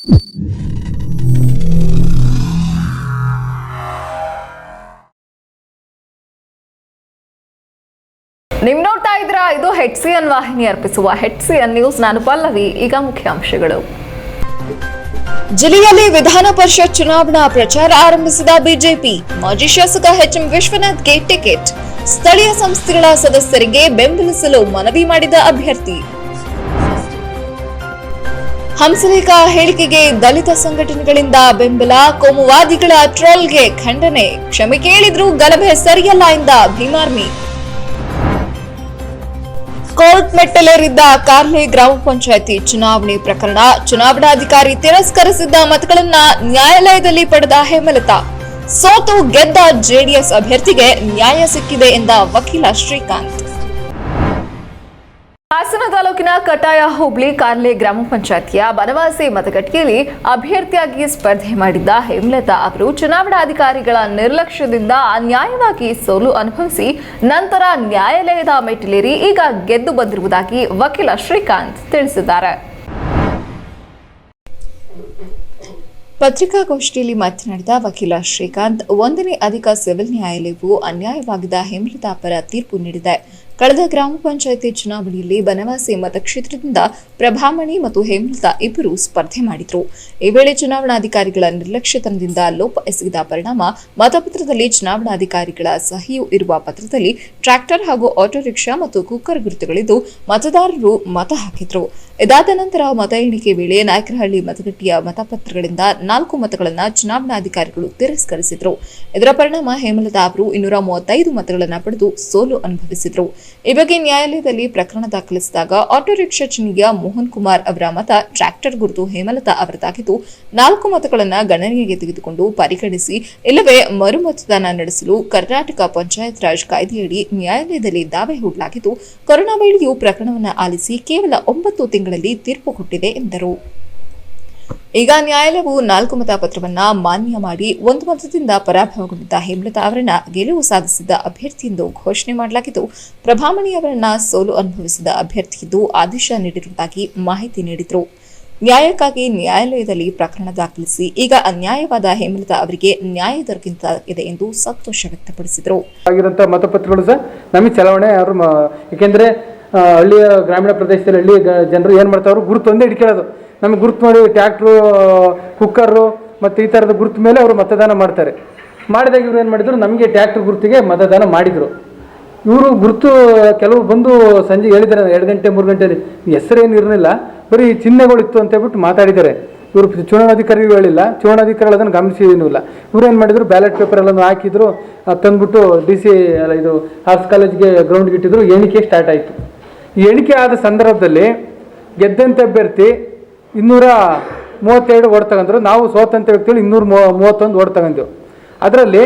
ನೀವು ನೋಡ್ತಾ ಇದ್ದೀರಾ, ಇದು HCN ವಾಹಿನಿ ಅರ್ಪಿಸುವ HCN ನ್ಯೂಸ್. ನಾನು ಪಲ್ಲವಿ. ಈಗ ಮುಖ್ಯಾಂಶಗಳು. ಜಿಲ್ಲೆಯಲ್ಲಿ ವಿಧಾನ ಪರಿಷತ್ ಚುನಾವಣಾ ಪ್ರಚಾರ ಆರಂಭಿಸಿದ ಬಿಜೆಪಿ. ಮಾಜಿ ಶಾಸಕ HM ವಿಶ್ವನಾಥ್ಗೆ ಟಿಕೆಟ್. ಸ್ಥಳೀಯ ಸಂಸ್ಥೆಗಳ ಸದಸ್ಯರಿಗೆ ಬೆಂಬಲಿಸಲು ಮನವಿ ಮಾಡಿದ ಅಭ್ಯರ್ಥಿ. ಹಂಸಲೇಖ ಹೇಳಿಕೆಗೆ ದಲಿತ ಸಂಘಟನೆಗಳಿಂದ ಬೆಂಬಲ. ಕೋಮುವಾದಿಗಳ ಟ್ರೋಲ್ಗೆ ಖಂಡನೆ. ಕ್ಷಮೆ ಕೇಳಿದ್ರೂ ಗಲಭೆ ಸರಿಯಲ್ಲ ಎಂದ ಭೀಮಾರ್ಮಿ. ಕೋರ್ಟ್ ಮೆಟ್ಟಲೇರಿದ್ದ ಕಾರ್ಲೆ ಗ್ರಾಮ ಪಂಚಾಯಿತಿ ಚುನಾವಣೆ ಪ್ರಕರಣ. ಚುನಾವಣಾಧಿಕಾರಿ ತಿರಸ್ಕರಿಸಿದ್ದ ಮತಗಳನ್ನ ನ್ಯಾಯಾಲಯದಲ್ಲಿ ಪಡೆದ ಹೇಮಲತಾ. ಸೋತು ಗೆದ್ದ ಜೆಡಿಎಸ್ ಅಭ್ಯರ್ಥಿಗೆ ನ್ಯಾಯ ಸಿಕ್ಕಿದೆ ಎಂದ ವಕೀಲ ಶ್ರೀಕಾಂತ್. ಹಾಸನ ತಾಲೂಕಿನ ಕಟಾಯ ಹೋಬಳಿ ಕಾರ್ಲೆ ಗ್ರಾಮ ಪಂಚಾಯಿತಿಯ ಬನವಾಸಿ ಮತಗಟ್ಟೆಯಲ್ಲಿ ಅಭ್ಯರ್ಥಿಯಾಗಿ ಸ್ಪರ್ಧೆ ಮಾಡಿದ್ದ ಹೇಮಲತಾ ಅವರು ಚುನಾವಣಾಧಿಕಾರಿಗಳ ನಿರ್ಲಕ್ಷ್ಯದಿಂದ ಅನ್ಯಾಯವಾಗಿ ಸೋಲು ಅನುಭವಿಸಿ ನಂತರ ನ್ಯಾಯಾಲಯದ ಮೆಟ್ಟಿಲೇರಿ ಈಗ ಗೆದ್ದು ಬಂದಿರುವುದಾಗಿ ವಕೀಲ ಶ್ರೀಕಾಂತ್ ತಿಳಿಸಿದ್ದಾರೆ. ಪತ್ರಿಕಾಗೋಷ್ಠಿಯಲ್ಲಿ ಮಾತನಾಡಿದ ವಕೀಲ ಶ್ರೀಕಾಂತ್, 1ನೇ ಅಧಿಕ ಸಿವಿಲ್ ನ್ಯಾಯಾಲಯವು ಅನ್ಯಾಯವಾಗಿದ್ದ ಹೇಮಲತಾ ಪರ ತೀರ್ಪು ನೀಡಿದೆ. ಕಳೆದ ಗ್ರಾಮ ಪಂಚಾಯಿತಿ ಚುನಾವಣೆಯಲ್ಲಿ ಬನವಾಸಿ ಮತಕ್ಷೇತ್ರದಿಂದ ಪ್ರಭಾಮಣಿ ಮತ್ತು ಹೇಮಲತಾ ಇಬ್ಬರು ಸ್ಪರ್ಧೆ ಮಾಡಿದ್ರು. ಈ ವೇಳೆ ಚುನಾವಣಾಧಿಕಾರಿಗಳ ನಿರ್ಲಕ್ಷ್ಯತನದಿಂದ ಲೋಪ ಎಸಗಿದ ಪರಿಣಾಮ ಮತಪತ್ರದಲ್ಲಿ ಚುನಾವಣಾಧಿಕಾರಿಗಳ ಸಹಿಯೂ ಇರುವ ಪತ್ರದಲ್ಲಿ ಟ್ರ್ಯಾಕ್ಟರ್ ಹಾಗೂ ಆಟೋ ರಿಕ್ಷಾ ಮತ್ತು ಕುಕ್ಕರ್ ಗುರುತುಗಳಿದ್ದು ಮತದಾರರು ಮತ ಹಾಕಿದ್ರು. ಇದಾದ ನಂತರ ಮತ ಎಣಿಕೆ ವೇಳೆ ನಾಯಕನಹಳ್ಳಿ ಮತಗಟ್ಟೆಯ ಮತಪತ್ರಗಳಿಂದ 4 ಮತಗಳನ್ನು ಚುನಾವಣಾಧಿಕಾರಿಗಳು ತಿರಸ್ಕರಿಸಿದ್ರು. ಇದರ ಪರಿಣಾಮ ಹೇಮಲತಾ ಅವರು 235 ಮತಗಳನ್ನು ಪಡೆದು ಸೋಲು ಅನುಭವಿಸಿದ್ರು. ಈ ಬಗ್ಗೆ ನ್ಯಾಯಾಲಯದಲ್ಲಿ ಪ್ರಕರಣ ದಾಖಲಿಸಿದಾಗ ಆಟೋ ರಿಕ್ಷಾ ಚಿಹ್ನೆಯ ಮೋಹನ್ ಕುಮಾರ್ ಅವರ ಮತ ಟ್ರ್ಯಾಕ್ಟರ್ ಗುರುತು ಹೇಮಲತಾ ಅವರದಾಗಿದ್ದು 4 ಮತಗಳನ್ನು ಗಣನೆಗೆ ತೆಗೆದುಕೊಂಡು ಪರಿಗಣಿಸಿ ಇಲ್ಲವೇ ಮರುಮತದಾನ ನಡೆಸಲು ಕರ್ನಾಟಕ ಪಂಚಾಯತ್ ರಾಜ್ ಕಾಯ್ದೆಯಡಿ ನ್ಯಾಯಾಲಯದಲ್ಲಿ ದಾವೆ ಹೂಡಲಾಗಿದ್ದು, ಕೊರೋನಾ ವೇಳೆಯೂ ಪ್ರಕರಣವನ್ನು ಆಲಿಸಿ ಕೇವಲ 9 ತಿಂಗಳಲ್ಲಿ ತೀರ್ಪು ಕೊಟ್ಟಿದೆ ಎಂದರು. ಈಗ ನ್ಯಾಯಾಲಯವು 4 ಮತಪತ್ರವನ್ನ ಮಾನ್ಯ ಮಾಡಿ 1 ಮತದಿಂದ ಪರಾಭವಗೊಂಡಿದ್ದ ಹೇಮಲತಾ ಅವರನ್ನ ಗೆಲುವು ಸಾಧಿಸಿದ ಅಭ್ಯರ್ಥಿ ಎಂದು ಘೋಷಣೆ ಮಾಡಲಾಗಿದ್ದು, ಪ್ರಭಾಮಣಿ ಅವರನ್ನ ಸೋಲು ಅನುಭವಿಸಿದ ಅಭ್ಯರ್ಥಿ ಎಂದು ಆದೇಶ ನೀಡಿರುವುದಾಗಿ ಮಾಹಿತಿ ನೀಡಿದರು. ನ್ಯಾಯಕ್ಕಾಗಿ ನ್ಯಾಯಾಲಯದಲ್ಲಿ ಪ್ರಕರಣ ದಾಖಲಿಸಿ ಈಗ ಅನ್ಯಾಯವಾದ ಹೇಮಲತಾ ಅವರಿಗೆ ನ್ಯಾಯ ದೊರಕಿದೆ ಎಂದು ಸಂತೋಷ ವ್ಯಕ್ತಪಡಿಸಿದರು. ಮತಪತ್ರಗಳು ಸಹ ನಮಗೆ ಚಲಾವಣೆ ಯಾಕೆಂದ್ರೆ ಹಳ್ಳಿಯ ಗ್ರಾಮೀಣ ಪ್ರದೇಶದಲ್ಲಿ ಹಳ್ಳಿ ಜನರು ಏನು ಮಾಡ್ತಾವ್ರು, ಗುರುತು ಒಂದೇ ಹಿಡ್ಕೊಳ್ಳೋದು. ನಮಗೆ ಗುರುತು ಮಾಡಿ ಟ್ಯಾಕ್ಟ್ರು, ಕುಕ್ಕರು ಮತ್ತು ಈ ಥರದ ಗುರುತು ಮೇಲೆ ಅವರು ಮತದಾನ ಮಾಡ್ತಾರೆ. ಮಾಡಿದಾಗ ಇವರು ಏನು ಮಾಡಿದ್ರು, ನಮಗೆ ಟ್ಯಾಕ್ಟ್ರ್ ಗುರುತಿಗೆ ಮತದಾನ ಮಾಡಿದರು. ಇವರು ಗುರುತು ಕೆಲವರು ಬಂದು ಸಂಜೆ ಹೇಳಿದ್ದಾರೆ, 2 ಗಂಟೆ 3 ಗಂಟೆಯಲ್ಲಿ ಹೆಸರೇನು ಇರಲಿಲ್ಲ, ಬರೀ ಚಿಹ್ನೆಗಳಿತ್ತು ಅಂತ ಹೇಳ್ಬಿಟ್ಟು ಮಾತಾಡಿದ್ದಾರೆ. ಇವರು ಚುನಾವಣಾಧಿಕಾರಿಗಳು ಹೇಳಿಲ್ಲ, ಚುನಾವಣಾಧಿಕಾರಿಗಳು ಅದನ್ನು ಗಮನಿಸಿ ಏನೂ ಇಲ್ಲ. ಇವ್ರು ಏನು ಮಾಡಿದ್ರು, ಬ್ಯಾಲೆಟ್ ಪೇಪರ್ ಎಲ್ಲ ಹಾಕಿದ್ರು, ತಂದುಬಿಟ್ಟು DC ಇದು ಆರ್ಟ್ಸ್ ಕಾಲೇಜ್ಗೆ ಗ್ರೌಂಡ್ಗೆ ಇಟ್ಟಿದ್ರು. ಎಣಿಕೆ ಸ್ಟಾರ್ಟ್ ಆಯಿತು. ಈ ಎಣಿಕೆ ಆದ ಸಂದರ್ಭದಲ್ಲಿ ಗೆದ್ದಂಥ ಅಭ್ಯರ್ಥಿ 232 ಓಟ್ ತಗೊಂಡ್ರು. ನಾವು ಸೋತಂಥ ವ್ಯಕ್ತಿಗಳು 231 ಓಟ್ ತಗೊಂಡೆವು. ಅದರಲ್ಲಿ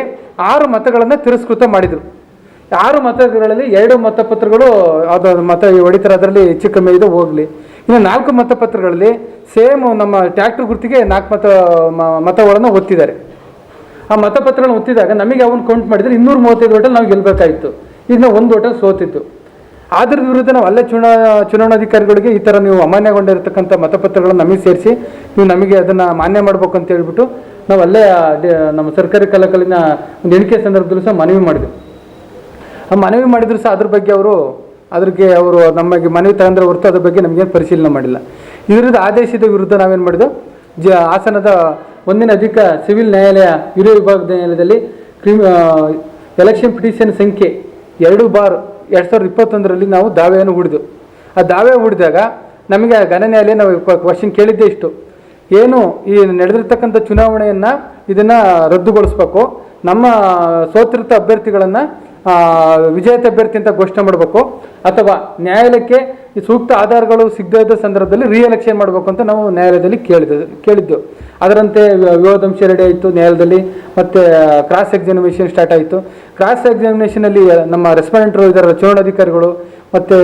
6 ಮತಗಳನ್ನು ತಿರಸ್ಕೃತ ಮಾಡಿದರು. 6 ಮತಗಳಲ್ಲಿ 2 ಮತಪತ್ರಗಳು ಅದು ಮತ ಹೊಡಿತಾರೆ, ಅದರಲ್ಲಿ ಹೆಚ್ಚು ಕಮ್ಮಿ ಇದೆ ಹೋಗಲಿ. ಇನ್ನು 4 ಮತಪತ್ರಗಳಲ್ಲಿ ಸೇಮ್ ನಮ್ಮ ಟ್ಯಾಕ್ಟ್ರ್ ಗುರುತಿಗೆ 4 ಮತಗಳನ್ನು ಒತ್ತಿದ್ದಾರೆ. ಆ ಮತಪತ್ರಗಳನ್ನು ಒತ್ತಿದಾಗ ನಮಗೆ ಅವನು ಕೌಂಟ್ ಮಾಡಿದರೆ 235 ಓಟಲ್ಲಿ ನಾವು ಗೆಲ್ಲಬೇಕಾಗಿತ್ತು. ಈಗ ನಾವು 1 ಓಟಲ್ಲಿ ಸೋತಿತ್ತು. ಅದ್ರ ವಿರುದ್ಧ ನಾವು ಅಲ್ಲೇ ಚುನಾವಣಾಧಿಕಾರಿಗಳಿಗೆ ಈ ಥರ ನೀವು ಅಮಾನ್ಯಗೊಂಡಿರತಕ್ಕಂಥ ಮತಪತ್ರಗಳನ್ನು ನಮಗೆ ಸೇರಿಸಿ ನೀವು ನಮಗೆ ಅದನ್ನು ಮಾನ್ಯ ಮಾಡಬೇಕು ಅಂತ ಹೇಳ್ಬಿಟ್ಟು ನಾವು ಅಲ್ಲೇ ನಮ್ಮ ಸರ್ಕಾರಿ ಕಲಾಕಲಿನ ಒಂದು ಎಣಿಕೆ ಸಂದರ್ಭದಲ್ಲೂ ಸಹ ಮನವಿ ಮಾಡಿದ್ವಿ. ಆ ಮನವಿ ಮಾಡಿದ್ರು ಸಹ ಅದ್ರ ಬಗ್ಗೆ ಅವರು ನಮಗೆ ಮನವಿ ತಗೊಂಡ್ರೆ ಹೊರತು ಅದ್ರ ಬಗ್ಗೆ ನಮಗೇನು ಪರಿಶೀಲನೆ ಮಾಡಿಲ್ಲ. ಇದರಿಂದ ಆದೇಶದ ವಿರುದ್ಧ ನಾವೇನು ಮಾಡಿದ್ದು, ಹಾಸನದ 1ನೇ ಅಧಿಕ ಸಿವಿಲ್ ನ್ಯಾಯಾಲಯ ಹಿರಿಯ ವಿಭಾಗದ ನ್ಯಾಯಾಲಯದಲ್ಲಿ ಎಲೆಕ್ಷನ್ ಪಿಟಿಷನ್ ಸಂಖ್ಯೆ 2/2021ರಲ್ಲಿ ನಾವು ದಾವೆಯನ್ನು ಹೂಡಿದ್ದು. ಆ ದಾವೆ ಹೂಡಿದಾಗ ನಮಗೆ ಘನ ನ್ಯಾಯಾಲಯ ನಾವು ಕ್ವಶನ್ ಕೇಳಿದ್ದೇ ಇಷ್ಟು, ಏನು ಈ ನಡೆದಿರ್ತಕ್ಕಂಥ ಚುನಾವಣೆಯನ್ನು ಇದನ್ನು ರದ್ದುಗೊಳಿಸ್ಬೇಕು, ನಮ್ಮ ಸೋತಿರ್ತ ಅಭ್ಯರ್ಥಿಗಳನ್ನು ವಿಜೇತ ಅಭ್ಯರ್ಥಿ ಅಂತ ಘೋಷಣೆ ಮಾಡಬೇಕು, ಅಥವಾ ನ್ಯಾಯಾಲಯಕ್ಕೆ ಈ ಸೂಕ್ತ ಆಧಾರಗಳು ಸಿಗದ ಸಂದರ್ಭದಲ್ಲಿ ರಿಎಲೆಕ್ಷನ್ ಮಾಡಬೇಕು ಅಂತ ನಾವು ನ್ಯಾಯಾಲಯದಲ್ಲಿ ಕೇಳಿದ್ದೆವು. ಅದರಂತೆ ವಿವಾದಾಂಶ ರೆಡಿ ಆಯಿತು ನ್ಯಾಯಾಲಯದಲ್ಲಿ. ಮತ್ತು ಕ್ರಾಸ್ ಎಕ್ಸಾಮಿನೇಷನ್ ಸ್ಟಾರ್ಟ್ ಆಯಿತು. ಕ್ರಾಸ್ ಎಕ್ಸಾಮಿನೇಷನಲ್ಲಿ ನಮ್ಮ ರೆಸ್ಪಾಂಡೆಂಟ್ರು ಇದ್ದಾರೆ, ಚುನಾವಣಾಧಿಕಾರಿಗಳು ಮತ್ತು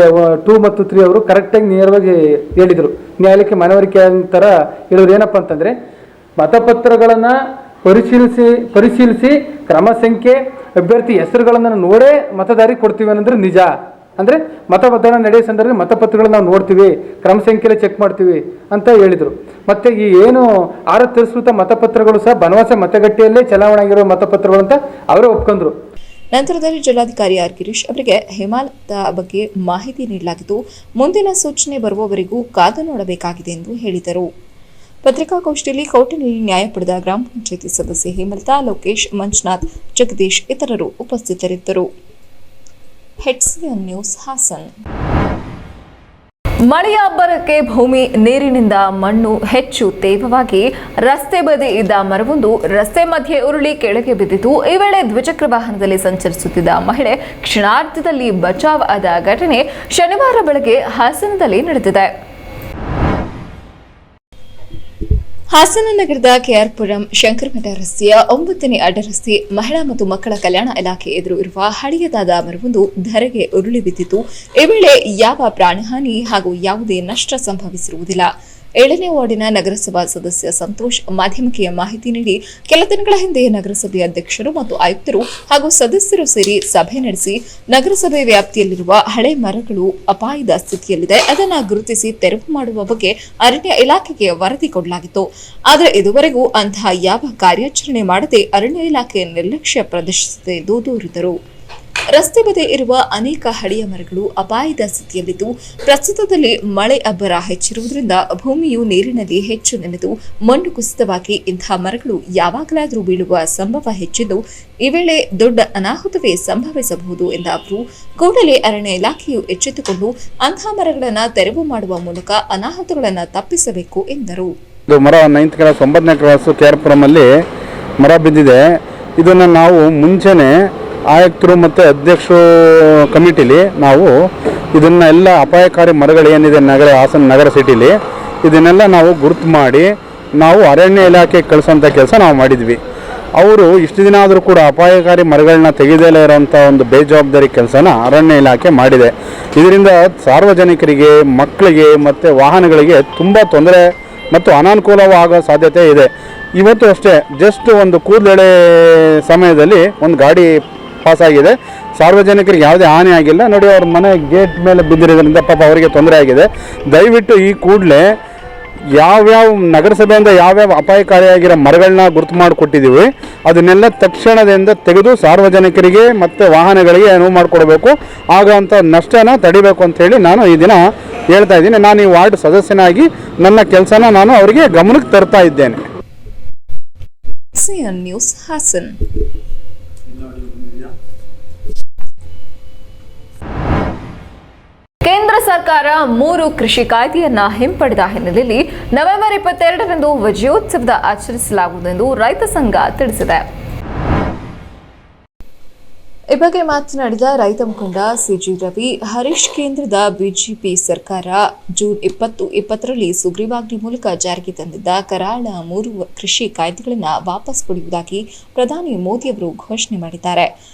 2 ಮತ್ತು 3 ಅವರು ಕರೆಕ್ಟಾಗಿ ನೇರವಾಗಿ ಹೇಳಿದರು. ನ್ಯಾಯಾಲಯಕ್ಕೆ ಮನವರಿಕೆ ಥರ ಹೇಳಿದ್ರು. ಏನಪ್ಪ ಅಂತಂದರೆ, ಮತಪತ್ರಗಳನ್ನು ಪರಿಶೀಲಿಸಿ ಕ್ರಮ ಸಂಖ್ಯೆ ಅಭ್ಯರ್ಥಿ ಹೆಸರುಗಳನ್ನು ನೋಡೇ ಮತದಾರಿ ಕೊಡ್ತೀವಿ ಅನ್ನೋದ್ರೆ ನಿಜ. ಅಂದರೆ ಮತದಾನ ನಡೆಯೋ ಸಂದರ್ಭದಲ್ಲಿ ಮತಪತ್ರಗಳನ್ನ ನಾವು ನೋಡ್ತೀವಿ, ಕ್ರಮ ಸಂಖ್ಯೆಯಲ್ಲಿ ಚೆಕ್ ಮಾಡ್ತೀವಿ ಅಂತ ಹೇಳಿದರು. ಮತ್ತು ಈ ಏನು 6 ತಿರಸ್ಕೃತ ಮತಪತ್ರಗಳು ಸಹ ಬನವಾಸ ಮತಗಟ್ಟೆಯಲ್ಲೇ ಚಲಾವಣೆ ಆಗಿರೋ ಮತಪತ್ರಗಳು ಅಂತ ಅವರೇ ಒಪ್ಕೊಂಡ್ರು. ನಂತರದಲ್ಲಿ ಜಿಲ್ಲಾಧಿಕಾರಿ ಆರ್ ಗಿರೀಶ್ ಅವರಿಗೆ ಹೇಮಲತಾ ಬಗ್ಗೆ ಮಾಹಿತಿ ನೀಡಲಾಗಿದ್ದು, ಮುಂದಿನ ಸೂಚನೆ ಬರುವವರೆಗೂ ಕಾದು ನೋಡಬೇಕಾಗಿದೆ ಎಂದು ಹೇಳಿದರು. ಪತ್ರಿಕಾಗೋಷ್ಠಿಯಲ್ಲಿ ಕೋರ್ಟಿನಲ್ಲಿ ನ್ಯಾಯ ಪಡೆದ ಗ್ರಾಮ ಪಂಚಾಯಿತಿ ಸದಸ್ಯೆ ಹೇಮಲತಾ, ಲೋಕೇಶ್, ಮಂಜುನಾಥ್, ಜಗದೀಶ್ ಇತರರು ಉಪಸ್ಥಿತರಿದ್ದರು. HCN news Hassan. ಮಳೆಯ ಅಬ್ಬರಕ್ಕೆ ಭೂಮಿ ನೀರಿನಿಂದ ಮಣ್ಣು ಹೆಚ್ಚು ತೇವವಾಗಿ ರಸ್ತೆ ಬದಿ ಇದ್ದ ಮರವೊಂದು ರಸ್ತೆ ಮಧ್ಯೆ ಉರುಳಿ ಕೆಳಗೆ ಬಿದ್ದಿತು. ಈ ವೇಳೆ ದ್ವಿಚಕ್ರ ವಾಹನದಲ್ಲಿ ಸಂಚರಿಸುತ್ತಿದ್ದ ಮಹಿಳೆ ಕ್ಷಣಾರ್ಧದಲ್ಲಿ ಬಚಾವ್ ಆದ ಘಟನೆ ಶನಿವಾರ ಬೆಳಗ್ಗೆ ಹಾಸನದಲ್ಲಿ ನಡೆದಿದೆ. ಹಾಸನ ನಗರದ ಕೆಆರ್ಪುರಂ ಶಂಕರಮಠ ರಸ್ತೆಯ 9ನೇ ಅಡ್ಡರಸ್ತೆ ಮಹಿಳಾ ಮತ್ತು ಮಕ್ಕಳ ಕಲ್ಯಾಣ ಇಲಾಖೆ ಎದುರು ಇರುವ ಹಳೆಯದಾದ ಮರವೊಂದು ಧರೆಗೆ ಉರುಳಿ ಬಿದ್ದಿತು. ಈ ವೇಳೆ ಯಾವ ಪ್ರಾಣಹಾನಿ ಹಾಗೂ ಯಾವುದೇ ನಷ್ಟ ಸಂಭವಿಸಿರುವುದಿಲ್ಲ. 7ನೇ ವಾರ್ಡಿನ ನಗರಸಭಾ ಸದಸ್ಯ ಸಂತೋಷ್ ಮಾಧ್ಯಮಕ್ಕೆ ಮಾಹಿತಿ ನೀಡಿ, ಕೆಲ ದಿನಗಳ ಹಿಂದೆ ನಗರಸಭೆ ಅಧ್ಯಕ್ಷರು ಮತ್ತು ಆಯುಕ್ತರು ಹಾಗೂ ಸದಸ್ಯರು ಸೇರಿ ಸಭೆ ನಡೆಸಿ ನಗರಸಭೆ ವ್ಯಾಪ್ತಿಯಲ್ಲಿರುವ ಹಳೆ ಮರಗಳು ಅಪಾಯದ ಸ್ಥಿತಿಯಲ್ಲಿದೆ, ಅದನ್ನು ಗುರುತಿಸಿ ತೆರವು ಮಾಡುವ ಬಗ್ಗೆ ಅರಣ್ಯ ಇಲಾಖೆಗೆ ವರದಿ ಕೊಡಲಾಗಿತ್ತು. ಆದರೆ ಇದುವರೆಗೂ ಅಂತಹ ಯಾವ ಕಾರ್ಯಾಚರಣೆ ಮಾಡದೆ ಅರಣ್ಯ ಇಲಾಖೆ ನಿರ್ಲಕ್ಷ್ಯ ಪ್ರದರ್ಶಿಸಿದೆ ಎಂದು ದೂರಿದರು. ರಸ್ತೆ ಬದಿ ಇರುವ ಅನೇಕ ಹಳೆಯ ಮರಗಳು ಅಪಾಯದ ಸ್ಥಿತಿಯಲ್ಲಿದ್ದು, ಪ್ರಸ್ತುತದಲ್ಲಿ ಮಳೆ ಅಬ್ಬರ ಹೆಚ್ಚಿರುವುದರಿಂದ ಭೂಮಿಯು ನೀರಿನಲ್ಲಿ ಹೆಚ್ಚು ನೆನೆದು ಮಣ್ಣು ಕುಸಿತವಾಗಿ ಇಂತಹ ಮರಗಳು ಯಾವಾಗಲಾದರೂ ಬೀಳುವ ಸಂಭವ ಹೆಚ್ಚಿದ್ದು, ಈ ವೇಳೆ ದೊಡ್ಡ ಅನಾಹುತವೇ ಸಂಭವಿಸಬಹುದು ಎಂದ ಅವರು, ಕೂಡಲೇ ಅರಣ್ಯ ಇಲಾಖೆಯು ಎಚ್ಚೆತ್ತುಕೊಂಡು ಅಂತಹ ಮರಗಳನ್ನು ತೆರವು ಮಾಡುವ ಮೂಲಕ ಅನಾಹುತಗಳನ್ನು ತಪ್ಪಿಸಬೇಕು ಎಂದರು. ಮರ 9th ಕ್ಲಾಸ್ 9ನೇ ಕ್ಲಾಸ್ ಕೆಆರ್ಪುರಮಲ್ಲಿ ಮರ ಬಿದ್ದಿದೆ. ಇದನ್ನು ನಾವು ಮುಂಚೆನೆ ಆಯುಕ್ತರು ಮತ್ತು ಅಧ್ಯಕ್ಷರು ಕಮಿಟಿಲಿ ನಾವು ಇದನ್ನೆಲ್ಲ ಅಪಾಯಕಾರಿ ಮರಗಳೇನಿದೆ ಹಾಸನ ನಗರ ಸಿಟಿಲಿ ಇದನ್ನೆಲ್ಲ ನಾವು ಗುರುತು ಮಾಡಿ ನಾವು ಅರಣ್ಯ ಇಲಾಖೆಗೆ ಕಳಿಸೋಂಥ ಕೆಲಸ ನಾವು ಮಾಡಿದ್ವಿ. ಅವರು ಇಷ್ಟು ದಿನ ಆದರೂ ಕೂಡ ಅಪಾಯಕಾರಿ ಮರಗಳನ್ನ ತೆಗೆದೇ ಇರೋಂಥ ಒಂದು ಬೇಜವಾಬ್ದಾರಿ ಕೆಲಸನ ಅರಣ್ಯ ಇಲಾಖೆ ಮಾಡಿದೆ. ಇದರಿಂದ ಸಾರ್ವಜನಿಕರಿಗೆ, ಮಕ್ಕಳಿಗೆ ಮತ್ತು ವಾಹನಗಳಿಗೆ ತುಂಬ ತೊಂದರೆ ಮತ್ತು ಅನಾನುಕೂಲವಾಗೋ ಸಾಧ್ಯತೆ ಇದೆ. ಇವತ್ತು ಅಷ್ಟೇ ಜಸ್ಟ್ ಒಂದು ಕೂದಲೆಳೆ ಸಮಯದಲ್ಲಿ ಒಂದು ಗಾಡಿ ಪಾಸ್ ಆಗಿದೆ. ಸಾರ್ವಜನಿಕರಿಗೆ ಯಾವುದೇ ಹಾನಿ ಆಗಿಲ್ಲ. ನೋಡಿ, ಅವ್ರ ಮನೆ ಗೇಟ್ ಮೇಲೆ ಬಿದ್ದಿರೋದ್ರಿಂದ ಪಾಪ ಅವರಿಗೆ ತೊಂದರೆ ಆಗಿದೆ. ದಯವಿಟ್ಟು ಈ ಕೂಡಲೇ ಯಾವ್ಯಾವ ನಗರಸಭೆಯಿಂದ ಯಾವ್ಯಾವ ಅಪಾಯಕಾರಿಯಾಗಿರೋ ಮರಗಳನ್ನ ಗುರುತು ಮಾಡಿಕೊಟ್ಟಿದ್ದೀವಿ ಅದನ್ನೆಲ್ಲ ತಕ್ಷಣದಿಂದ ತೆಗೆದು ಸಾರ್ವಜನಿಕರಿಗೆ ಮತ್ತು ವಾಹನಗಳಿಗೆ ಅನುವು ಮಾಡಿಕೊಡ್ಬೇಕು. ಆಗೋಂಥ ನಷ್ಟನ ತಡಿಬೇಕು ಅಂಥೇಳಿ ನಾನು ಈ ದಿನ ಹೇಳ್ತಾ ಇದ್ದೀನಿ. ನಾನು ಈ ವಾರ್ಡ್ ಸದಸ್ಯನಾಗಿ ನನ್ನ ಕೆಲಸನ ನಾನು ಅವರಿಗೆ ಗಮನಕ್ಕೆ ತರ್ತಾ ಇದ್ದೇನೆ. HCN news Hassan. ಕೇಂದ್ರ ಸರ್ಕಾರ 3 ಕೃಷಿ ಕಾಯ್ದೆಯನ್ನ ಹಿಂಪಡೆದ ಹಿನ್ನೆಲೆಯಲ್ಲಿ ನವೆಂಬರ್ 22ರಂದು ವಿಜಯೋತ್ಸವದ ಆಚರಿಸಲಾಗುವುದೆಂದು ರೈತ ಸಂಘ ತಿಳಿಸಿದೆ. ಈ ಬಗ್ಗೆ ಮಾತನಾಡಿದ ರೈತ ಮುಖಂಡ ಸಿಜಿ ರವಿ, ಹರೀಶ್ ಕೇಂದ್ರದ ಬಿಜೆಪಿ ಸರ್ಕಾರ ಜೂನ್ 2020ರಲ್ಲಿ ಸುಗ್ರೀವಾಜ್ಞೆ ಮೂಲಕ ಜಾರಿಗೆ ತಂದಿದ್ದ ಕರಾಳ 3 ಕೃಷಿ ಕಾಯ್ದೆಗಳನ್ನು ವಾಪಸ್ ಪಡೆಯುವುದಾಗಿ ಪ್ರಧಾನಿ ಮೋದಿಯವರು ಘೋಷಣೆ ಮಾಡಿದ್ದಾರೆ.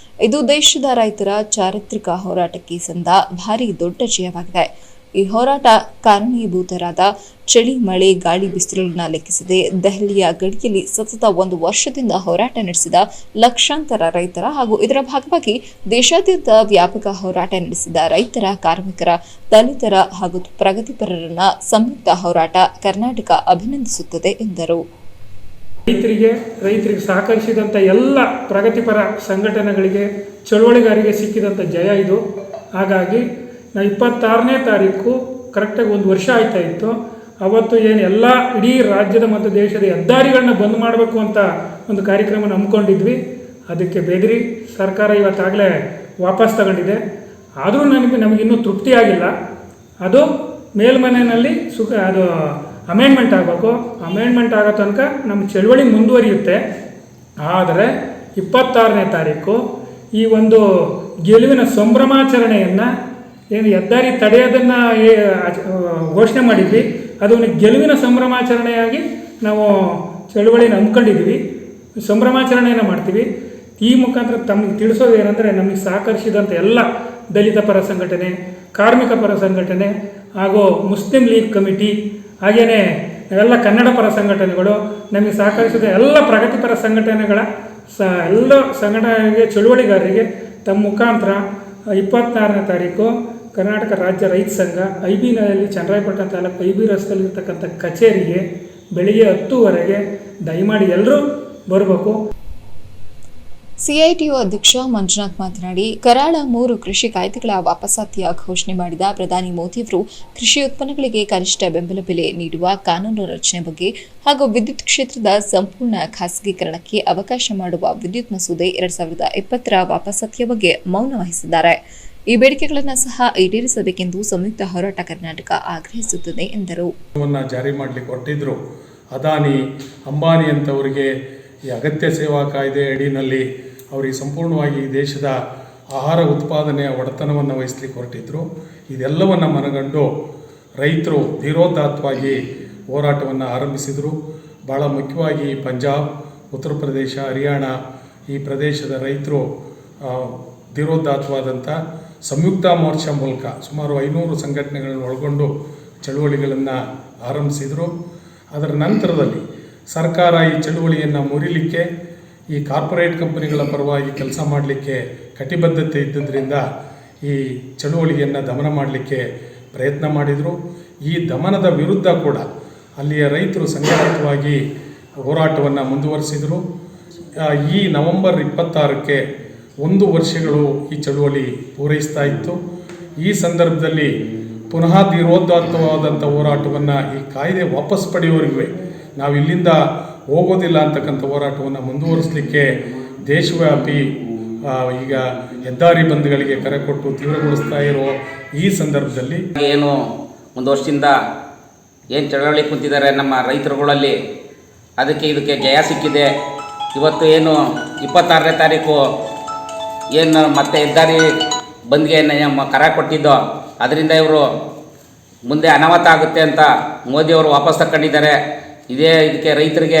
ಇದು ದೇಶದ ರೈತರ ಚಾರಿತ್ರಿಕ ಹೋರಾಟಕ್ಕೆ ಸಂದ ಭಾರಿ ದೊಡ್ಡ ಜಯವಾಗಿದೆ. ಈ ಹೋರಾಟ ಕಾರಣೀಭೂತರಾದ ಚಳಿ, ಮಳೆ, ಗಾಳಿ, ಬಿಸಿಲನ್ನು ಲೆಕ್ಕಿಸದೆ ದೆಹಲಿಯ ಗಡಿಯಲ್ಲಿ ಸತತ 1 ವರ್ಷದಿಂದ ಹೋರಾಟ ನಡೆಸಿದ ಲಕ್ಷಾಂತರ ರೈತರ ಹಾಗೂ ಇದರ ಭಾಗವಾಗಿ ದೇಶಾದ್ಯಂತ ವ್ಯಾಪಕ ಹೋರಾಟ ನಡೆಸಿದ ರೈತರ, ಕಾರ್ಮಿಕರ, ದಲಿತರ ಹಾಗೂ ಪ್ರಗತಿಪರರನ್ನ ಸಂಯುಕ್ತ ಹೋರಾಟ ಕರ್ನಾಟಕ ಅಭಿನಂದಿಸುತ್ತದೆ ಎಂದರು. ರೈತರಿಗೆ ಸಹಕರಿಸಿದಂಥ ಎಲ್ಲ ಪ್ರಗತಿಪರ ಸಂಘಟನೆಗಳಿಗೆ, ಚಳುವಳಿಗಾರರಿಗೆ ಸಿಕ್ಕಿದಂಥ ಜಯ ಇದು. ಹಾಗಾಗಿ 26ನೇ ತಾರೀಕು ಕರೆಕ್ಟಾಗಿ 1 ವರ್ಷ ಆಯ್ತಾ ಇತ್ತು. ಅವತ್ತು ಏನು ಎಲ್ಲ ಇಡೀ ರಾಜ್ಯದ ಮತ್ತು ದೇಶದ ಹೆದ್ದಾರಿಗಳನ್ನ ಬಂದ್ ಮಾಡಬೇಕು ಅಂತ ಒಂದು ಕಾರ್ಯಕ್ರಮ ನಂಬ್ಕೊಂಡಿದ್ವಿ. ಅದಕ್ಕೆ ಬೆದರಿ ಸರ್ಕಾರ ಇವತ್ತಾಗಲೇ ವಾಪಸ್ ತಗೊಂಡಿದೆ. ಆದರೂ ನಮಗಿನ್ನೂ ತೃಪ್ತಿಯಾಗಿಲ್ಲ. ಅದು ಮೇಲ್ಮನೆಯಲ್ಲಿ ಅದು ಅಮೆಂಡ್ಮೆಂಟ್ ಆಗಬೇಕು. ಅಮೆಂಡ್ಮೆಂಟ್ ಆಗೋ ತನಕ ನಮ್ಮ ಚಳುವಳಿ ಮುಂದುವರಿಯುತ್ತೆ. ಆದರೆ 26ನೇ ತಾರೀಕು ಈ ಒಂದು ಗೆಲುವಿನ ಸಂಭ್ರಮಾಚರಣೆಯನ್ನು, ಏನು ಹೆದ್ದಾರಿ ತಡೆಯೋದನ್ನು ಘೋಷಣೆ ಮಾಡಿದ್ವಿ, ಅದನ್ನು ಗೆಲುವಿನ ಸಂಭ್ರಮಾಚರಣೆಯಾಗಿ ನಾವು ಚಳುವಳಿ ನಂಬ್ಕೊಂಡಿದ್ವಿ. ಸಂಭ್ರಮಾಚರಣೆಯನ್ನು ಮಾಡ್ತೀವಿ. ಈ ಮುಖಾಂತರ ತಮಗೆ ತಿಳಿಸೋದು ಏನಂದರೆ, ನಮಗೆ ಸಹಕರಿಸಿದಂಥ ಎಲ್ಲ ದಲಿತ ಪರ ಸಂಘಟನೆ, ಕಾರ್ಮಿಕ ಪರ ಸಂಘಟನೆ ಹಾಗೂ ಮುಸ್ಲಿಂ ಲೀಗ್ ಕಮಿಟಿ, ಹಾಗೆಯೇ ಎಲ್ಲ ಕನ್ನಡ ಪರ ಸಂಘಟನೆಗಳು, ನಮಗೆ ಸಹಕರಿಸಿದ ಎಲ್ಲ ಪ್ರಗತಿಪರ ಸಂಘಟನೆಗಳ ಎಲ್ಲ ಸಂಘಟನೆಗೆ, ಚಳುವಳಿಗಾರರಿಗೆ ತಮ್ಮ ಮುಖಾಂತರ 24ನೇ ತಾರೀಕು ಕರ್ನಾಟಕ ರಾಜ್ಯ ರೈತ ಸಂಘ IB-ನಲ್ಲಿ ಚನ್ನರಾಯಪಟ್ಟಣ ತಾಲೂಕು IB ರಸ್ತೆಯಲ್ಲಿರ್ತಕ್ಕಂಥ ಕಚೇರಿಗೆ ಬೆಳಿಗ್ಗೆ 10:00ವರೆಗೆ ದಯಮಾಡಿ ಎಲ್ಲರೂ ಬರಬೇಕು. ಸಿಐಟಿಯು ಅಧ್ಯಕ್ಷ ಮಂಜುನಾಥ್ ಮಾತನಾಡಿ, ಕರಾಳ 3 ಕೃಷಿ ಕಾಯ್ದೆಗಳ ವಾಪಸಾತಿಯ ಘೋಷಣೆ ಮಾಡಿದ ಪ್ರಧಾನಿ ಮೋದಿಯವರು ಕೃಷಿ ಉತ್ಪನ್ನಗಳಿಗೆ ಕನಿಷ್ಠ ಬೆಂಬಲ ಬೆಲೆ ನೀಡುವ ಕಾನೂನು ರಚನೆ ಬಗ್ಗೆ ಹಾಗೂ ವಿದ್ಯುತ್ ಕ್ಷೇತ್ರದ ಸಂಪೂರ್ಣ ಖಾಸಗೀಕರಣಕ್ಕೆ ಅವಕಾಶ ಮಾಡುವ ವಿದ್ಯುತ್ ಮಸೂದೆ 2020ರ ವಾಪಸಾತಿಯ ಬಗ್ಗೆ ಮೌನ ವಹಿಸಿದ್ದಾರೆ. ಈ ಬೇಡಿಕೆಗಳನ್ನು ಸಹ ಈಡೇರಿಸಬೇಕೆಂದು ಸಂಯುಕ್ತ ಹೋರಾಟ ಕರ್ನಾಟಕ ಆಗ್ರಹಿಸುತ್ತದೆ ಎಂದರು. ಜಾರಿ ಮಾಡಲಿಕ್ಕೆ ಹೊರಟಿದ್ರು. ಅದಾನಿ, ಅಂಬಾನಿ ಅಂತವರಿಗೆ ಈ ಅಗತ್ಯ ಸೇವಾ ಕಾಯ್ದೆ ಅಡಿಯಲ್ಲಿ ಅವರಿಗೆ ಸಂಪೂರ್ಣವಾಗಿ ದೇಶದ ಆಹಾರ ಉತ್ಪಾದನೆಯ ಒಡೆತನವನ್ನು ವಹಿಸಲಿಕ್ಕೆ ಹೊರಟಿದ್ರು. ಇದೆಲ್ಲವನ್ನು ಮನಗಂಡು ರೈತರು ಧೀರೋದಾತ್ತವಾಗಿ ಹೋರಾಟವನ್ನು ಆರಂಭಿಸಿದರು. ಭಾಳ ಮುಖ್ಯವಾಗಿ ಪಂಜಾಬ್, ಉತ್ತರ ಪ್ರದೇಶ, ಹರಿಯಾಣ ಈ ಪ್ರದೇಶದ ರೈತರು ಧೀರೋದಾತ್ತವಾದಂಥ ಸಂಯುಕ್ತ ಮೋರ್ಚಾ ಮೂಲಕ ಸುಮಾರು 500 ಸಂಘಟನೆಗಳನ್ನು ಒಳಗೊಂಡು ಚಳುವಳಿಗಳನ್ನು ಆರಂಭಿಸಿದರು. ಅದರ ನಂತರದಲ್ಲಿ ಸರ್ಕಾರ ಈ ಚಳುವಳಿಯನ್ನು ಮುರಿಲಿಕ್ಕೆ, ಈ ಕಾರ್ಪೊರೇಟ್ ಕಂಪನಿಗಳ ಪರವಾಗಿ ಕೆಲಸ ಮಾಡಲಿಕ್ಕೆ ಕಟಿಬದ್ಧತೆ ಇದ್ದದ್ರಿಂದ ಈ ಚಳುವಳಿಯನ್ನು ದಮನ ಮಾಡಲಿಕ್ಕೆ ಪ್ರಯತ್ನ ಮಾಡಿದರು. ಈ ದಮನದ ವಿರುದ್ಧ ಕೂಡ ಅಲ್ಲಿಯ ರೈತರು ಸಂಘಟಿತವಾಗಿ ಹೋರಾಟವನ್ನು ಮುಂದುವರಿಸಿದರು. ಈ ನವೆಂಬರ್ 26ಕ್ಕೆ 1 ವರ್ಷಗಳು ಈ ಚಳುವಳಿ ಪೂರೈಸ್ತಾ ಇತ್ತು. ಈ ಸಂದರ್ಭದಲ್ಲಿ ಪುನಃ ಧೀರೋದಾತ್ತವಾದಂಥ ಹೋರಾಟವನ್ನು ಈ ಕಾಯ್ದೆ ವಾಪಸ್ ಪಡೆಯುವವರೆಗೂ ನಾವು ಇಲ್ಲಿಂದ ಹೋಗೋದಿಲ್ಲ ಅಂತಕ್ಕಂಥ ಹೋರಾಟವನ್ನು ಮುಂದುವರಿಸಲಿಕ್ಕೆ ದೇಶವ್ಯಾಪಿ ಈಗ ಹೆದ್ದಾರಿ ಬಂದ್ಗಳಿಗೆ ಕರೆ ಕೊಟ್ಟು ತೀವ್ರಗೊಳಿಸ್ತಾ ಇರೋ ಈ ಸಂದರ್ಭದಲ್ಲಿ ಏನು 1 ವರ್ಷದಿಂದ ಏನು ಚಳವಳಿ ಕುಂತಿದ್ದಾರೆ ನಮ್ಮ ರೈತರುಗಳಲ್ಲಿ, ಇದಕ್ಕೆ ಜಯ ಸಿಕ್ಕಿದೆ. ಇವತ್ತು ಏನು 26ನೇ ತಾರೀಕು ಏನು ಮತ್ತೆ ಹೆದ್ದಾರಿ ಬಂದ್ಗೆ ಕರೆ ಕೊಟ್ಟಿದ್ದೋ ಅದರಿಂದ ಇವರು ಮುಂದೆ ಅನಾಹುತ ಆಗುತ್ತೆ ಅಂತ ಮೋದಿಯವರು ವಾಪಸ್ ತಗೊಂಡಿದ್ದಾರೆ. ಇದಕ್ಕೆ ರೈತರಿಗೆ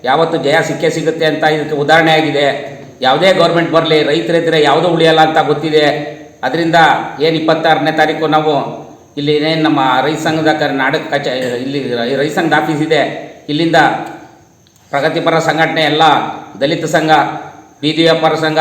ಯಾವತ್ತು ಜಯ ಸಿಗುತ್ತೆ ಅಂತ ಇದಕ್ಕೆ ಉದಾಹರಣೆ ಆಗಿದೆ. ಯಾವುದೇ ಗೌರ್ಮೆಂಟ್ ಬರಲಿ, ರೈತರಿದ್ದರೆ ಯಾವುದೂ ಉಳಿಯಲ್ಲ ಅಂತ ಗೊತ್ತಿದೆ. ಅದರಿಂದ ಏನು 26ನೇ ತಾರೀಕು ನಾವು ಇಲ್ಲಿ ಏನು ನಮ್ಮ ರೈತ ಸಂಘದ ಇಲ್ಲಿ ರೈತ ಸಂಘದ ಆಫೀಸ್ ಇದೆ, ಇಲ್ಲಿಂದ ಪ್ರಗತಿಪರ ಸಂಘಟನೆ ಎಲ್ಲ, ದಲಿತ ಸಂಘ, ಬೀದಿ ವ್ಯಾಪಾರ ಸಂಘ,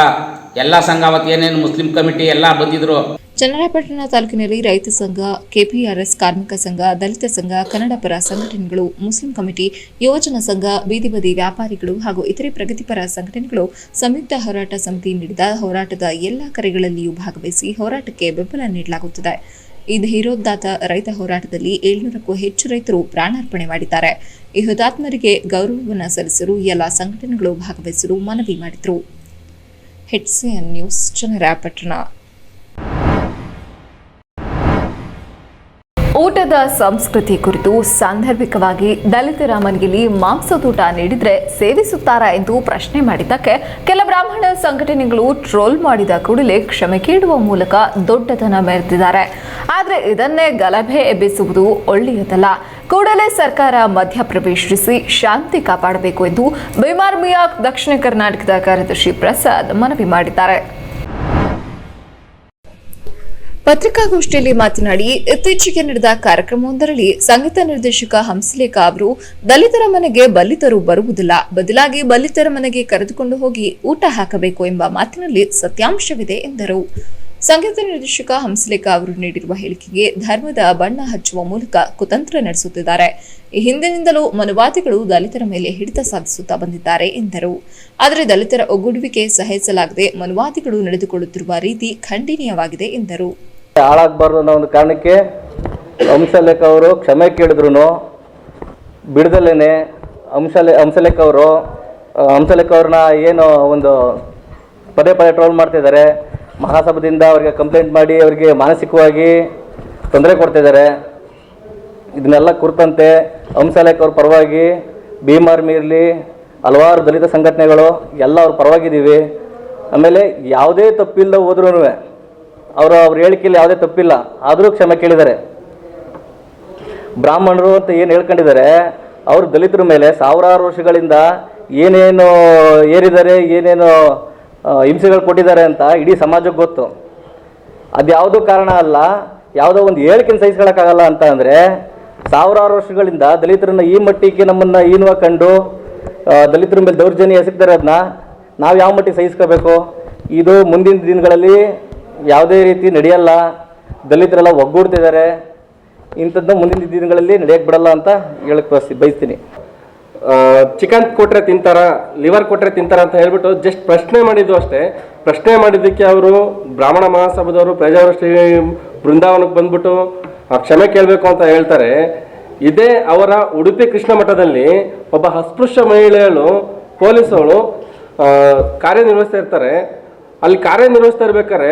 ಎಲ್ಲ ಸಂಘ, ಅವತ್ತು ಏನೇನು ಮುಸ್ಲಿಂ ಕಮಿಟಿ ಎಲ್ಲ ಬಂದಿದ್ರು. ಚನ್ನರಾಯಪಟ್ಟಣ ತಾಲೂಕಿನಲ್ಲಿ ರೈತ ಸಂಘ, KPRS ಕಾರ್ಮಿಕ ಸಂಘ, ದಲಿತ ಸಂಘ, ಕನ್ನಡ ಪರ ಸಂಘಟನೆಗಳು, ಮುಸ್ಲಿಂ ಕಮಿಟಿ, ಯುವಜನ ಸಂಘ, ಬೀದಿ ಬದಿ ವ್ಯಾಪಾರಿಗಳು ಹಾಗೂ ಇತರೆ ಪ್ರಗತಿಪರ ಸಂಘಟನೆಗಳು ಸಂಯುಕ್ತ ಹೋರಾಟ ಸಮಿತಿ ನೀಡಿದ ಹೋರಾಟದ ಎಲ್ಲ ಕರೆಗಳಲ್ಲಿಯೂ ಭಾಗವಹಿಸಿ ಹೋರಾಟಕ್ಕೆ ಬೆಂಬಲ ನೀಡಲಾಗುತ್ತದೆ. ಈ ಧೀರೋದಾತ್ತ ರೈತ ಹೋರಾಟದಲ್ಲಿ 700ಕ್ಕೂ ಹೆಚ್ಚು ರೈತರು ಪ್ರಾಣಾರ್ಪಣೆ ಮಾಡಿದ್ದಾರೆ. ಈ ಹುತಾತ್ಮರಿಗೆ ಗೌರವವನ್ನು ಸಲ್ಲಿಸಲು ಎಲ್ಲ ಸಂಘಟನೆಗಳು ಭಾಗವಹಿಸಲು ಮನವಿ ಮಾಡಿದರು. HCN news, Channarayapatna. ಊಟದ ಸಂಸ್ಕೃತಿ ಕುರಿತು ಸಾಂದರ್ಭಿಕವಾಗಿ ದಲಿತರ ಮನೆಯಲ್ಲಿ ಮಾಂಸದೂಟ ನೀಡಿದ್ರೆ ಸೇವಿಸುತ್ತಾರಾ ಎಂದು ಪ್ರಶ್ನೆ ಮಾಡಿದ್ದಕ್ಕೆ ಕೆಲ ಬ್ರಾಹ್ಮಣ ಸಂಘಟನೆಗಳು ಟ್ರೋಲ್ ಮಾಡಿದ ಕೂಡಲೇ ಕ್ಷಮೆ ಕೇಳುವ ಮೂಲಕ ದೊಡ್ಡತನ ಮೆರೆದಿದ್ದಾರೆ. ಆದರೆ ಇದನ್ನೇ ಗಲಭೆ ಎಬ್ಬಿಸುವುದು ಒಳ್ಳೆಯದಲ್ಲ. ಕೂಡಲೇ ಸರ್ಕಾರ ಮಧ್ಯಪ್ರವೇಶಿಸಿ ಶಾಂತಿ ಕಾಪಾಡಬೇಕು ಎಂದು ಬಿಮಾರ್ ಮಿಯಾಕ್ ದಕ್ಷಿಣ ಕರ್ನಾಟಕದ ಕಾರ್ಯದರ್ಶಿ ಪ್ರಸಾದ್ ಮನವಿ ಮಾಡಿದ್ದಾರೆ. ಪತ್ರಿಕಾಗೋಷ್ಠಿಯಲ್ಲಿ ಮಾತನಾಡಿ, ಇತ್ತೀಚೆಗೆ ನಡೆದ ಕಾರ್ಯಕ್ರಮವೊಂದರಲ್ಲಿ ಸಂಗೀತ ನಿರ್ದೇಶಕ ಹಂಸಲೇಖ ಅವರು ದಲಿತರ ಮನೆಗೆ ಬಲ್ಲಿತರು ಬರುವುದಿಲ್ಲ, ಬದಲಾಗಿ ಬಲ್ಲಿತರ ಮನೆಗೆ ಕರೆದುಕೊಂಡು ಹೋಗಿ ಊಟ ಹಾಕಬೇಕು ಎಂಬ ಮಾತಿನಲ್ಲಿ ಸತ್ಯಾಂಶವಿದೆ ಎಂದರು. ಸಂಗೀತ ನಿರ್ದೇಶಕ ಹಂಸಲೇಖ ಅವರು ನೀಡಿರುವ ಹೇಳಿಕೆಗೆ ಧರ್ಮದ ಬಣ್ಣ ಹಚ್ಚುವ ಮೂಲಕ ಕುತಂತ್ರ ನಡೆಸುತ್ತಿದ್ದಾರೆ. ಈ ಹಿಂದಿನಿಂದಲೂ ಮನುವಾದಿಗಳು ದಲಿತರ ಮೇಲೆ ಹಿಡಿತ ಸಾಧಿಸುತ್ತಾ ಬಂದಿದ್ದಾರೆ ಎಂದರು. ಆದರೆ ದಲಿತರ ಒಗ್ಗೂಡುವಿಕೆ ಸಹಿಸಲಾಗದೆ ಮನುವಾದಿಗಳು ನಡೆದುಕೊಳ್ಳುತ್ತಿರುವ ರೀತಿ ಖಂಡನೀಯವಾಗಿದೆ ಎಂದರು. ಹಾಳಾಗಬಾರ್ದು ಅನ್ನೋ ಒಂದು ಕಾರಣಕ್ಕೆ ಹಂಸಲೇಖ ಅವರು ಕ್ಷಮೆ ಕೇಳಿದ್ರು ಬಿಡದಲ್ಲೇ ಹಂಸಲೇಖ ಅವ್ರನ್ನ ಏನು ಒಂದು ಪದೇ ಟ್ರೋಲ್ ಮಾಡ್ತಿದ್ದಾರೆ. ಮಹಾಸಭಾದಿಂದ ಅವರಿಗೆ ಕಂಪ್ಲೇಂಟ್ ಮಾಡಿ ಅವರಿಗೆ ಮಾನಸಿಕವಾಗಿ ತೊಂದರೆ ಕೊಡ್ತಿದ್ದಾರೆ. ಇದನ್ನೆಲ್ಲ ಕುರಿತಂತೆ ಹಂಸಲೇಖ ಅವ್ರ ಪರವಾಗಿ ಭೀಮಾರ್ಮಿ ಇರಲಿ, ಹಲವಾರು ದಲಿತ ಸಂಘಟನೆಗಳು ಎಲ್ಲ ಅವ್ರ ಪರವಾಗಿದ್ದೀವಿ. ಆಮೇಲೆ ಯಾವುದೇ ತಪ್ಪಿಲ್ಲದ ಹೋದ್ರೂ ಅವ್ರ ಹೇಳಿಕೆಯಲ್ಲಿ ಯಾವುದೇ ತಪ್ಪಿಲ್ಲ, ಆದರೂ ಕ್ಷಮೆ ಕೇಳಿದ್ದಾರೆ. ಬ್ರಾಹ್ಮಣರು ಅಂತ ಏನು ಹೇಳ್ಕೊಂಡಿದ್ದಾರೆ, ಅವರು ದಲಿತರ ಮೇಲೆ ಸಾವಿರಾರು ವರ್ಷಗಳಿಂದ ಏನೇನು ಏರಿದ್ದಾರೆ, ಏನೇನು ಹಿಂಸೆಗಳು ಕೊಟ್ಟಿದ್ದಾರೆ ಅಂತ ಇಡೀ ಸಮಾಜಕ್ಕೆ ಗೊತ್ತು. ಅದ್ಯಾವುದೂ ಕಾರಣ ಅಲ್ಲ, ಯಾವುದೋ ಒಂದು ಹೇಳಿಕೆನ ಸಹಿಸ್ಕೊಳ್ಳೋಕ್ಕಾಗಲ್ಲ ಅಂತ ಅಂದರೆ, ಸಾವಿರಾರು ವರ್ಷಗಳಿಂದ ದಲಿತರನ್ನ ಈ ಮಟ್ಟಿಗೆ ನಮ್ಮನ್ನು ಹೀನವಾಗಿ ಕಂಡು ದಲಿತರ ಮೇಲೆ ದೌರ್ಜನ್ಯ ಎಸಗ್ತಾರೆ. ಅದನ್ನ ನಾವು ಯಾವ ಮಟ್ಟಿಗೆ ಸಹಿಸ್ಕೋಬೇಕು? ಇದು ಮುಂದಿನ ದಿನಗಳಲ್ಲಿ ಯಾವುದೇ ರೀತಿ ನಡೆಯಲ್ಲ, ದಲಿತರೆಲ್ಲ ಒಗ್ಗೂಡ್ತಿದ್ದಾರೆ, ಇಂಥದ್ದನ್ನ ಮುಂದಿನ ದಿನಗಳಲ್ಲಿ ನಡೆಯಕ್ಕೆ ಬಿಡಲ್ಲ ಅಂತ ಹೇಳಕ್ಕೆ ಬಯಸ್ತೀನಿ. ಚಿಕನ್ ಕೊಟ್ಟರೆ ತಿಂತಾರ, ಲಿವರ್ ಕೊಟ್ಟರೆ ತಿಂತಾರ ಅಂತ ಹೇಳ್ಬಿಟ್ಟು ಜಸ್ಟ್ ಪ್ರಶ್ನೆ ಮಾಡಿದ್ದು ಅಷ್ಟೇ. ಪ್ರಶ್ನೆ ಮಾಡಿದ್ದಕ್ಕೆ ಅವರು ಬ್ರಾಹ್ಮಣ ಮಹಾಸಭಾದವರು ಪ್ರಜಾವೃಷ್ಟಿ ಬೃಂದಾವನಕ್ಕೆ ಬಂದ್ಬಿಟ್ಟು ಕ್ಷಮೆ ಕೇಳಬೇಕು ಅಂತ ಹೇಳ್ತಾರೆ. ಇದೇ ಅವರ ಉಡುಪಿ ಕೃಷ್ಣ ಮಠದಲ್ಲಿ ಒಬ್ಬ ಅಸ್ಪೃಶ್ಯ ಮಹಿಳೆಯಳು ಪೊಲೀಸವಳು ಕಾರ್ಯನಿರ್ವಹಿಸ್ತಾ ಇರ್ತಾರೆ. ಅಲ್ಲಿ ಕಾರ್ಯನಿರ್ವಹಿಸ್ತಾ ಇರ್ಬೇಕಾದ್ರೆ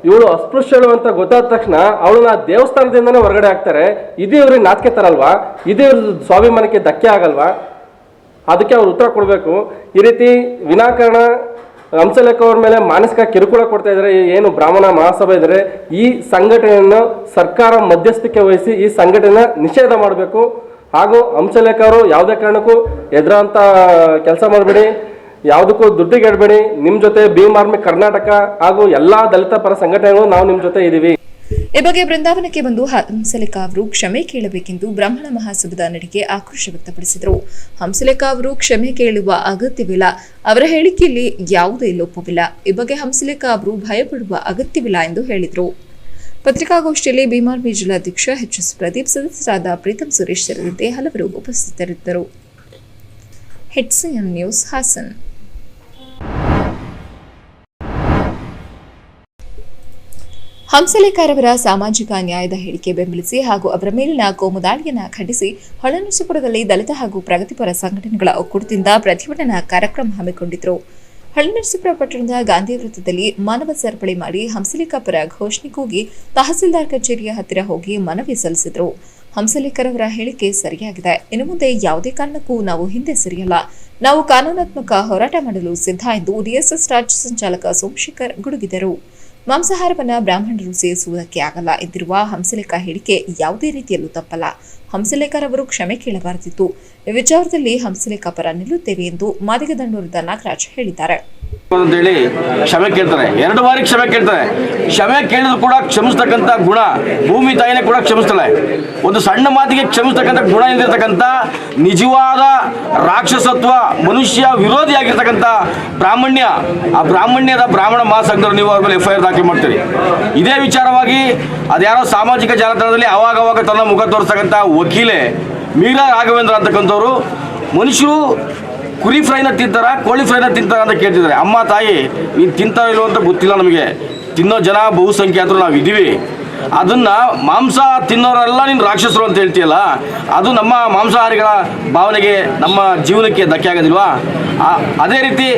ಇವಳು ಅಸ್ಪೃಶ್ಯಳು ಅಂತ ಗೊತ್ತಾದ ತಕ್ಷಣ ಅವಳನ್ನ ದೇವಸ್ಥಾನದಿಂದನೇ ಹೊರಗಡೆ ಹಾಕ್ತಾರೆ. ಇದು ಇವ್ರಿಗೆ ನಾಚಿಕೆ ತರಲ್ವಾ? ಇದು ಇವ್ರ ಸ್ವಾಭಿಮಾನಕ್ಕೆ ಧಕ್ಕೆ ಆಗಲ್ವಾ? ಅದಕ್ಕೆ ಅವ್ರು ಉತ್ತರ ಕೊಡಬೇಕು. ಈ ರೀತಿ ವಿನಾಕಾರಣ ಹಂಸಲೇಖ ಅವ್ರ ಮೇಲೆ ಮಾನಸಿಕ ಕಿರುಕುಳ ಕೊಡ್ತಾ ಇದ್ದಾರೆ ಏನು ಬ್ರಾಹ್ಮಣ ಮಹಾಸಭೆ ಇದ್ದಾರೆ. ಈ ಸಂಘಟನೆಯನ್ನು ಸರ್ಕಾರ ಮಧ್ಯಸ್ಥಿಕೆ ವಹಿಸಿ ಈ ಸಂಘಟನೆ ನಿಷೇಧ ಮಾಡಬೇಕು. ಹಾಗೂ ಹಂಸಲೇಖ ಅವರು ಯಾವುದೇ ಕಾರಣಕ್ಕೂ ಎದುರಂತ ಕೆಲಸ ಮಾಡಬೇಡಿ, ಯಾವುದಕ್ಕೂ ದುಡ್ಡಿಗೆಡಬೇಡಿ. ನಿಮ್ಮ ಜೊತೆ ಭೀಮ್ ಆರ್ಮಿ ಕರ್ನಾಟಕ ಹಾಗೂ ಎಲ್ಲಾ ದಲಿತ ಪರ ಸಂಘಟನೆಗಳು ನಾವು ನಿಮ್ಮ ಜೊತೆ ಇದ್ದೀವಿ. ಈ ಬಗ್ಗೆ ಬೃಂದಾವನಕ್ಕೆ ಬಂದು ಹಂಸಲೇಖ ಅವರು ಕ್ಷಮೆ ಕೇಳಬೇಕೆಂದು ಬ್ರಾಹ್ಮಣ ಮಹಾಸಭಾದ ನಡೆಗೆ ಆಕ್ರೋಶ ವ್ಯಕ್ತಪಡಿಸಿದರು. ಹಂಸಲೇಖ ಅವರು ಕ್ಷಮೆ ಕೇಳುವ ಅಗತ್ಯವಿಲ್ಲ, ಅವರ ಹೇಳಿಕೆಯಲ್ಲಿ ಯಾವುದೇ ಲೋಪವಿಲ್ಲ. ಈ ಬಗ್ಗೆ ಹಂಸಲೇಖ ಅವರು ಭಯಪಡುವ ಅಗತ್ಯವಿಲ್ಲ ಎಂದು ಹೇಳಿದರು. ಪತ್ರಿಕಾಗೋಷ್ಠಿಯಲ್ಲಿ ಭೀಮಾರ್ಮಿ ಜಿಲ್ಲಾಧ್ಯಕ್ಷ ಎಚ್.ಎಸ್. ಪ್ರದೀಪ್, ಸದಸ್ಯರಾದ ಪ್ರೀತಂ ಸುರೇಶ್ ಸೇರಿದಂತೆ ಹಲವರು ಉಪಸ್ಥಿತರಿದ್ದರು. HCN news Haasan. ಹಂಸಲೇಖರವರ ಸಾಮಾಜಿಕ ನ್ಯಾಯದ ಹೇಳಿಕೆ ಬೆಂಬಲಿಸಿ ಹಾಗೂ ಅವರ ಮೇಲಿನ ಕೋಮುದಾಳಿಯನ್ನು ಖಂಡಿಸಿ ಹೊಳೆನರಸೀಪುರದಲ್ಲಿ ದಲಿತ ಹಾಗೂ ಪ್ರಗತಿಪರ ಸಂಘಟನೆಗಳ ಒಕ್ಕೂಟದಿಂದ ಪ್ರತಿಭಟನಾ ಕಾರ್ಯಕ್ರಮ ಹಮ್ಮಿಕೊಂಡಿದ್ದರು. ಹೊಳೆನರಸೀಪುರ ಪಟ್ಟಣದ ಗಾಂಧಿ ವೃತ್ತದಲ್ಲಿ ಮಾನವ ಸರಪಳಿ ಮಾಡಿ ಹಂಸಲೇಖ ಪರ ಘೋಷಣೆ ಕೂಗಿ ತಹಸೀಲ್ದಾರ್ ಕಚೇರಿಯ ಹತ್ತಿರ ಹೋಗಿ ಮನವಿ ಸಲ್ಲಿಸಿದರು. ಹಂಸಲೇಖರವರ ಹೇಳಿಕೆ ಸರಿಯಾಗಿದೆ, ಇನ್ನು ಮುಂದೆ ಯಾವುದೇ ಕಾರಣಕ್ಕೂ ನಾವು ಹಿಂದೆ ಸರಿಯಲ್ಲ, ನಾವು ಕಾನೂನಾತ್ಮಕ ಹೋರಾಟ ಮಾಡಲು ಸಿದ್ಧ ಎಂದು ಡಿಎಸ್ಎಸ್ ರಾಜ್ಯ ಸಂಚಾಲಕ ಸೋಮಶೇಖರ್ ಗುಡುಗಿದರು. ಮಾಂಸಾಹಾರವನ್ನ ಬ್ರಾಹ್ಮಣರು ಸೇವಿಸುವುದಕ್ಕೆ ಆಗಲ್ಲ ಎಂದಿರುವ ಹಂಸಲೇಖ ಹೇಳಿಕೆ ಯಾವುದೇ ರೀತಿಯಲ್ಲೂ ತಪ್ಪಲ್ಲ. ಹಂಸಲೇಖರವರು ಕ್ಷಮೆ ಕೇಳಬಾರದಿತ್ತು. ಈ ವಿಚಾರದಲ್ಲಿ ಹಂಸಲೇಖ ಪರ ನಿಲ್ಲುತ್ತೇವೆ ಎಂದು ಮಾದಿಗದಂಡೂರದ ನಾಗರಾಜ್ ಹೇಳಿದ್ದಾರೆ. ಅಂತೇಳಿ ಕ್ಷಮೆ ಕೇಳ್ತಾರೆ, 2 ಬಾರಿ ಕ್ಷಮೆ ಕೇಳ್ತಾರೆ. ಕ್ಷಮೆ ಕೇಳಿದ್ರು ಕೂಡ ಕ್ಷಮಿಸ್ತಕ್ಕಂಥ ಗುಣ ಭೂಮಿ ತಾಯಿನೇ ಕೂಡ ಕ್ಷಮಿಸ್ತಾಳೆ. ಒಂದು ಸಣ್ಣ ಮಾತಿಗೆ ಕ್ಷಮಿಸ್ತಕ್ಕಂಥ ಗುಣ ಇದ್ದಿರ್ತಕ್ಕಂಥ ನಿಜವಾದ ರಾಕ್ಷಸತ್ವ, ಮನುಷ್ಯ ವಿರೋಧಿಯಾಗಿರ್ತಕ್ಕಂಥ ಬ್ರಾಹ್ಮಣ್ಯ, ಆ ಬ್ರಾಹ್ಮಣ್ಯದ ಬ್ರಾಹ್ಮಣ ಮಹಾಸಂಘದವರು ನೀವು ಅವ್ರ ಮೇಲೆ FIR ದಾಖಲೆ ಮಾಡ್ತೀರಿ. ಇದೇ ವಿಚಾರವಾಗಿ ಅದ್ಯಾರೋ ಸಾಮಾಜಿಕ ಜಾಲತಾಣದಲ್ಲಿ ಅವಾಗವಾಗ ತನ್ನ ಮುಖ ತೋರಿಸ್ತಕ್ಕಂಥ ವಕೀಲೆ ಮೀರಾ ರಾಘವೇಂದ್ರ ಅಂತಕ್ಕಂಥವ್ರು ಮನುಷ್ಯರು ಕುರಿ ಫ್ರೈನ ತಿಂತಾರ, ಕೋಳಿ ಫ್ರೈನ ತಿಂತಾರ ಅಂತ ಕೇಳ್ತಿದ್ದಾರೆ. ಅಮ್ಮ ತಾಯಿ ನೀನು ತಿಂತಾರೋ ಇಲ್ವೋ ಅಂತ ಗೊತ್ತಿಲ್ಲ ನಮಗೆ, ತಿನ್ನೋ ಜನ ಬಹುಸಂಖ್ಯಾತರು ನಾವು ಇದ್ದೀವಿ. ಅದನ್ನು ಮಾಂಸ ತಿನ್ನೋರೆಲ್ಲ ನೀನು ರಾಕ್ಷಸರು ಅಂತ ಹೇಳ್ತೀಯಲ್ಲ, ಅದು ನಮ್ಮ ಮಾಂಸಾಹಾರಿಗಳ ಭಾವನೆಗೆ ನಮ್ಮ ಜೀವನಕ್ಕೆ ಧಕ್ಕೆ ಆಗೋದಿಲ್ವಾ? ಅದೇ ರೀತಿ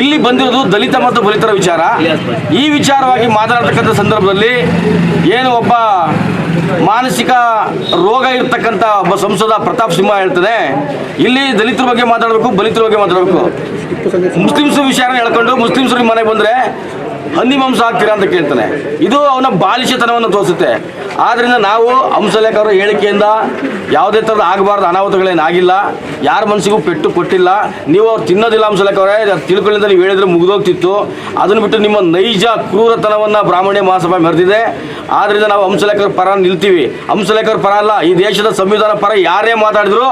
ಇಲ್ಲಿ ಬಂದಿರೋದು ದಲಿತ ಮತ್ತು ಬಲಿತರ ವಿಚಾರ. ಈ ವಿಚಾರವಾಗಿ ಮಾತನಾಡ್ತಕ್ಕಂಥ ಸಂದರ್ಭದಲ್ಲಿ ಏನು ಒಬ್ಬ ಮಾನಸಿಕ ರೋಗ ಇರ್ತಕ್ಕಂಥ ಒಬ್ಬ ಸಂಸದ ಪ್ರತಾಪ್ ಸಿಂಹ ಹೇಳ್ತಾನೆ, ಇಲ್ಲಿ ದಲಿತರ ಬಗ್ಗೆ ಮಾತಾಡಬೇಕು, ಬಲಿತರ ಬಗ್ಗೆ ಮಾತಾಡಬೇಕು. ಮುಸ್ಲಿಮ್ಸ್ ವಿಚಾರ ಹೇಳ್ಕೊಂಡು ಮುಸ್ಲಿಮ್ಸ್ರಿಗೆ ಮನೆಗೆ ಬಂದರೆ ಹಂದಿ ಮಾಂಸ ಹಾಕ್ತೀರಾ ಅಂತ ಕೇಳ್ತಾನೆ. ಇದು ಅವನ ಬಾಲಿಶತನವನ್ನು ತೋರಿಸುತ್ತೆ. ಆದ್ದರಿಂದ ನಾವು ಹಂಸಲೇಖ ಅವರ ಹೇಳಿಕೆಯಿಂದ ಯಾವುದೇ ಥರದ ಆಗಬಾರ್ದು ಅನಾಹುತಗಳೇನಾಗಿಲ್ಲ, ಯಾರ ಮನಸ್ಸಿಗೂ ಪೆಟ್ಟು ಕೊಟ್ಟಿಲ್ಲ. ನೀವು ಅವ್ರು ತಿನ್ನೋದಿಲ್ಲ ಹಂಸಲೇಖ ಅವರೇ, ತಿಳ್ಕೊಳ್ಳಿಂದ ನೀವು ಹೇಳಿದ್ರೆ ಮುಗಿದೋಗ್ತಿತ್ತು. ಅದನ್ನು ಬಿಟ್ಟು ನಿಮ್ಮ ನೈಜ ಕ್ರೂರತನವನ್ನು ಬ್ರಾಹ್ಮಣ್ಯ ಮಹಾಸಭೆ ಮೆರೆದಿದೆ. ಆದ್ದರಿಂದ ನಾವು ಹಂಸಲೇಖ ಅವ್ರ ಪರ ನಿಲ್ತೀವಿ. ಹಂಸಲೇಖ ಅವ್ರ ಪರ ಅಲ್ಲ, ಈ ದೇಶದ ಸಂವಿಧಾನ ಪರ ಯಾರೇ ಮಾತಾಡಿದ್ರು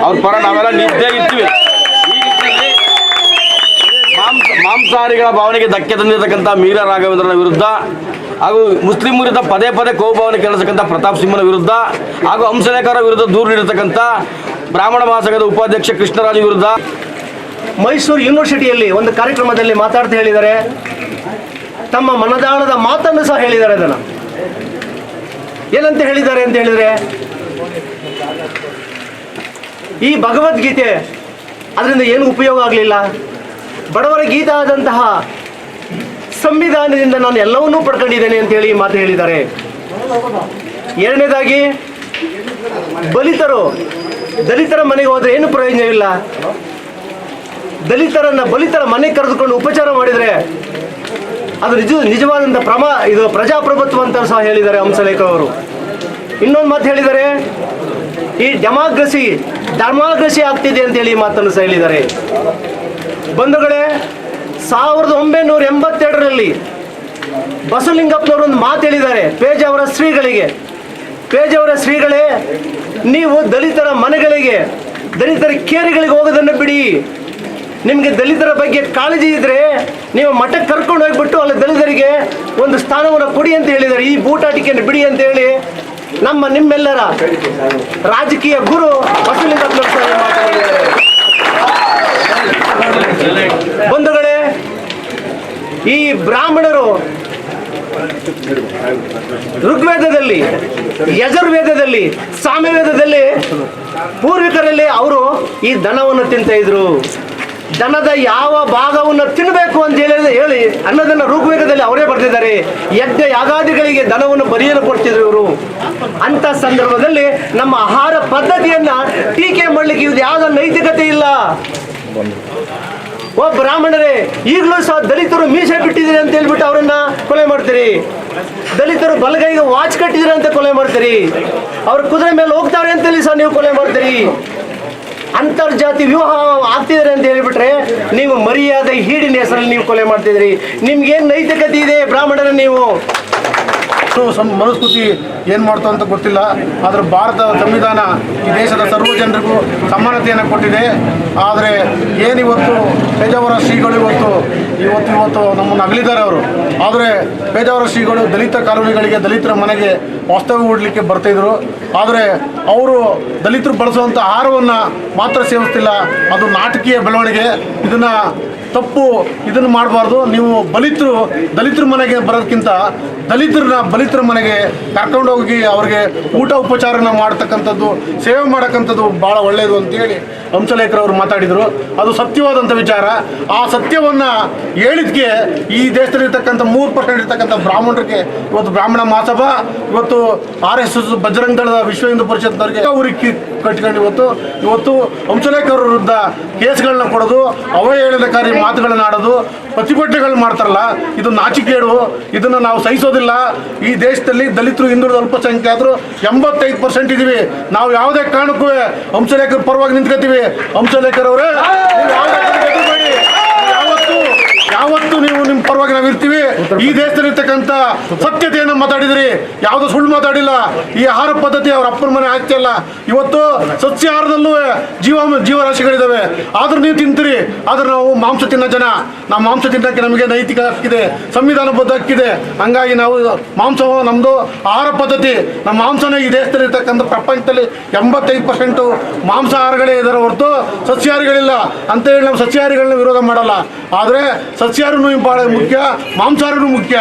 ಅವ್ರ ಪರ ನಾವೆಲ್ಲ ನಿಂತೇ ಇರ್ತೀವಿ. ಮಾಂಸಾಹಾರಿಗಳ ಭಾವನೆಗೆ ಧಕ್ಕೆ ತಂದಿರತಕ್ಕಂಥ ಮೀರಾ ರಾಘವೇಂದ್ರನ ವಿರುದ್ಧ ಹಾಗೂ ಮುಸ್ಲಿಂ ವಿರುದ್ಧ ಪದೇ ಪದೇ ಕೋಭಾವನೆ ಕೇಳಿಸತಕ್ಕಂಥ ಪ್ರತಾಪ್ ಸಿಂಹನ ವಿರುದ್ಧ ಹಾಗೂ ಹಂಸಲೇಖರ ವಿರುದ್ಧ ದೂರು ನೀಡಿರತಕ್ಕಂಥ ಬ್ರಾಹ್ಮಣ ಮಹಾಸಂಘದ ಉಪಾಧ್ಯಕ್ಷ ಕೃಷ್ಣರಾಜು ವಿರುದ್ಧ ಮೈಸೂರು ಯೂನಿವರ್ಸಿಟಿಯಲ್ಲಿ ಒಂದು ಕಾರ್ಯಕ್ರಮದಲ್ಲಿ ಮಾತಾಡ್ತಾ ಹೇಳಿದ್ದಾರೆ. ತಮ್ಮ ಮನದಾಳದ ಮಾತನ್ನು ಸಹ ಹೇಳಿದ್ದಾರೆ. ಅದನ್ನು ಏನಂತ ಹೇಳಿದ್ದಾರೆ ಅಂತ ಹೇಳಿದರೆ, ಈ ಭಗವದ್ಗೀತೆ ಅದರಿಂದ ಏನು ಉಪಯೋಗ ಆಗಲಿಲ್ಲ, ಬಡವರ ಗೀತ ಆದಂತಹ ಸಂವಿಧಾನದಿಂದ ನಾನು ಎಲ್ಲವನ್ನೂ ಪಡ್ಕೊಂಡಿದ್ದೇನೆ ಅಂತೇಳಿ ಮಾತು ಹೇಳಿದ್ದಾರೆ. ಎರಡನೇದಾಗಿ, ದಲಿತರ ಮನೆಗೆ ಹೋದರೆ ಏನು ಪ್ರಯೋಜನವಿಲ್ಲ, ಬಲಿತರ ಮನೆಗೆ ಕರೆದುಕೊಂಡು ಉಪಚಾರ ಮಾಡಿದರೆ ಅದು ನಿಜವಾದಂಥ ಇದು ಪ್ರಜಾಪ್ರಭುತ್ವ ಅಂತ ಸಹ ಹೇಳಿದ್ದಾರೆ ಹಂಸಲೇಖ ಅವರು. ಇನ್ನೊಂದು ಮಾತು ಹೇಳಿದ್ದಾರೆ, ಈ ಡೆಮಾಕ್ರಸಿ ಆಗ್ತಿದೆ ಅಂತೇಳಿ ಈ ಮಾತನ್ನು ಸಹ ಹೇಳಿದ್ದಾರೆ. ಬಂಧುಗಳೇ, 1982ರಲ್ಲಿ ಬಸವಲಿಂಗಪ್ಪನವರು ಒಂದು ಮಾತು ಹೇಳಿದ್ದಾರೆ ಪೇಜಾವರ ಶ್ರೀಗಳೇ, ನೀವು ದಲಿತರ ಮನೆಗಳಿಗೆ, ದಲಿತರ ಕೇರಿಗಳಿಗೆ ಹೋಗೋದನ್ನು ಬಿಡಿ, ನಿಮಗೆ ದಲಿತರ ಬಗ್ಗೆ ಕಾಳಜಿ ಇದ್ರೆ ನೀವು ಮಠಕ್ಕೆ ಕರ್ಕೊಂಡು ಹೋಗ್ಬಿಟ್ಟು ಅಲ್ಲಿ ದಲಿತರಿಗೆ ಒಂದು ಸ್ಥಾನವನ್ನು ಕೊಡಿ ಅಂತ ಹೇಳಿದ್ದಾರೆ. ಈ ಬೂಟಾಟಿಕೆಯನ್ನು ಬಿಡಿ ಅಂತ ಹೇಳಿ ನಿಮ್ಮೆಲ್ಲರ ರಾಜಕೀಯ ಗುರು ಬಸವಲಿಂಗಪ್ಪ ಮಾತನಾಡಿದ್ದಾರೆ. ಬಂಧುಗಳೇ, ಈ ಬ್ರಾಹ್ಮಣರು ಋಗ್ವೇದದಲ್ಲಿ, ಯಜುರ್ವೇದದಲ್ಲಿ, ಸಾಮವೇದದಲ್ಲಿ ಪೂರ್ವಿಕರಲ್ಲಿ ಅವರು ಈ ದನವನ್ನು ತಿಂತ ಇದ್ರು. ದನದ ಯಾವ ಭಾಗವನ್ನು ತಿನ್ನಬೇಕು ಅಂತ ಹೇಳಿ ಅನ್ನೋದನ್ನ ಋಗ್ವೇದದಲ್ಲಿ ಅವರೇ ಬರೆದಿದ್ದಾರೆ. ಯಜ್ಞ ಯಾಗಾದಿಗಳಿಗೆ ದನವನ್ನು ಬಲಿಯನ್ನು ಕೊಡ್ತಿದ್ರು ಇವರು. ಅಂತ ಸಂದರ್ಭದಲ್ಲಿ ನಮ್ಮ ಆಹಾರ ಪದ್ಧತಿಯನ್ನ ಟೀಕೆ ಮಾಡಲಿಕ್ಕೆ ಇದು ಯಾವ ನೈತಿಕತೆ ಇಲ್ಲ. ಬ್ರಾಹ್ಮಣರೇ, ಈಗಲೂ ಸಹ ದಲಿತರು ಮೀಸೆ ಬಿಟ್ಟಿದ್ದೀರಿ ಅಂತ ಹೇಳ್ಬಿಟ್ಟು ಅವರನ್ನ ಕೊಲೆ ಮಾಡ್ತೀರಿ. ದಲಿತರು ಬಲಗೈಗೆ ವಾಚ್ ಕಟ್ಟಿದ್ದೀರಿ ಅಂತ ಕೊಲೆ ಮಾಡ್ತೀರಿ. ಅವ್ರ ಕುದುರೆ ಮೇಲೆ ಹೋಗ್ತಾರೆ ಅಂತೇಳಿ ಸಹ ನೀವು ಕೊಲೆ ಮಾಡ್ತೀರಿ. ಅಂತರ್ಜಾತಿ ವಿವಾಹ ಆಗ್ತಿದ್ದಾರೆ ಅಂತ ಹೇಳಿಬಿಟ್ರೆ ನೀವು ಮರ್ಯಾದೆ ಹೀಡಿನ ಹೆಸರಲ್ಲಿ ನೀವು ಕೊಲೆ ಮಾಡ್ತಿದ್ರಿ. ನಿಮ್ಗೇನು ನೈತಿಕತೆ ಇದೆ ಬ್ರಾಹ್ಮಣರ? ನೀವು ಮನುಸ್ಮೃತಿ ಏನು ಮಾಡ್ತು ಅಂತ ಗೊತ್ತಿಲ್ಲ. ಆದರೆ ಭಾರತ ಸಂವಿಧಾನ ಈ ದೇಶದ ಸರ್ವ ಜನರಿಗೂ ಸಮಾನತೆಯನ್ನು ಕೊಟ್ಟಿದೆ. ಆದರೆ ಏನಿವತ್ತು ಪೇಜಾವರ ಶ್ರೀಗಳು ಇವತ್ತು ನಮ್ಮನ್ನು ಅಗಲಿದ್ದಾರೆ ಅವರು. ಆದರೆ ಪೇಜಾವರ ಶ್ರೀಗಳು ದಲಿತ ಕಾಲೋನಿಗಳಿಗೆ, ದಲಿತರ ಮನೆಗೆ ವಾಸ್ತವ್ಯ ಹೂಡಲಿಕ್ಕೆ ಬರ್ತಾಯಿದ್ರು. ಆದರೆ ಅವರು ದಲಿತರು ಬಳಸುವಂಥ ಆಹಾರವನ್ನು ಮಾತ್ರ ಸೇವಿಸ್ತಿಲ್ಲ. ಅದು ನಾಟಕೀಯ ಬೆಳವಣಿಗೆ. ಇದನ್ನು ತಪ್ಪು, ಇದನ್ನು ಮಾಡಬಾರ್ದು. ನೀವು ದಲಿತರ ಮನೆಗೆ ಬರೋದಕ್ಕಿಂತ ದಲಿತರ ಮನೆಗೆ ಕರ್ಕೊಂಡೋಗಿ ಅವ್ರಿಗೆ ಊಟ ಉಪಚಾರನ ಮಾಡ್ತಕ್ಕಂಥದ್ದು, ಸೇವೆ ಮಾಡಕ್ಕಂಥದ್ದು ಭಾಳ ಒಳ್ಳೆಯದು ಅಂತೇಳಿ ಹಂಸಲೇಖರವರು ಮಾತಾಡಿದರು. ಅದು ಸತ್ಯವಾದಂಥ ವಿಚಾರ. ಆ ಸತ್ಯವನ್ನು ಹೇಳಿದ್ಕೆ ಈ ದೇಶದಲ್ಲಿರ್ತಕ್ಕಂಥ 3% ಇರ್ತಕ್ಕಂಥ ಬ್ರಾಹ್ಮಣರಿಗೆ ಇವತ್ತು ಬ್ರಾಹ್ಮಣ ಮಹಾಸಭಾ, ಇವತ್ತು RSS ಬಜರಂಗ ದಳದ ವಿಶ್ವ ಹಿಂದೂ ಪರಿಷತ್ನವರಿಗೆ ಅವರಿಗೆ ಕಟ್ಕೊಂಡು ಇವತ್ತು ಹಂಸಲೇಖರ ವಿರುದ್ಧ ಕೇಸ್ಗಳನ್ನ ಕೊಡೋದು, ಅವಹೇಳನಕಾರಿ ಮಾತುಗಳನ್ನ ಆಡೋದು, ಪ್ರತಿಭಟನೆಗಳು ಮಾಡ್ತಾರಲ್ಲ, ಇದು ನಾಚಿಕೇಡು. ಇದನ್ನು ನಾವು ಸಹಿಸೋದಿಲ್ಲ. ಈ ದೇಶದಲ್ಲಿ ದಲಿತರು, ಹಿಂದುಳಿದ ಅಲ್ಪಸಂಖ್ಯಾತರು 85% ಇದ್ದೀವಿ. ನಾವು ಯಾವುದೇ ಕಾರಣಕ್ಕೂ ಹಂಸಲೇಖರ ಪರವಾಗಿ ನಿಂತ್ಕೊತೀವಿ. ಹಂಸಲೇಖರ್ ಅವರೇ, ಯಾವತ್ತು ನೀವು ನಿಮ್ಮ ಪರವಾಗಿ ನಾವು ಇರ್ತೀವಿ. ಈ ದೇಶದಲ್ಲಿರ್ತಕ್ಕಂಥ ಸತ್ಯತೆಯನ್ನು ಮಾತಾಡಿದ್ರಿ, ಯಾವುದೋ ಸುಳ್ಳು ಮಾತಾಡಿಲ್ಲ. ಈ ಆಹಾರ ಪದ್ಧತಿ ಅವ್ರ ಅಪ್ಪನ ಮನೆ ಆಗ್ತಿಲ್ಲ. ಇವತ್ತು ಸಸ್ಯಾಹಾರದಲ್ಲೂ ಜೀವರಾಶಿಗಳಿದ್ದಾವೆ. ಆದ್ರೂ ನೀವು ತಿಂತೀರಿ. ಆದ್ರೆ ನಾವು ಮಾಂಸ ತಿನ್ನೋ ಜನ. ನಾವು ಮಾಂಸ ತಿನ್ನೋಕ್ಕೆ ನಮಗೆ ನೈತಿಕ ಹಕ್ಕಿದೆ, ಸಂವಿಧಾನಬದ್ಧ ಹಕ್ಕಿದೆ. ಹಂಗಾಗಿ ನಾವು ಮಾಂಸ ನಮ್ಮದು ಆಹಾರ ಪದ್ಧತಿ. ನಮ್ಮ ಮಾಂಸನೇ ಈ ದೇಶದಲ್ಲಿರ್ತಕ್ಕಂಥ ಪ್ರಪಂಚದಲ್ಲಿ 85% ಮಾಂಸಾಹಾರಗಳೇ ಇದ್ದಾರೆ ಹೊರತು ಸಸ್ಯಾಹಾರಿಗಳಿಲ್ಲ ಅಂತೇಳಿ ನಾವು ಸಸ್ಯಾಹಾರಿಗಳನ್ನ ವಿರೋಧ ಮಾಡಲ್ಲ. ಆದರೆ ಸಸ್ಯಾಹಾರನೂ ಭಾಳ ಮುಖ್ಯ, ಮಾಂಸಾಹಾರನೂ ಮುಖ್ಯ.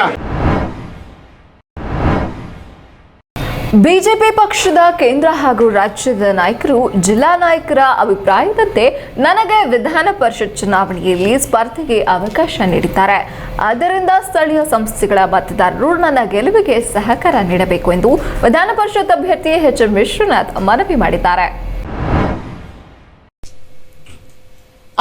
ಬಿಜೆಪಿ ಪಕ್ಷದ ಕೇಂದ್ರ ಹಾಗೂ ರಾಜ್ಯದ ನಾಯಕರು ಜಿಲ್ಲಾ ನಾಯಕರ ಅಭಿಪ್ರಾಯದಂತೆ ನನಗೆ ವಿಧಾನ ಪರಿಷತ್ ಚುನಾವಣೆಯಲ್ಲಿ ಸ್ಪರ್ಧೆಗೆ ಅವಕಾಶ ನೀಡಿದ್ದಾರೆ. ಆದ್ದರಿಂದ ಸ್ಥಳೀಯ ಸಂಸ್ಥೆಗಳ ಮತದಾರರು ನನ್ನ ಗೆಲುವಿಗೆ ಸಹಕಾರ ನೀಡಬೇಕು ಎಂದು ವಿಧಾನ ಪರಿಷತ್ ಅಭ್ಯರ್ಥಿ HM ವಿಶ್ವನಾಥ್ ಮನವಿ ಮಾಡಿದ್ದಾರೆ.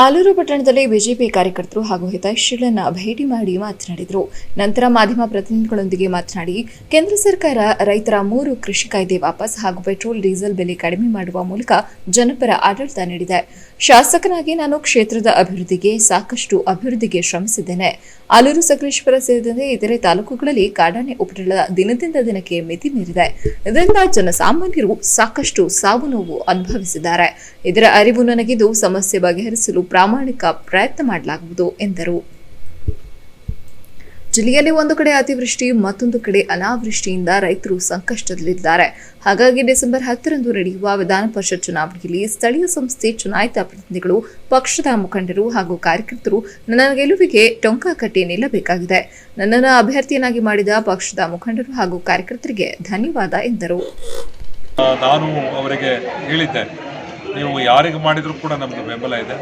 ಆಲೂರು ಪಟ್ಟಣದಲ್ಲಿ ಬಿಜೆಪಿ ಕಾರ್ಯಕರ್ತರು ಹಾಗೂ ಹಿತೈಷಿಗಳನ್ನ ಭೇಟಿ ಮಾಡಿ ಮಾತನಾಡಿದರು. ನಂತರ ಮಾಧ್ಯಮ ಪ್ರತಿನಿಧಿಗಳೊಂದಿಗೆ ಮಾತನಾಡಿ, ಕೇಂದ್ರ ಸರ್ಕಾರ ರೈತರ 3 ಕೃಷಿ ಕಾಯ್ದೆ ವಾಪಸ್ ಹಾಗೂ ಪೆಟ್ರೋಲ್ ಡೀಸೆಲ್ ಬೆಲೆ ಕಡಿಮೆ ಮಾಡುವ ಮೂಲಕ ಜನಪರ ಆಡಳಿತ ನೀಡಿದೆ. ಶಾಸಕನಾಗಿ ನಾನು ಕ್ಷೇತ್ರದ ಅಭಿವೃದ್ಧಿಗೆ ಶ್ರಮಿಸಿದ್ದೇನೆ. ಆಲೂರು, ಸಕಲೇಶಪುರ ಸೇರಿದಂತೆ ಇತರೆ ತಾಲೂಕುಗಳಲ್ಲಿ ಕಾಡಾನೆ ಉಪಟಳ ದಿನದಿಂದ ದಿನಕ್ಕೆ ಮಿತಿ ಮೀರಿದೆ. ಇದರಿಂದ ಜನಸಾಮಾನ್ಯರು ಸಾಕಷ್ಟು ಸಾವು ನೋವು ಅನುಭವಿಸಿದ್ದಾರೆ. ಇದರ ಅರಿವು ನನಗಿದ್ದು ಸಮಸ್ಯೆ ಬಗೆಹರಿಸಲು ಪ್ರಾಮಾಣಿಕ ಪ್ರಯತ್ನ ಮಾಡಲಾಗುವುದು ಎಂದರು. ಜಿಲ್ಲೆಯಲ್ಲಿ ಒಂದು ಕಡೆ ಅತಿವೃಷ್ಟಿ, ಮತ್ತೊಂದು ಕಡೆ ಅನಾವೃಷ್ಟಿಯಿಂದ ರೈತರು ಸಂಕಷ್ಟದಲ್ಲಿದ್ದಾರೆ. ಹಾಗಾಗಿ ಡಿಸೆಂಬರ್ 10ರಂದು ನಡೆಯುವ ವಿಧಾನ ಪರಿಷತ್ ಚುನಾವಣೆಯಲ್ಲಿ ಸ್ಥಳೀಯ ಸಂಸ್ಥೆ ಚುನಾಯಿತ ಪ್ರತಿನಿಧಿಗಳು, ಪಕ್ಷದ ಮುಖಂಡರು ಹಾಗೂ ಕಾರ್ಯಕರ್ತರು ನನ್ನ ಗೆಲುವಿಗೆ ಟೊಂಕ ಕಟ್ಟಿ ನಿಲ್ಲಬೇಕಾಗಿದೆ. ನನ್ನನ್ನು ಅಭ್ಯರ್ಥಿಯನ್ನಾಗಿ ಮಾಡಿದ ಪಕ್ಷದ ಮುಖಂಡರು ಹಾಗೂ ಕಾರ್ಯಕರ್ತರಿಗೆ ಧನ್ಯವಾದ ಎಂದರು. ನಾನು ಅವರಿಗೆ ಹೇಳಿದ್ದೆ, ನೀವು ಯಾರಿಗೆ ಮಾಡಿದರೂ ಕೂಡ ನಮ್ಮದು ಬೆಂಬಲ ಇದೆ,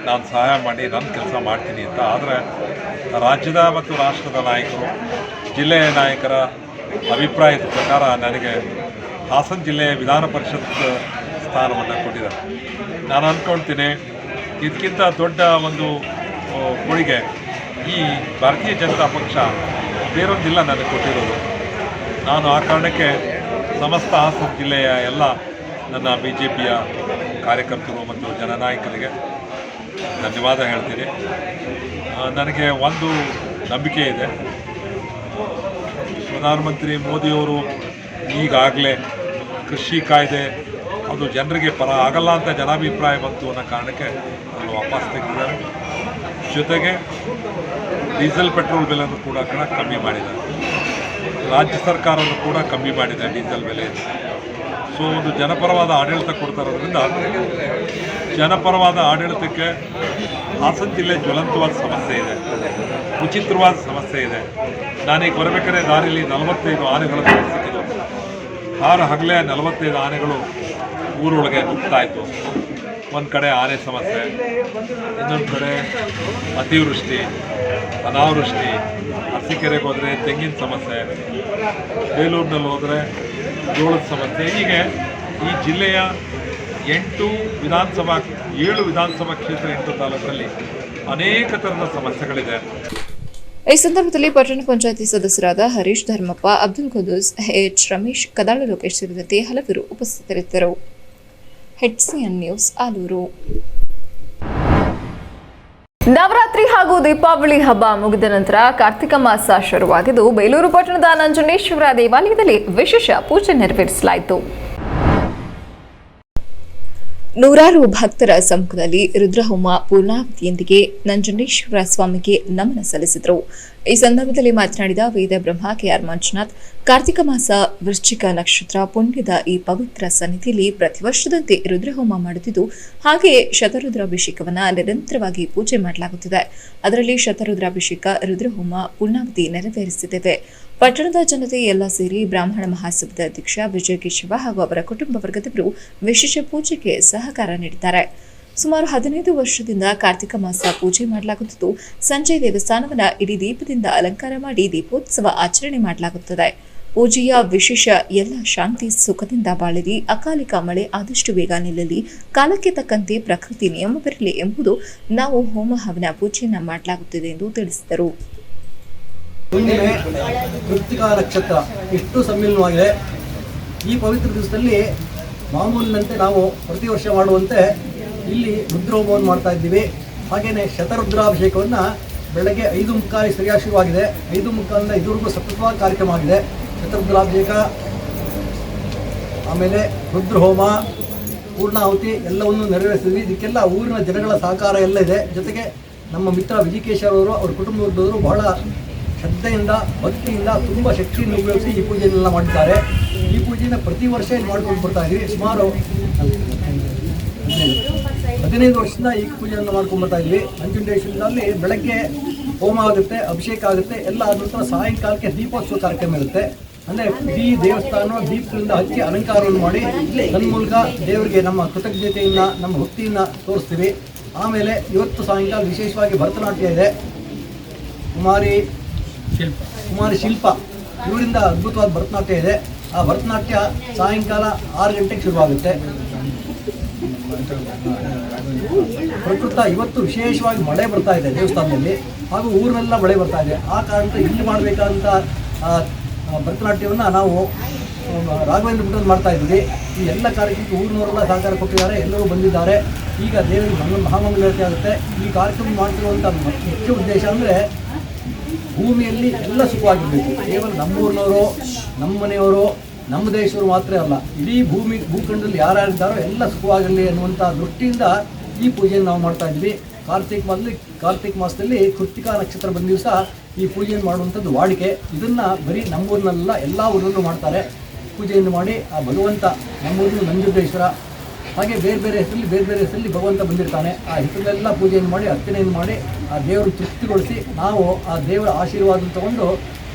ನಾನು ಸಹಾಯ ಮಾಡಿ ನನ್ನ ಕೆಲಸ ಮಾಡ್ತೀನಿ ಅಂತ. ಆದರೆ ರಾಜ್ಯದ ಮತ್ತು ರಾಷ್ಟ್ರದ ನಾಯಕರು, ಜಿಲ್ಲೆಯ ನಾಯಕರ ಅಭಿಪ್ರಾಯದ ಪ್ರಕಾರ ನನಗೆ ಹಾಸನ ಜಿಲ್ಲೆಯ ವಿಧಾನ ಪರಿಷತ್ ಸ್ಥಾನವನ್ನು ಕೊಟ್ಟಿದ್ದಾರೆ. ನಾನು ಅಂದ್ಕೊಳ್ತೀನಿ ಇದಕ್ಕಿಂತ ದೊಡ್ಡ ಒಂದು ಕೊಡುಗೆ ಈ ಭಾರತೀಯ ಜನತಾ ಪಕ್ಷ ಬೇರೊಂದಿಲ್ಲ ನನಗೆ ಕೊಟ್ಟಿರೋದು. ನಾನು ಆ ಕಾರಣಕ್ಕೆ ಸಮಸ್ತ ಹಾಸನ ಜಿಲ್ಲೆಯ ಎಲ್ಲ ನನ್ನ BJPಯ ಕಾರ್ಯಕರ್ತರು ಮತ್ತು ಜನನಾಯಕರಿಗೆ ಧನ್ಯವಾದ ಹೇಳ್ತೀನಿ. ನನಗೆ ಒಂದು ನಂಬಿಕೆ ಇದೆ, ಪ್ರಧಾನಮಂತ್ರಿ ಮೋದಿಯವರು ಈಗಾಗಲೇ ಕೃಷಿ ಕಾಯ್ದೆ ಅದು ಜನರಿಗೆ ಪರ ಆಗಲ್ಲ ಅಂತ ಜನಾಭಿಪ್ರಾಯ ಬಂತು ಅನ್ನೋ ಕಾರಣಕ್ಕೆ ಅದನ್ನು ವಾಪಸ್ ತೆಗೆದಿದ್ದಾರೆ. ಜೊತೆಗೆ ಡೀಸೆಲ್ ಪೆಟ್ರೋಲ್ ಬೆಲೆಯನ್ನು ಕೂಡ ಕಮ್ಮಿ ಮಾಡಿದ್ದಾರೆ. ರಾಜ್ಯ ಸರ್ಕಾರವನ್ನು ಕೂಡ ಕಮ್ಮಿ ಮಾಡಿದೆ ಡೀಸೆಲ್ ಬೆಲೆ. ಸೊ ಒಂದು ಜನಪರವಾದ ಆಡಳಿತ ಕೊಡ್ತಾ ಇರೋದ್ರಿಂದ ಜನಪರವಾದ ಆಡಳಿತಕ್ಕೆ ಹಾಸನ ಜಿಲ್ಲೆ ಜ್ವಲಂತವಾದ ಸಮಸ್ಯೆ ಇದೆ, ವಿಚಿತ್ರವಾದ ಸಮಸ್ಯೆ ಇದೆ. ನಾನೀಗ ಬರಬೇಕಾದ್ರೆ ದಾರಿಯಲ್ಲಿ 45 ಆನೆಗಳು ಸಿಕ್ಕಿದ್ವು. ಹಗಲೇ 45 ಆನೆಗಳು ಊರೊಳಗೆ ನುಗ್ತಾ ಇತ್ತು. ಒಂದು ಕಡೆ ಆನೆ ಸಮಸ್ಯೆ, ಇನ್ನೊಂದು ಕಡೆ ಅತಿವೃಷ್ಟಿ, ಅನಾವೃಷ್ಟಿ, ಅರಸೀಕೆರೆಗೆ ಹೋದರೆ ತೆಂಗಿನ ಸಮಸ್ಯೆ, ಬೇಲೂರಿನಲ್ಲಿ ಹೋದರೆ ಜೋಳದ ಸಮಸ್ಯೆ. ಹೀಗೆ ಈ ಜಿಲ್ಲೆಯ 7 ವಿಧಾನಸಭಾ ಕ್ಷೇತ್ರ 8 ತಾಲೂಕಲ್ಲಿ ಅನೇಕ ಥರದ ಸಮಸ್ಯೆಗಳಿದೆ. ಈ ಸಂದರ್ಭದಲ್ಲಿ ಪಟ್ಟಣ ಪಂಚಾಯಿತಿ ಸದಸ್ಯರಾದ ಹರೀಶ್ ಧರ್ಮಪ್ಪ, ಅಬ್ದುಲ್ ಖುದ್ದೂಸ್, ಎಚ್ ರಮೇಶ್, ಕದಾಳ ಲೋಕೇಶ್ ಸೇರಿದಂತೆ ಹಲವರು ಉಪಸ್ಥಿತರಿದ್ದರು. HCN news Aluru. ನವರಾತ್ರಿ ಹಾಗೂ ದೀಪಾವಳಿ ಹಬ್ಬ ಮುಗಿದ ನಂತರ ಕಾರ್ತಿಕ ಮಾಸ ಶುರುವಾಗಿದ್ದು ಬೇಲೂರು ಪಟ್ಟಣದ ನಂಜುಂಡೇಶ್ವರ ದೇವಾಲಯದಲ್ಲಿ ವಿಶೇಷ ಪೂಜೆ ನೆರವೇರಿಸಲಾಯಿತು. ನೂರಾರು ಭಕ್ತರ ಸಮ್ಮುಖದಲ್ಲಿ ರುದ್ರಹೋಮ ಪೂರ್ಣಾವತಿಯೊಂದಿಗೆ ನಂಜುಂಡೇಶ್ವರ ಸ್ವಾಮಿಗೆ ನಮನ ಸಲ್ಲಿಸಿದರು. ಈ ಸಂದರ್ಭದಲ್ಲಿ ಮಾತನಾಡಿದ ವೇದ ಬ್ರಹ್ಮ ಕೆಆರ್ ಮಂಜುನಾಥ್, ಕಾರ್ತಿಕ ಮಾಸ ವೃಶ್ಚಿಕ ನಕ್ಷತ್ರ ಪುಣ್ಯದ ಈ ಪವಿತ್ರ ಸನ್ನಿಧಿಯಲ್ಲಿ ಪ್ರತಿ ವರ್ಷದಂತೆ ರುದ್ರಹೋಮ ಮಾಡುತ್ತಿದ್ದು, ಹಾಗೆಯೇ ಶತರುದ್ರಾಭಿಷೇಕವನ್ನು ನಿರಂತರವಾಗಿ ಪೂಜೆ ಮಾಡಲಾಗುತ್ತಿದೆ. ಅದರಲ್ಲಿ ಶತರುದ್ರಾಭಿಷೇಕ, ರುದ್ರಹೋಮ, ಪೂರ್ಣಾವತಿ ನೆರವೇರಿಸಿದ್ದೇವೆ. ಪಟ್ಟಣದ ಜನತೆ ಎಲ್ಲ ಸೇರಿ ಬ್ರಾಹ್ಮಣ ಮಹಾಸಭಾದ ಅಧ್ಯಕ್ಷ ವಿಜಯಕೇಶವ ಹಾಗೂ ಅವರ ಕುಟುಂಬ ವರ್ಗದವರು ವಿಶೇಷ ಪೂಜೆಗೆ ಸಹಕಾರ ನೀಡಿದ್ದಾರೆ. ಸುಮಾರು 15 ವರ್ಷದಿಂದ ಕಾರ್ತಿಕ ಮಾಸ ಪೂಜೆ ಮಾಡಲಾಗುತ್ತಿದ್ದು, ಸಂಜೆ ದೇವಸ್ಥಾನವನ್ನ ಇಡೀ ದೀಪದಿಂದ ಅಲಂಕಾರ ಮಾಡಿ ದೀಪೋತ್ಸವ ಆಚರಣೆ ಮಾಡಲಾಗುತ್ತದೆ. ಪೂಜೆಯ ವಿಶೇಷ ಎಲ್ಲ ಶಾಂತಿ ಸುಖದಿಂದ ಬಾಳಲಿ, ಅಕಾಲಿಕ ಮಳೆ ಆದಷ್ಟು ಬೇಗ ನಿಲ್ಲಲಿ, ಕಾಲಕ್ಕೆ ತಕ್ಕಂತೆ ಪ್ರಕೃತಿ ನಿಯಮ ಬರಲಿ ಎಂಬುದು ನಾವು ಹೋಮ ಹವನ ಪೂಜೆಯನ್ನ ಮಾಡಲಾಗುತ್ತಿದೆ ಎಂದು ತಿಳಿಸಿದರು. ಹುಣ್ಣಿಮೆ, ಕೃತ್ತಿಕಾ ನಕ್ಷತ್ರ ಎಷ್ಟು ಸಮ್ಮಿಲನವಾಗಿದೆ. ಈ ಪವಿತ್ರ ದಿವಸದಲ್ಲಿ ಮಾಮೂಲಿನಂತೆ ನಾವು ಪ್ರತಿ ವರ್ಷ ಮಾಡುವಂತೆ ಇಲ್ಲಿ ರುದ್ರಹೋಮವನ್ನು ಮಾಡ್ತಾ ಇದ್ದೀವಿ. ಹಾಗೆಯೇ ಶತರುದ್ರಾಭಿಷೇಕವನ್ನು ಬೆಳಗ್ಗೆ 5:30 ಸರಿಯಾಗಿ ಶುರುವಾಗಿದೆ. 5:30 ಇದುವರೆಗೂ ಸತತವಾದ ಕಾರ್ಯಕ್ರಮ ಆಗಿದೆ. ಶತರುದ್ರಾಭಿಷೇಕ, ಆಮೇಲೆ ರುದ್ರಹೋಮ, ಪೂರ್ಣಾಹುತಿ ಎಲ್ಲವನ್ನು ನೆರವೇರಿಸಿದ್ವಿ. ಇದಕ್ಕೆಲ್ಲ ಊರಿನ ಜನಗಳ ಸಹಕಾರ ಎಲ್ಲ ಇದೆ. ಜೊತೆಗೆ ನಮ್ಮ ಮಿತ್ರ ವಿಜಯಕೇಶವರು ಅವ್ರ ಕುಟುಂಬದವರು ಬಹಳ ಶ್ರದ್ಧೆಯಿಂದ, ಭಕ್ತಿಯಿಂದ, ತುಂಬ ಶಕ್ತಿಯನ್ನು ಉಪಯೋಗಿಸಿ ಈ ಪೂಜೆಯನ್ನೆಲ್ಲ ಮಾಡಿದ್ದಾರೆ. ಈ ಪೂಜೆಯನ್ನು ಪ್ರತಿ ವರ್ಷ ಇಲ್ಲಿ ಮಾಡ್ಕೊಂಡು ಬರ್ತಾ ಇದ್ದೀವಿ. ಸುಮಾರು 15 ವರ್ಷದಿಂದ ಈ ಪೂಜೆಯನ್ನು ಮಾಡ್ಕೊಂಡು ಬರ್ತಾ ಇದ್ವಿ. ನಂಜುಂಡೇಶ್ವರದಲ್ಲಿ ಬೆಳಗ್ಗೆ ಹೋಮ ಆಗುತ್ತೆ, ಅಭಿಷೇಕ ಆಗುತ್ತೆ. ಎಲ್ಲ ಆದ ನಂತರ ಸಾಯಂಕಾಲಕ್ಕೆ ದೀಪೋತ್ಸವ ಕಾರ್ಯಕ್ರಮ ಇರುತ್ತೆ. ಅಂದರೆ ಇಡೀ ದೇವಸ್ಥಾನ ದೀಪದಿಂದ ಹಚ್ಚಿ ಅಲಂಕಾರವನ್ನು ಮಾಡಿ ತನ್ಮೂಲಕ ದೇವರಿಗೆ ನಮ್ಮ ಕೃತಜ್ಞತೆಯನ್ನು, ನಮ್ಮ ಭಕ್ತಿಯನ್ನು ತೋರಿಸ್ತೀವಿ. ಆಮೇಲೆ ಇವತ್ತು ಸಾಯಂಕಾಲ ವಿಶೇಷವಾಗಿ ಭರತನಾಟ್ಯ ಇದೆ. ಕುಮಾರಿ ಶಿಲ್ಪ ಇವರಿಂದ ಅದ್ಭುತವಾದ ಭರತನಾಟ್ಯ ಇದೆ. ಆ ಭರತನಾಟ್ಯ ಸಾಯಂಕಾಲ 6 ಗಂಟೆಗೆ ಶುರುವಾಗುತ್ತೆ. ಪ್ರಕೃತ ಇವತ್ತು ವಿಶೇಷವಾಗಿ ಮಳೆ ಬರ್ತಾ ಇದೆ ದೇವಸ್ಥಾನದಲ್ಲಿ, ಹಾಗೂ ಊರಿನೆಲ್ಲ ಮಳೆ ಬರ್ತಾ ಇದೆ. ಆ ಕಾರಣಕ್ಕೆ ಇಲ್ಲಿ ಮಾಡಬೇಕಾದಂಥ ಭರತನಾಟ್ಯವನ್ನು ನಾವು ರಾಘವೇಂದ್ರ ಮಠದಲ್ಲಿ ಮಾಡ್ತಾ ಇದ್ದೀವಿ. ಈ ಎಲ್ಲ ಕಾರ್ಯಕ್ರಮಕ್ಕೆ ಊರಿನವರೆಲ್ಲ ಸಹಕಾರ ಕೊಟ್ಟಿದ್ದಾರೆ, ಎಲ್ಲರೂ ಬಂದಿದ್ದಾರೆ. ಈಗ ದೇವರಿಗೆ ಮಹಾಮಂಗಳಾರತಿ ಆಗುತ್ತೆ. ಈ ಕಾರ್ಯಕ್ರಮ ಮಾಡ್ತಿರುವಂಥ ಮುಖ್ಯ ಉದ್ದೇಶ ಅಂದರೆ ಭೂಮಿಯಲ್ಲಿ ಎಲ್ಲ ಸುಖವಾಗಿರಬೇಕು. ಕೇವಲ ನಮ್ಮೂರಿನವರು, ನಮ್ಮ ಮನೆಯವರು, ನಮ್ಮ ದೇಶವರು ಮಾತ್ರ ಅಲ್ಲ, ಇಡೀ ಭೂಖಂಡದಲ್ಲಿ ಯಾರ್ಯಾರಿದ್ದಾರೋ ಎಲ್ಲ ಸುಖವಾಗಿರಲಿ ಅನ್ನುವಂಥ ದೃಷ್ಟಿಯಿಂದ ಈ ಪೂಜೆಯನ್ನು ನಾವು ಮಾಡ್ತಾ ಇದ್ವಿ. ಕಾರ್ತಿಕ ಮಾಸದಲ್ಲಿ ಕೃತ್ತಿಕಾ ನಕ್ಷತ್ರ ಬಂದ ದಿವಸ ಈ ಪೂಜೆಯನ್ನು ಮಾಡುವಂಥದ್ದು ವಾಡಿಕೆ. ಇದನ್ನು ಬರೀ ನಮ್ಮೂರಿನಲ್ಲ, ಎಲ್ಲ ಊರಲ್ಲೂ ಮಾಡ್ತಾರೆ. ಪೂಜೆಯನ್ನು ಮಾಡಿ ಆ ಭಗವಂತ, ನಮ್ಮೂರಿನ ನಂಜುಂಡೇಶ್ವರ, ಹಾಗೆ ಬೇರೆ ಬೇರೆ ಹೆಸರಲ್ಲಿ ಭಗವಂತ ಬಂದಿರ್ತಾನೆ. ಆ ಹೆಸರಲ್ಲೆಲ್ಲ ಪೂಜೆಯನ್ನು ಮಾಡಿ, ಅರ್ಚನೆಯನ್ನು ಮಾಡಿ ಆ ದೇವರು ತೃಪ್ತಿಗೊಳಿಸಿ ನಾವು ಆ ದೇವರ ಆಶೀರ್ವಾದ ತಗೊಂಡು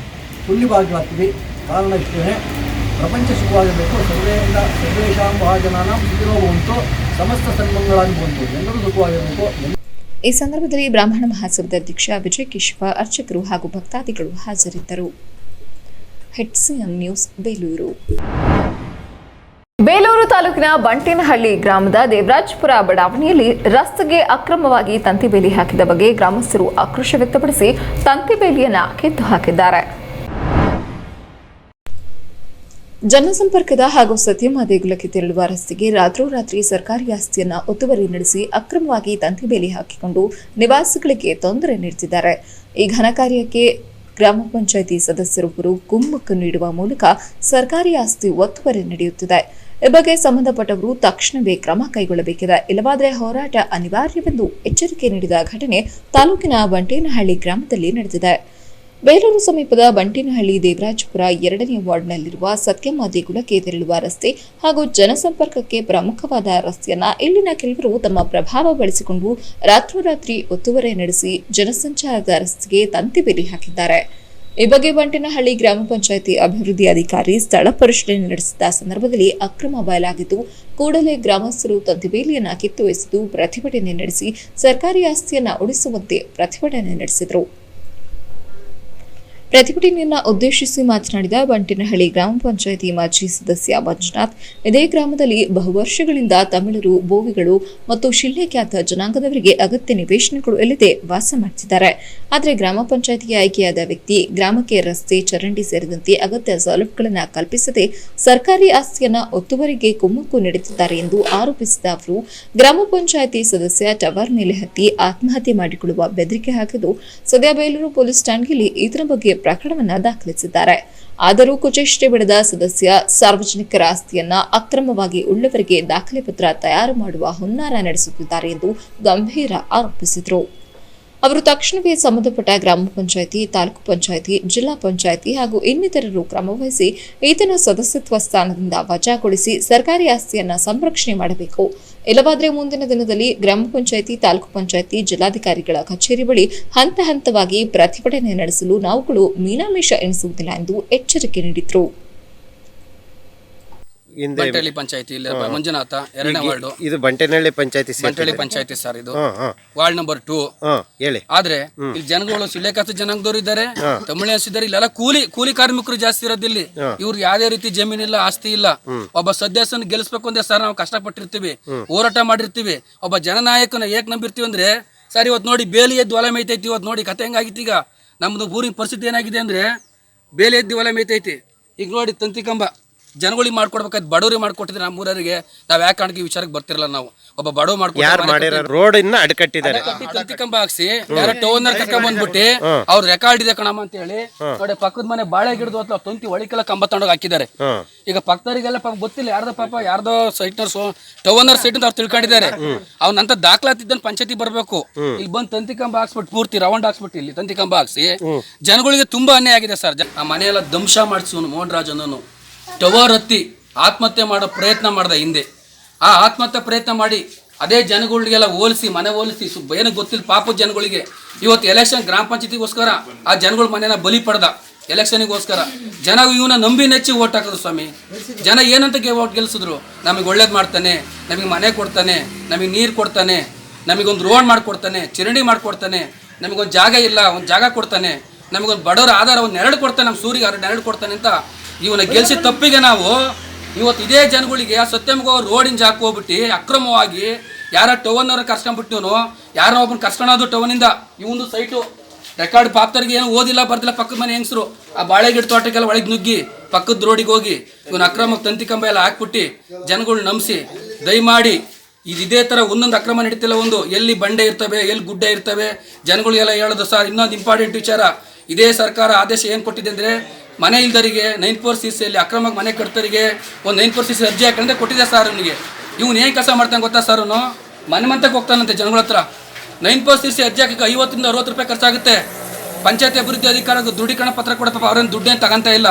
ಪುಣ್ಯಭಾಗ್ಯವಾಗ್ತೀವಿ. ಕಾರಣ ಇಷ್ಟೇ, ಪ್ರಪಂಚ ಸುಖವಾಗಿರಬೇಕು. ಸರ್ವೇಶಾಂ ಮಹಾಜನಾನಾಂ ಸುಖಿನೋ ಭವಂತು, ಸಮಸ್ತ ಸನ್ಮಂಗಳಾಗಿ ಬಂತು, ಎಲ್ಲರೂ ಸುಖವಾಗಿರಬೇಕು. ಈ ಸಂದರ್ಭದಲ್ಲಿ ಬ್ರಾಹ್ಮಣ ಮಹಾಸಭಾದ ಅಧ್ಯಕ್ಷ ವಿಜಯಕೇಶವ, ಅರ್ಚಕರು ಹಾಗೂ ಭಕ್ತಾದಿಗಳು ಹಾಜರಿದ್ದರು. HCN news Belur. ಬೇಲೂರು ತಾಲೂಕಿನ ಬಂಟೇನಹಳ್ಳಿ ಗ್ರಾಮದ ದೇವರಾಜಪುರ ಬಡಾವಣೆಯಲ್ಲಿ ರಸ್ತೆಗೆ ಅಕ್ರಮವಾಗಿ ತಂತಿ ಬೇಲಿ ಹಾಕಿದ ಬಗ್ಗೆ ಗ್ರಾಮಸ್ಥರು ಆಕ್ರೋಶ ವ್ಯಕ್ತಪಡಿಸಿ ತಂತಿ ಬೇಲಿಯನ್ನು ಕಿತ್ತು ಹಾಕಿದ್ದಾರೆ. ಜನಸಂಪರ್ಕದ ಹಾಗೂ ಸತ್ಯಮ ದೇಗುಲಕ್ಕೆ ತೆರಳುವ ರಸ್ತೆಗೆ ರಾತ್ರೋರಾತ್ರಿ ಸರ್ಕಾರಿ ಆಸ್ತಿಯನ್ನ ಒತ್ತುವರಿ ನಡೆಸಿ ಅಕ್ರಮವಾಗಿ ತಂತಿ ಬೇಲಿ ಹಾಕಿಕೊಂಡು ನಿವಾಸಿಗಳಿಗೆ ತೊಂದರೆ ನೀಡುತ್ತಿದ್ದಾರೆ. ಈ ಘನ ಕಾರ್ಯಕ್ಕೆ ಗ್ರಾಮ ಪಂಚಾಯಿತಿ ಸದಸ್ಯರೊಬ್ಬರು ಕುಮ್ಮಕ್ಕು ನೀಡುವ ಮೂಲಕ ಸರ್ಕಾರಿ ಆಸ್ತಿ ಒತ್ತುವರಿ ನಡೆಯುತ್ತಿದೆ. ಈ ಬಗ್ಗೆ ಸಂಬಂಧಪಟ್ಟವರು ತಕ್ಷಣವೇ ಕ್ರಮ ಕೈಗೊಳ್ಳಬೇಕಿದೆ, ಇಲ್ಲವಾದರೆ ಹೋರಾಟ ಅನಿವಾರ್ಯವೆಂದು ಎಚ್ಚರಿಕೆ ನೀಡಿದ ಘಟನೆ ತಾಲೂಕಿನ ಬಂಟೇನಹಳ್ಳಿ ಗ್ರಾಮದಲ್ಲಿ ನಡೆದಿದೆ. ಬೇಲೂರು ಸಮೀಪದ ಬಂಟೇನಹಳ್ಳಿ ದೇವರಾಜಪುರ 2ನೇ ವಾರ್ಡ್ನಲ್ಲಿರುವ ಸತ್ಯಮ್ಮ ದೇಗುಲಕ್ಕೆ ತೆರಳುವ ರಸ್ತೆ ಹಾಗೂ ಜನಸಂಪರ್ಕಕ್ಕೆ ಪ್ರಮುಖವಾದ ರಸ್ತೆಯನ್ನ ಇಲ್ಲಿನ ಕೆಲವರು ತಮ್ಮ ಪ್ರಭಾವ ಬಳಸಿಕೊಂಡು ರಾತ್ರೋರಾತ್ರಿ ಒತ್ತುವರಿ ನಡೆಸಿ ಜನಸಂಚಾರದ ರಸ್ತೆಗೆ ತಂತಿ ಬೇಲಿ ಹಾಕಿದ್ದಾರೆ. ಈ ಬಗ್ಗೆ ಬಂಟೇನಹಳ್ಳಿ ಗ್ರಾಮ ಪಂಚಾಯಿತಿ ಅಭಿವೃದ್ಧಿ ಅಧಿಕಾರಿ ಸ್ಥಳ ಪರಿಶೀಲನೆ ನಡೆಸಿದ ಸಂದರ್ಭದಲ್ಲಿ ಅಕ್ರಮ ಬಯಲಾಗಿದ್ದು, ಕೂಡಲೇ ಗ್ರಾಮಸ್ಥರು ತಂತಿಬೇಲಿಯನ್ನು ಕಿತ್ತೊಗೆಸಿದು ಪ್ರತಿಭಟನೆ ನಡೆಸಿ ಸರ್ಕಾರಿ ಆಸ್ತಿಯನ್ನು ಉಳಿಸುವಂತೆ ಪ್ರತಿಭಟನೆ ನಡೆಸಿದರು. ಪ್ರತಿಭಟನೆಯನ್ನ ಉದ್ದೇಶಿಸಿ ಮಾತನಾಡಿದ ಬಂಟೇನಹಳ್ಳಿ ಗ್ರಾಮ ಪಂಚಾಯಿತಿ ಮಾಜಿ ಸದಸ್ಯ ಮಂಜುನಾಥ್, ಇದೇ ಗ್ರಾಮದಲ್ಲಿ ಬಹುವರ್ಷಗಳಿಂದ ತಮಿಳರು, ಬೋವಿಗಳು ಮತ್ತು ಶಿಲ್ಲೆಖ್ಯಾತ ಜನಾಂಗದವರಿಗೆ ಅಗತ್ಯ ನಿವೇಶನಗಳು ಇಲ್ಲದೆ ವಾಸ ಮಾಡುತ್ತಿದ್ದಾರೆ. ಆದರೆ ಗ್ರಾಮ ಪಂಚಾಯಿತಿಗೆ ಆಯ್ಕೆಯಾದ ವ್ಯಕ್ತಿ ಗ್ರಾಮಕ್ಕೆ ರಸ್ತೆ, ಚರಂಡಿ ಸೇರಿದಂತೆ ಅಗತ್ಯ ಸೌಲಭ್ಯಗಳನ್ನು ಕಲ್ಪಿಸದೆ ಸರ್ಕಾರಿ ಆಸ್ತಿಯನ್ನ ಒತ್ತುವರಿಗೆ ಕುಮ್ಮಕ್ಕು ನೀಡುತ್ತಿದ್ದಾರೆ ಎಂದು ಆರೋಪಿಸಿದ ಅವರು, ಗ್ರಾಮ ಪಂಚಾಯಿತಿ ಸದಸ್ಯ ಟವರ್ ಮೇಲೆ ಹತ್ತಿ ಆತ್ಮಹತ್ಯೆ ಮಾಡಿಕೊಳ್ಳುವ ಬೆದರಿಕೆ ಹಾಕಿದ್ದು, ಸದ್ಯ ಬೇಲೂರು ಪೊಲೀಸ್ ಠಾಣೆಯಲ್ಲಿ ಇದರ ಬಗ್ಗೆ ಪ್ರಕರಣವನ್ನು ದಾಖಲಿಸಿದ್ದಾರೆ. ಆದರೂ ಕುಚೇಷ್ಟೆ ಬಿಡದ ಸದಸ್ಯ ಸಾರ್ವಜನಿಕರ ಆಸ್ತಿಯನ್ನ ಅಕ್ರಮವಾಗಿ ಉಳ್ಳವರಿಗೆ ದಾಖಲೆ ಪತ್ರ ತಯಾರು ಮಾಡುವ ಹುನ್ನಾರ ನಡೆಸುತ್ತಿದ್ದಾರೆ ಎಂದು ಗಂಭೀರ ಆರೋಪಿಸಿದರು. ಅವರು ತಕ್ಷಣವೇ ಸಂಬಂಧಪಟ್ಟ ಗ್ರಾಮ ಪಂಚಾಯಿತಿ, ತಾಲೂಕು ಪಂಚಾಯಿತಿ, ಜಿಲ್ಲಾ ಪಂಚಾಯಿತಿ ಹಾಗೂ ಇನ್ನಿತರರು ಕ್ರಮವಹಿಸಿ ಈತನ ಸದಸ್ಯತ್ವ ಸ್ಥಾನದಿಂದ ವಜಾಗೊಳಿಸಿ ಸರ್ಕಾರಿ ಆಸ್ತಿಯನ್ನ ಸಂರಕ್ಷಣೆ ಮಾಡಬೇಕು, ಇಲ್ಲವಾದರೆ ಮುಂದಿನ ದಿನದಲ್ಲಿ ಗ್ರಾಮ ಪಂಚಾಯಿತಿ, ತಾಲೂಕು ಪಂಚಾಯಿತಿ, ಜಿಲ್ಲಾಧಿಕಾರಿಗಳ ಕಚೇರಿ ಬಳಿ ಹಂತ ಹಂತವಾಗಿ ಪ್ರತಿಭಟನೆ ನಡೆಸಲು ನಾವುಗಳು ಮೀನಾಮೇಷ ಎಣಿಸುವುದಿಲ್ಲ ಎಂದು ಎಚ್ಚರಿಕೆ ನೀಡಿದರು. ಬಂಟೇನಹಳ್ಳಿ ಪಂಚಾಯತಿ ಮಂಜುನಾಥ 2ನೇ ವಾರ್ಡ್. ಇದು ಬಂಟೇನಹಳ್ಳಿ ಪಂಚಾಯತಿ ಬಂಟೇನಹಳ್ಳಿ ಪಂಚಾಯತಿ ಸರ್, ಇದು ವಾರ್ಡ್ ನಂಬರ್ 2. ಹೇಳಿ. ಆದ್ರೆ ಇಲ್ಲಿ ಜನಗಳು ಶಿಲ್ಲೆಖಾತ ಜನಾಂಗದವರು ಇದ್ದಾರೆ, ತಮಿಳಿಯನ್ಸ್ ಇದ್ದಾರೆ, ಇಲ್ಲೆಲ್ಲ ಕೂಲಿ ಕಾರ್ಮಿಕರು ಜಾಸ್ತಿ ಇರೋದಿಲ್ಲಿ. ಇವ್ರು ಯಾವ್ದೇ ರೀತಿ ಜಮೀನಿಲ್ಲ, ಆಸ್ತಿ ಇಲ್ಲ. ಒಬ್ಬ ಸದಸ್ಯನ ಗೆಲ್ಲಿಸ್ಬೇಕು ಅಂದ್ರೆ ಸರ್ ನಾವು ಕಷ್ಟಪಟ್ಟಿರ್ತೀವಿ, ಹೋರಾಟ ಮಾಡಿರ್ತೀವಿ. ಒಬ್ಬ ಜನನಾಯಕನ ಏಕ್ ನಂಬಿರ್ತೀವಿ ಅಂದ್ರೆ ಸರ್ ಇವತ್ತು ನೋಡಿ ಬೇಲಿ ಎದ್ದು ಹೊಲ ಮೇಯ್ತೈತಿ. ಇವತ್ತು ನೋಡಿ ಕತೆ ಹೆಂಗಾಗಿತ್ತು. ಈಗ ನಮ್ದು ಊರಿನ ಪರಿಸ್ಥಿತಿ ಏನಾಗಿದೆ ಅಂದ್ರೆ ಬೇಲಿ ಎದ್ದು ಹೊಲ ಮೇಯ್ತೈತಿ. ಈಗ ನೋಡಿ ತಂತಿ ಕಂಬ ಜನಗಳಿಗೆ ಮಾಡ್ಕೊಡ್ಬೇಕಾದ್ ಬಡವರಿಗೆ ಮಾಡ್ಕೊಟ್ಟಿದ್ರೆ ನಮ್ಮ ಊರವರಿಗೆ ನಾವ್ ಯಾಕೆ ಕಾರಣಕ್ಕೆ ಈ ವಿಚಾರಕ್ಕೆ ಬರ್ತಿರಲ್ಲ. ನಾವು ಒಬ್ಬ ಬಡವ ಮಾಡ್ಕೊಡ್ತಾರೆ, ರೋಡ್ ಇನ್ನ ಅಡ್ಕಟ್ಟಿದ್ದಾರೆ, ತಂತಿ ಕಂಬ ಹಾಕ್ಸಿ ಡೈರೆಕ್ಟ್ ಓನರ್ ಕರ್ಕೊಂಡ್ ಬಂದ್ಬಿಟ್ಟು ಅವ್ರ ರೆಕಾರ್ಡ್ ಇದೆ ಕಣಮ್ಮ ಅಂತ ಹೇಳಿ ನೋಡಿ ಪಕ್ಕದ ಮನೆ ಬಾಳೆ ಗಿಡದ ಅಥವಾ ತಂತಿ ಒಳಿಕೆಲ್ಲ ಕಂಬ ತಗೊಂಡೋಗಿ ಹಾಕಿದ್ದಾರೆ. ಈಗ ಪಕ್ಕದವರಿಗೆಲ್ಲ ಪಾಪ ಗೊತ್ತಿಲ್ಲ, ಯಾರ್ದೋ ಸೈಟ್ನರ್ಸ್ ಟವರ್ನರ್ ಸೈಟ್ ಅಂತ ಅವ್ರು ತಿಳ್ಕೊಂಡಿದ್ದಾರೆ. ಅವ್ನಂತ ದಾಖಲಾತಿದ್ದನ್ ಪಂಚಾಯತಿ ಬರ್ಬೇಕು. ಇಲ್ಲಿ ಬಂದ್ ತಂತಿ ಕಂಬ ಹಾಕ್ಸ್ಬಿಟ್ಟು ಪೂರ್ತಿ ರೌಂಡ್ ಹಾಕ್ಸ್ಬಿಟ್ಟು ಇಲ್ಲಿ ತಂತಿ ಕಂಬ ಹಾಕ್ಸಿ ಜನಗಳಿಗೆ ತುಂಬಾ ಅನ್ಯಾಯ ಆಗಿದೆ ಸರ್. ಆ ಮನೆಯೆಲ್ಲ ಧ್ವಂಸ ಮಾಡಿಸಿವನು ಮೋಹನ್ ರಾಜ್ ಅನ್ನೋನು ಟವರ್ ಹತ್ತಿ ಆತ್ಮಹತ್ಯೆ ಮಾಡೋ ಪ್ರಯತ್ನ ಮಾಡ್ದ ಹಿಂದೆ. ಆ ಆತ್ಮಹತ್ಯೆ ಪ್ರಯತ್ನ ಮಾಡಿ ಅದೇ ಜನಗಳಿಗೆಲ್ಲ ಹೋಲಿಸಿ ಮನೆ ಹೋಲಿಸಿ ಏನು ಗೊತ್ತಿಲ್ಲ ಪಾಪದ ಜನಗಳಿಗೆ ಇವತ್ತು ಎಲೆಕ್ಷನ್ ಗ್ರಾಮ ಪಂಚಾಯತಿಗೋಸ್ಕರ ಆ ಜನಗಳ ಮನೆನ ಬಲಿ ಪಡೆದ ಎಲೆಕ್ಷನಿಗೋಸ್ಕರ. ಜನ ಇವನ ನಂಬಿ ನೆಚ್ಚಿ ಓಟ್ ಹಾಕಿದ್ರು ಸ್ವಾಮಿ. ಜನ ಏನಂತ ಓಟ್ ಗೆಲ್ಸಿದ್ರು, ನಮಗೆ ಒಳ್ಳೇದು ಮಾಡ್ತಾನೆ, ನಮಗೆ ಮನೆ ಕೊಡ್ತಾನೆ, ನಮಗೆ ನೀರು ಕೊಡ್ತಾನೆ, ನಮಗೊಂದು ರೋಡ್ ಮಾಡಿಕೊಡ್ತಾನೆ, ಚರಂಡಿ ಮಾಡಿಕೊಡ್ತಾನೆ, ನಮಗೊಂದು ಜಾಗ ಇಲ್ಲ ಒಂದು ಜಾಗ ಕೊಡ್ತಾನೆ, ನಮಗೊಂದು ಬಡವರ ಆಧಾರ ಒಂದು ನೆರಳು ಕೊಡ್ತಾನೆ, ನಮ್ಮ ಸೂರಿಗೆ ನೆರಳು ಕೊಡ್ತಾನೆ ಅಂತ ಇವನ ಗೆಲ್ಸಿದ ತಪ್ಪಿಗೆ ನಾವು ಇವತ್ತು ಇದೇ ಜನಗಳಿಗೆ ಸತ್ಯಮ್ಗೆ ರೋಡಿನ ಜಾಕ್ ಹೋಗ್ಬಿಟ್ಟು ಅಕ್ರಮವಾಗಿ ಯಾರ ಟವನ್ನವ್ರ ಕರ್ಸ್ಕೊಂಡ್ಬಿಟ್ಟು ಯಾರೋ ಒಬ್ಬನ ಕರ್ಸ್ಕೊಳೋದು ಟವನಿಂದ ಇವೊಂದು ಸೈಟು ರೆಕಾರ್ಡ್ ಪಾಪ್ತರಿಗೆ ಏನು ಓದಿಲ್ಲ ಬರ್ದಿಲ್ಲ ಪಕ್ಕದ ಮನೆ ಹೆಂಗಸರು ಆ ಬಾಳೆಗಿಡ ತೋಟಕ್ಕೆಲ್ಲ ಒಳಗೆ ನುಗ್ಗಿ ಪಕ್ಕದ ರೋಡಿಗೆ ಹೋಗಿ ಇವನ ಅಕ್ರಮಕ್ಕೆ ತಂತಿ ಕಂಬ ಎಲ್ಲ ಹಾಕ್ಬಿಟ್ಟು ಜನಗಳು ನಂಬಿಸಿ ದಯಮಾಡಿ ಇದೇ ಥರ ಒಂದೊಂದು ಅಕ್ರಮ ನಡೀತಿಲ್ಲ. ಒಂದು ಎಲ್ಲಿ ಬಂಡೆ ಇರ್ತವೆ, ಎಲ್ಲಿ ಗುಡ್ಡೆ ಇರ್ತವೆ, ಜನಗಳಿಗೆಲ್ಲ ಹೇಳೋದು ಸರ್. ಇನ್ನೊಂದು ಇಂಪಾರ್ಟೆಂಟ್ ವಿಚಾರ, ಇದೇ ಸರ್ಕಾರ ಆದೇಶ ಏನು ಕೊಟ್ಟಿದೆ ಅಂದರೆ ಮನೆ ಇಲ್ದರಿಗೆ 9/4 CCಯಲ್ಲಿ ಅಕ್ರಮಕ್ಕೆ ಮನೆ ಕಟ್ತರಿಗೆ ಒಂದು 9/4 CC ಅರ್ಜಿ ಹಾಕೊಂಡ್ರೆ ಕೊಟ್ಟಿದೆ ಸರ್. ಅವನಿಗೆ ಇವ್ನು ಏನು ಕೆಲಸ ಮಾಡ್ತಾನೆ ಗೊತ್ತಾ ಸರ್, ಅವನು ಮನೆ ಮಂತಕ್ಕೆ ಹೋಗ್ತಾನಂತೆ ಜನಗಳ ಹತ್ರ. 9/4 CC ಅರ್ಜಿ ಹಾಕಕ್ಕೆ 50 ರಿಂದ 60 ರೂಪಾಯಿ ಖರ್ಚಾಗುತ್ತೆ. ಪಂಚಾಯತಿ ಅಭಿವೃದ್ಧಿ ಅಧಿಕಾರಿ ದೃಢೀಕರಣ ಪತ್ರ ಕೊಡಪ್ಪ, ಅವ್ರೇನು ದುಡ್ಡೇನು ತಗೊಂತ ಇಲ್ಲ.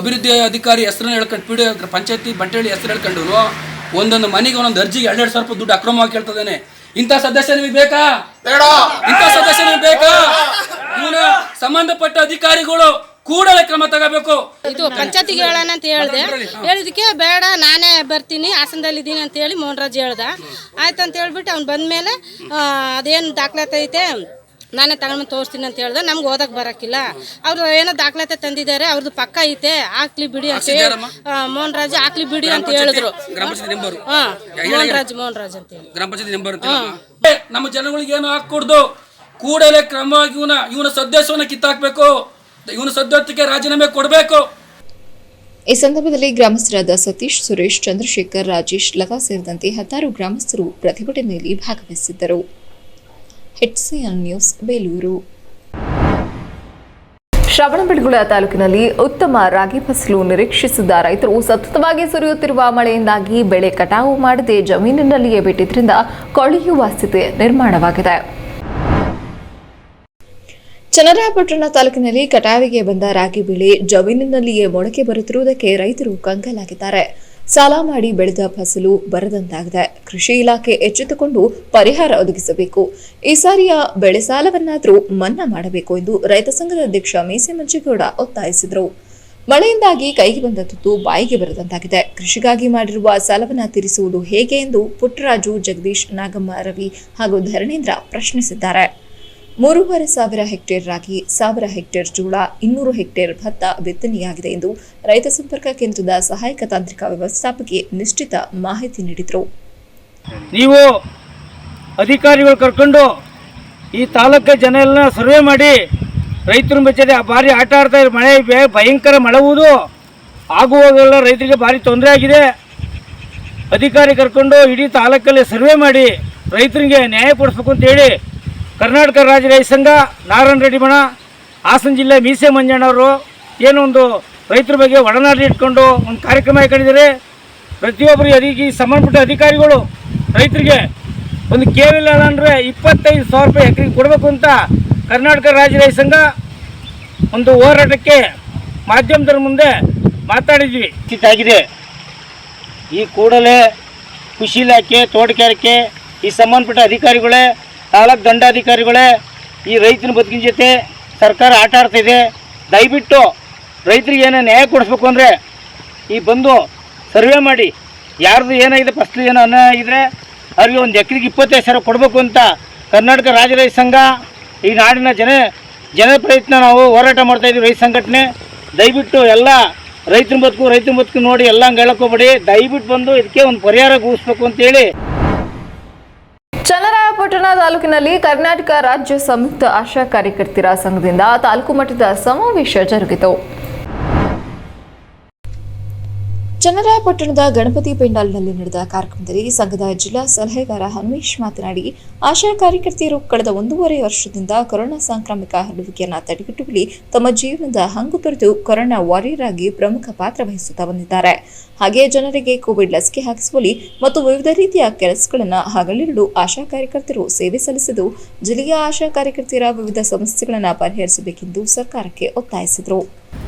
ಅಭಿವೃದ್ಧಿ ಅಧಿಕಾರಿ ಹೆಸರನ್ನ ಹೇಳ್ಕೊಂಡು PDO ಪಂಚಾಯತಿ ಬಂಟೇಳಿ ಹೆಸರು ಹೇಳ್ಕೊಂಡು ಒಂದೊಂದು ಮನೆಗೆ ಒಂದೊಂದು ಅರ್ಜಿಗೆ 2,000 ರೂಪಾಯಿ ದುಡ್ಡು ಅಕ್ರಮವಾಗಿ ಕೇಳ್ತದೇನೆ. ಇಂಥ ಸದಸ್ಯ ನಿಮಗೆ ಬೇಕಾ? ಇಂಥ ಸದಸ್ಯ ನಿಮಗೆ ಬೇಕಾ? ಇವನು ಸಂಬಂಧಪಟ್ಟ ಅಧಿಕಾರಿಗಳು ಕೂಡಲೇ ಕ್ರಮ ತಗೋಬೇಕು. ಇದು ಪಂಚಾಯತಿಗೆ ಹೇಳೋಣ ಅಂತ ಹೇಳಿದಕ್ಕೆ ಬೇಡ ನಾನೇ ಬರ್ತೀನಿ ಹಾಸನದಲ್ಲಿ ಇದ್ದೀನಿ ಅಂತ ಹೇಳಿ ಮೋಹನ್ ರಾಜ್ ಹೇಳ್ದ. ಆಯ್ತು ಅಂತ ಹೇಳ್ಬಿಟ್ಟು ಅವ್ನು ಬಂದ್ಮೇಲೆ ಅದೇನು ದಾಖಲಾತಿ ಐತೆ ನಾನೇ ತಗೊಂಡ್ಬಂದು ತೋರಿಸ್ತೀನಿ ಅಂತ ಹೇಳ್ದೆ. ನಮ್ಗೆ ಓದಕ್ಕೆ ಬರೋಕ್ಕಿಲ್ಲ. ಅವರು ಏನೋ ದಾಖಲಾತಿ ತಂದಿದ್ದಾರೆ, ಅವ್ರದ್ದು ಪಕ್ಕ ಐತೆ, ಹಾಕ್ಲಿ ಬಿಡಿ ಅಂತ ಹೇಳಿ ಮೋಹನ್ ರಾಜ್ ಹಾಕ್ಲಿ ಬಿಡಿ ಅಂತ ಹೇಳಿದ್ರು. ಮೋಹನ್ ರಾಜ್ ಅಂತ ಹೇಳಿ ಗ್ರಾಮ ಪಂಚಾಯತಿ ನಂಬರ್ ನಮ್ಮ ಜನಗಳಿಗೆ ಏನು ಹಾಕೊಡ್ದು ಕೂಡಲೇ ಕ್ರಮವಾಗಿ ಇವನ ಸದಸ್ಯವನ್ನ ಕಿತ್ತಾಕ್ಬೇಕು. ಇವನು ಸದ್ಯಕ್ಕೆ ರಾಜೀನಾಮೆ ಕೊಡಬೇಕು. ಈ ಸಂದರ್ಭದಲ್ಲಿ ಗ್ರಾಮಸ್ಥರಾದ ಸತೀಶ್, ಸುರೇಶ್, ಚಂದ್ರಶೇಖರ್, ರಾಜೇಶ್, ಲತಾ ಸೇರಿದಂತೆ 10 ಗ್ರಾಮಸ್ಥರು ಪ್ರತಿಭಟನೆಯಲ್ಲಿ ಭಾಗವಹಿಸಿದ್ದರು. HCN news, Belur. ಶ್ರವಣಬೆಳಗೊಳ ತಾಲೂಕಿನಲ್ಲಿ ಉತ್ತಮ ರಾಗಿ ಫಸಲು ನಿರೀಕ್ಷಿಸಿದ್ದ ರೈತರು ಸತತವಾಗಿ ಸುರಿಯುತ್ತಿರುವ ಮಳೆಯಿಂದಾಗಿ ಬೆಳೆ ಕಟಾವು ಮಾಡದೆ ಜಮೀನಿನಲ್ಲಿಯೇ ಬಿಟ್ಟಿದ್ದರಿಂದ ಕೊಳೆಯುವ ಸ್ಥಿತಿ ನಿರ್ಮಾಣವಾಗಿದೆ. ಚನ್ನರಾಯಪಟ್ಟಣ ತಾಲೂಕಿನಲ್ಲಿ ಕಟಾವಿಗೆ ಬಂದ ರಾಗಿ ಬೆಳೆ ಜಮೀನಿನಲ್ಲಿಯೇ ಮೊಳಕೆ ಬರುತ್ತಿರುವುದಕ್ಕೆ ರೈತರು ಕಂಗಾಲಾಗಿದ್ದಾರೆ. ಸಾಲ ಮಾಡಿ ಬೆಳೆದ ಫಸಲು ಬರದಂತಾಗಿದೆ. ಕೃಷಿ ಇಲಾಖೆ ಎಚ್ಚೆತ್ತುಕೊಂಡು ಪರಿಹಾರ ಒದಗಿಸಬೇಕು. ಈ ಸಾರಿಯ ಬೆಳೆ ಸಾಲವನ್ನಾದರೂ ಮನ್ನಾ ಮಾಡಬೇಕು ಎಂದು ರೈತ ಸಂಘದ ಅಧ್ಯಕ್ಷ ಮೀಸೆ ಮಂಜೇಗೌಡ ಒತ್ತಾಯಿಸಿದರು. ಮಳೆಯಿಂದಾಗಿ ಕೈಗೆ ಬಂದ ತುತ್ತು ಬಾಯಿಗೆ ಬರದಂತಾಗಿದೆ. ಕೃಷಿಗಾಗಿ ಮಾಡಿರುವ ಸಾಲವನ್ನು ತೀರಿಸುವುದು ಹೇಗೆ ಎಂದು ಪುಟ್ಟರಾಜು, ಜಗದೀಶ್, ನಾಗಮ್ಮ, ರವಿ ಹಾಗೂ ಧರಣೇಂದ್ರ ಪ್ರಶ್ನಿಸಿದ್ದಾರೆ. 3,500 ಹೆಕ್ಟೇರ್ ರಾಗಿ, 1,000 ಹೆಕ್ಟೇರ್ ಜೋಳ, 200 ಹೆಕ್ಟೇರ್ ಭತ್ತ ಬಿತ್ತನೆಯಾಗಿದೆ ಎಂದು ರೈತ ಸಂಪರ್ಕ ಕೇಂದ್ರದ ಸಹಾಯಕ ತಾಂತ್ರಿಕ ವ್ಯವಸ್ಥಾಪಕಿ ನಿಶ್ಚಿತ ಮಾಹಿತಿ ನೀಡಿದರು. ನೀವು ಅಧಿಕಾರಿಗಳು ಕರ್ಕೊಂಡು ಈ ತಾಲೂಕು ಜನ ಎಲ್ಲ ಸರ್ವೆ ಮಾಡಿ ರೈತರು ಮೆಚ್ಚದೆ ಭಾರಿ ಆಟ ಆಡ್ತಾ ಇದ್ದಾರೆ. ಮಳೆ ಭಯಂಕರ ಮಳೆವುದು ಆಗುವಾಗೆಲ್ಲ ರೈತರಿಗೆ ಭಾರಿ ತೊಂದರೆ ಆಗಿದೆ. ಅಧಿಕಾರಿ ಕರ್ಕೊಂಡು ಇಡೀ ತಾಲೂಕಲ್ಲಿ ಸರ್ವೆ ಮಾಡಿ ರೈತರಿಗೆ ನ್ಯಾಯ ಕೊಡಿಸ್ಬೇಕು ಅಂತೇಳಿ ಕರ್ನಾಟಕ ರಾಜ್ಯ ರೈತ ಸಂಘ, ನಾರಾಯಣ ರೆಡ್ಡಿ ಬಣ, ಹಾಸನ ಜಿಲ್ಲೆ ಮೀಸೆ ಮಂಜಣ್ಣವರು ಏನೋ ಒಂದು ರೈತರ ಬಗ್ಗೆ ಒಡನಾಡಿ ಇಟ್ಕೊಂಡು ಒಂದು ಕಾರ್ಯಕ್ರಮ ಹಾಕೊಂಡಿದ್ದಾರೆ. ಪ್ರತಿಯೊಬ್ಬರಿಗೆ ಅದಕ್ಕೆ ಸಂಬಂಧಪಟ್ಟ ಅಧಿಕಾರಿಗಳು ರೈತರಿಗೆ ಒಂದು ಕೇವಲ ಅಂದರೆ 25,000 ರೂಪಾಯಿ ಎಕರೆಗೆ ಕೊಡಬೇಕು ಅಂತ ಕರ್ನಾಟಕ ರಾಜ್ಯ ರೈತ ಸಂಘ ಒಂದು ಹೋರಾಟಕ್ಕೆ ಮಾಧ್ಯಮದ ಮುಂದೆ ಮಾತಾಡಿದ್ವಿ. ಆಗಿದೆ. ಈ ಕೂಡಲೇ ಕೃಷಿ ಇಲಾಖೆ, ತೋಟಗಾರಿಕೆ ಈ ಸಂಬಂಧಪಟ್ಟ ಅಧಿಕಾರಿಗಳೇ, ತಾಲೂಕು ದಂಡಾಧಿಕಾರಿಗಳೇ ಈ ರೈತನ ಬದುಕಿನ ಜೊತೆ ಸರ್ಕಾರ ಆಟ ಆಡ್ತಾಯಿದೆ. ದಯವಿಟ್ಟು ರೈತರಿಗೆ ಏನೋ ನ್ಯಾಯ ಕೊಡಿಸ್ಬೇಕು ಅಂದರೆ ಈ ಬಂದು ಸರ್ವೆ ಮಾಡಿ ಯಾರ್ದು ಏನಾಗಿದೆ ಫಸಲು ಏನೋ ಇದ್ದರೆ ಅವ್ರಿಗೆ ಒಂದು ಎಕರೆಗೆ 25,000 ಕೊಡಬೇಕು ಅಂತ ಕರ್ನಾಟಕ ರಾಜ್ಯ ರೈತ ಸಂಘ, ಈ ನಾಡಿನ ಜನ ಪ್ರಯತ್ನ ನಾವು ಹೋರಾಟ ಮಾಡ್ತಾಯಿದ್ದೀವಿ. ರೈತ ಸಂಘಟನೆ ದಯವಿಟ್ಟು ಎಲ್ಲ ರೈತನ ಬದುಕು ನೋಡಿ ಎಲ್ಲ ಹಂಗೆ ಹೇಳೋಕೋಬೇಡಿ. ದಯವಿಟ್ಟು ಬಂದು ಇದಕ್ಕೆ ಒಂದು ಪರಿಹಾರ ಘೋಷಿಸಬೇಕು ಅಂತೇಳಿ. ಚನ್ನರಾಯಪಟ್ಟಣ ತಾಲೂಕಿನಲ್ಲಿ ಕರ್ನಾಟಕ ರಾಜ್ಯ ಸಂಯುಕ್ತ ಆಶಾ ಕಾರ್ಯಕರ್ತರ ಸಂಘದಿಂದ ತಾಲೂಕು ಮಟ್ಟದ ಸಮಾವೇಶ ಜರುಗಿತು. ಚನ್ನರಾಯಪಟ್ಟಣದ ಗಣಪತಿ ಪೆಂಡಾಲ್ನಲ್ಲಿ ನಡೆದ ಕಾರ್ಯಕ್ರಮದಲ್ಲಿ ಸಂಘದ ಜಿಲ್ಲಾ ಸಲಹೆಗಾರ ಹನುಮೇಶ್ ಮಾತನಾಡಿ, ಆಶಾ ಕಾರ್ಯಕರ್ತೆಯರು ಕಳೆದ 1.5 ವರ್ಷದಿಂದ ಕೊರೋನಾ ಸಾಂಕ್ರಾಮಿಕ ಹರಡುವಿಕೆಯನ್ನು ತಡೆಗಟ್ಟುವಲ್ಲಿ ತಮ್ಮ ಜೀವನದ ಹಂಗು ತೊರೆದು ಕೊರೋನಾ ವಾರಿಯರ್ ಆಗಿ ಪ್ರಮುಖ ಪಾತ್ರ ವಹಿಸುತ್ತಾ ಬಂದಿದ್ದಾರೆ. ಹಾಗೆಯೇ ಜನರಿಗೆ ಕೋವಿಡ್ ಲಸಿಕೆ ಹಾಕಿಸುವಲ್ಲಿ ಮತ್ತು ವಿವಿಧ ರೀತಿಯ ಕೆಲಸಗಳನ್ನು ಹಗಲಿರುಳು ಆಶಾ ಕಾರ್ಯಕರ್ತರು ಸೇವೆ ಸಲ್ಲಿಸಿದ್ದು ಜಿಲ್ಲೆಯ ಆಶಾ ಕಾರ್ಯಕರ್ತೆಯರ ವಿವಿಧ ಸಮಸ್ಯೆಗಳನ್ನು ಪರಿಹರಿಸಬೇಕೆಂದು ಸರ್ಕಾರಕ್ಕೆ ಒತ್ತಾಯಿಸಿದರು.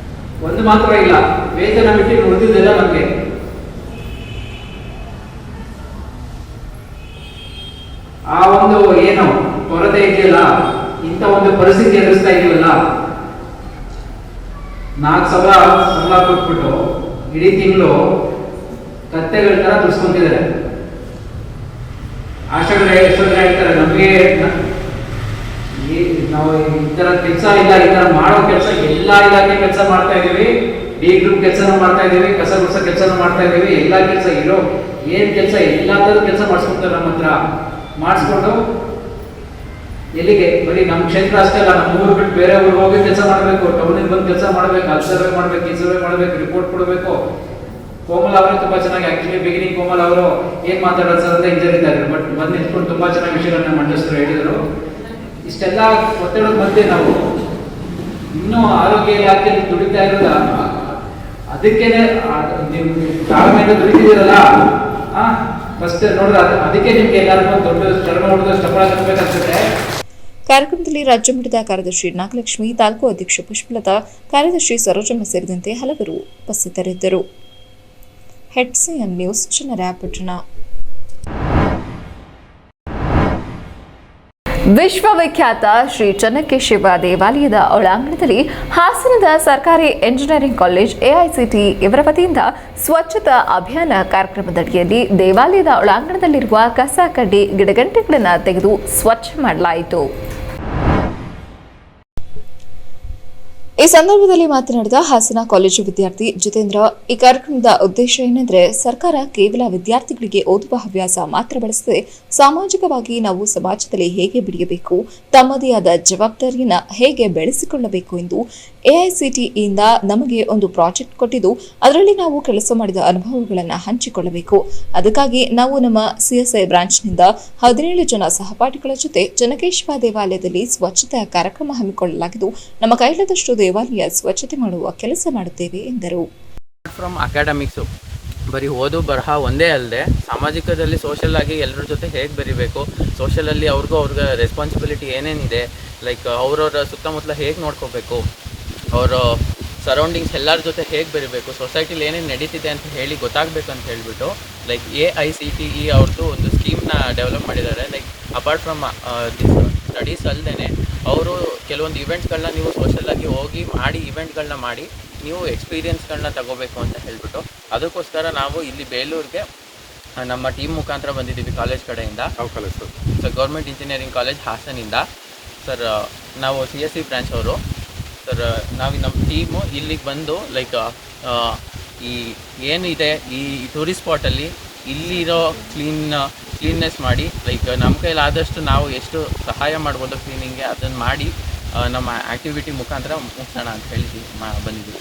ಒಂದು ಮಾತ್ರ ಇಲ್ಲ, ವೇತನ ಬಿಟ್ಟು ಉಳಿದಿದ್ದೆಲ್ಲ ನಮಗೆ ಆ ಒಂದು ಏನು ಕೊರತೆ ಇದೆಯಲ್ಲ, ಇಂಥ ಒಂದು ಪರಿಸ್ಥಿತಿ ಎದುರಿಸ್ತಾ ಇದೀವಲ್ಲ, 4,000 ಸಂಬಳ ಕೊಟ್ಬಿಟ್ಟು ಇಡೀ ತಿಂಗಳು ಕತ್ತೆಗಳ ತರ ದುಡಿಸ್ಕೊಂತಿದ್ದಾರೆ. ಆಶಾಗಳು ಎಷ್ಟೋ ಜನ ಹೇಳ್ತಾರೆ, ನಮಗೆ ನಾವು ಈ ತರ ಕೆಲಸ ಇಲ್ಲ, ಈ ತರ ಮಾಡೋ ಕೆಲಸ ಎಲ್ಲಾ ಇಲಾಖೆ ಕೆಲಸ ಮಾಡ್ತಾ ಇದೀವಿ, ಡಿ ಗ್ರೂಪ್ ಕೆಲಸನ ಮಾಡ್ತಾ ಇದೀವಿ, ಕಸ ಗುಡ್ಸ ಕೆಲಸನ ಮಾಡ್ತಾ ಇದೀವಿ, ಎಲ್ಲಾ ಕೆಲಸ ಇರೋ ಏನ್ ಕೆಲಸ ಎಲ್ಲಾದ್ರೂ ಕೆಲಸ ಮಾಡಿಸ್ಕೊಡ್ತಾರೆ. ನಮ್ಮ ಹತ್ರ ಮಾಡಿಸ್ಕೊಂಡು ಎಲ್ಲಿಗೆ ಬರೀ ನಮ್ಮ ಕ್ಷೇತ್ರ ಅಷ್ಟೇ ಅಲ್ಲ, ನಮ್ಮ ಊರು ಬಿಟ್ಟು ಬೇರೆ ಊರಿಗೆ ಹೋಗಿ ಕೆಲಸ ಮಾಡಬೇಕು, ಟೌನಿಗೆ ಬಂದು ಕೆಲಸ ಮಾಡಬೇಕು, ಅಲ್ಲಿ ಸರ್ವೆ ಮಾಡಬೇಕು, ಈ ಸರ್ವೆ ಮಾಡಬೇಕು, ರಿಪೋರ್ಟ್ ಕೊಡಬೇಕು. ಕೋಮಲ್ ಅವರು ತುಂಬಾ ಚೆನ್ನಾಗಿ ಆಕ್ಚುಲಿ ಬಿಗಿನಿಂಗ್ ಕೋಮಲ್ ಅವರು ಏನ್ ಮಾತಾಡೋದು ಸರ್ ಅಂತ ಹಿಂಜರಿತಾ ಇದ್ರು, ಬಟ್ ಬಂದು ನಿಂತ್ಕೊಂಡು ತುಂಬಾ ಚೆನ್ನಾಗಿ ವಿಷಯಗಳನ್ನ ಮಂಡಿಸಿದ್ರು, ಹೇಳಿದ್ರು. ಇಷ್ಟೆಲ್ಲ ಒತ್ತಡದ ಮಧ್ಯೆ ನಾವು ಇನ್ನೂ ಆರೋಗ್ಯ ಇಲಾಖೆಯಲ್ಲಿ ದುಡಿತಾ ಇರೋದ, ಅದಕ್ಕೇನೆ ನೀವು ತಾಳ್ಮೆಯಿಂದ ದುಡಿತಿದ್ದೀರಲ್ಲ, ಫಸ್ಟ್ ನೋಡಿದ್ರೆ ಅದಕ್ಕೆ ನಿಮ್ಗೆ ಎಲ್ಲರಿಗೂ ದೊಡ್ಡ ಚರ್ಮ ಹೊಡೆದು ಚಪ್ಪಳ ಕಟ್ಟಬೇಕಾಗ್ತದೆ. ಕಾರ್ಯಕ್ರಮದಲ್ಲಿ ರಾಜ್ಯ ಮಟ್ಟದ ಕಾರ್ಯದರ್ಶಿ ನಾಗಲಕ್ಷ್ಮಿ, ತಾಲೂಕು ಅಧ್ಯಕ್ಷ ಪುಷ್ಪಲತಾ, ಕಾರ್ಯದರ್ಶಿ ಸರೋಜಮ್ಮ ಸೇರಿದಂತೆ ಹಲವರು ಉಪಸ್ಥಿತರಿದ್ದರು. ಹೆಡ್ಸಿಎನ್ ನ್ಯೂಸ್, ಚನ್ನರಾಯಪಟ್ಟಣ. ವಿಶ್ವವಿಖ್ಯಾತ ಶ್ರೀ ಚನ್ನಕೇಶವ ದೇವಾಲಯದ ಒಳಾಂಗಣದಲ್ಲಿ ಹಾಸನದ ಸರ್ಕಾರಿ ಎಂಜಿನಿಯರಿಂಗ್ ಕಾಲೇಜ್ ಎಐಸಿಟಿ ಇವರ ವತಿಯಿಂದ ಸ್ವಚ್ಛತಾ ಅಭಿಯಾನ ಕಾರ್ಯಕ್ರಮದಡಿಯಲ್ಲಿ ದೇವಾಲಯದ ಒಳಾಂಗಣದಲ್ಲಿರುವ ಕಸ ಕಡ್ಡಿ ಗಿಡಗಂಟೆಗಳನ್ನು ತೆಗೆದು ಸ್ವಚ್ಛ ಮಾಡಲಾಯಿತು. ಈ ಸಂದರ್ಭದಲ್ಲಿ ಮಾತನಾಡಿದ ಹಾಸನ ಕಾಲೇಜು ವಿದ್ಯಾರ್ಥಿ ಜಿತೇಂದ್ರ, ಈ ಕಾರ್ಯಕ್ರಮದ ಉದ್ದೇಶ ಏನೆಂದರೆ ಸರ್ಕಾರ ಕೇವಲ ವಿದ್ಯಾರ್ಥಿಗಳಿಗೆ ಓದುವ ಹವ್ಯಾಸ ಮಾತ್ರ ಬಳಸದೆ ಸಾಮಾಜಿಕವಾಗಿ ನಾವು ಸಮಾಜದಲ್ಲಿ ಹೇಗೆ ಬೆಳೆಯಬೇಕು, ತಮ್ಮದೇ ಆದ ಜವಾಬ್ದಾರಿಯನ್ನು ಹೇಗೆ ಬೆಳೆಸಿಕೊಳ್ಳಬೇಕು ಎಂದು AICTEಯಿಂದ ನಮಗೆ ಒಂದು ಪ್ರಾಜೆಕ್ಟ್ ಕೊಟ್ಟಿದ್ದು ಅದರಲ್ಲಿ ನಾವು ಕೆಲಸ ಮಾಡಿದ ಅನುಭವಗಳನ್ನು ಹಂಚಿಕೊಳ್ಳಬೇಕು. ಅದಕ್ಕಾಗಿ ನಾವು ನಮ್ಮ CSI ಬ್ರಾಂಚ್ನಿಂದ 17 ಜನ ಸಹಪಾಠಿಗಳ ಜೊತೆ ಜನಕೇಶ್ವ ದೇವಾಲಯದಲ್ಲಿ ಸ್ವಚ್ಛತಾ ಕಾರ್ಯಕ್ರಮ ಹಮ್ಮಿಕೊಳ್ಳಲಾಗಿದ್ದು ನಮ್ಮ ಕೈಲಾದಷ್ಟು ದೇವಾಲಯ ಸ್ವಚ್ಛತೆ ಮಾಡುವ ಕೆಲಸ ಮಾಡುತ್ತೇವೆ ಎಂದರು. ಫ್ರಮ್ ಅಕಾಡೆಮಿಕ್ಸು ಬರೀ ಓದು ಬರಹ ಒಂದೇ ಅಲ್ಲದೆ ಸಾಮಾಜಿಕದಲ್ಲಿ ಸೋಷಲ್ ಆಗಿ ಎಲ್ಲರ ಜೊತೆ ಹೇಗೆ ಬೆರಿಬೇಕು, ಸೋಷಲಲ್ಲಿ ಅವ್ರಿಗೆ ರೆಸ್ಪಾನ್ಸಿಬಿಲಿಟಿ ಏನೇನಿದೆ, ಲೈಕ್ ಅವ್ರವ್ರ ಸುತ್ತಮುತ್ತಲ ಹೇಗೆ ನೋಡ್ಕೋಬೇಕು, ಅವರ ಸರೌಂಡಿಂಗ್ಸ್ ಎಲ್ಲರ ಜೊತೆ ಹೇಗೆ ಬೆರಿಬೇಕು, ಸೊಸೈಟಿಲಿ ಏನೇನು ನಡೀತಿದೆ ಅಂತ ಹೇಳಿ ಗೊತ್ತಾಗಬೇಕು ಅಂತ ಹೇಳಿಬಿಟ್ಟು ಲೈಕ್ AICTE ಅವ್ರದ್ದು ಒಂದು ಸ್ಕೀಮ್ನ ಡೆವಲಪ್ ಮಾಡಿದ್ದಾರೆ. Like apart from this studies ಅಲ್ಲದೆ ಅವರು ಕೆಲವೊಂದು ಇವೆಂಟ್ಸ್ಗಳನ್ನ ನೀವು ಸೋಷಲಾಗಿ ಹೋಗಿ ಮಾಡಿ ಇವೆಂಟ್ಗಳನ್ನ ಮಾಡಿ ನೀವು ಎಕ್ಸ್ಪೀರಿಯನ್ಸ್ಗಳನ್ನ ತಗೋಬೇಕು ಅಂತ ಹೇಳಿಬಿಟ್ಟು ಅದಕ್ಕೋಸ್ಕರ ನಾವು ಇಲ್ಲಿ ಬೇಲೂರಿಗೆ ನಮ್ಮ ಟೀಮ್ ಮುಖಾಂತರ ಬಂದಿದ್ದೀವಿ ಕಾಲೇಜ್ ಕಡೆಯಿಂದ. ಸರ್ ಗೌರ್ಮೆಂಟ್ ಇಂಜಿನಿಯರಿಂಗ್ ಕಾಲೇಜ್ ಹಾಸನಿಂದ. ಸರ್ ನಾವು CSE ಬ್ರಾಂಚ್ ಅವರು. ಸರ್ ನಾವು ನಮ್ಮ ಟೀಮು ಇಲ್ಲಿಗೆ ಬಂದು ಲೈಕ್ ಈ ಏನಿದೆ ಈ ಟೂರಿಸ್ಟ್ ಸ್ಪಾಟಲ್ಲಿ ಇಲ್ಲಿರೋ ಕ್ಲೀನ್ನೆಸ್ ಮಾಡಿ ಲೈಕ್ ನಮ್ಮ ಕೈಲಾದಷ್ಟು ನಾವು ಎಷ್ಟು ಸಹಾಯ ಮಾಡ್ಬೋದು ಕ್ಲೀನಿಂಗ್ಗೆ ಅದನ್ನು ಮಾಡಿ ನಮ್ಮ ಆ್ಯಕ್ಟಿವಿಟಿ ಮುಖಾಂತರ ಮುಗಿಸೋಣ ಅಂತ ಹೇಳಿ ಬಂದಿದ್ದೀವಿ.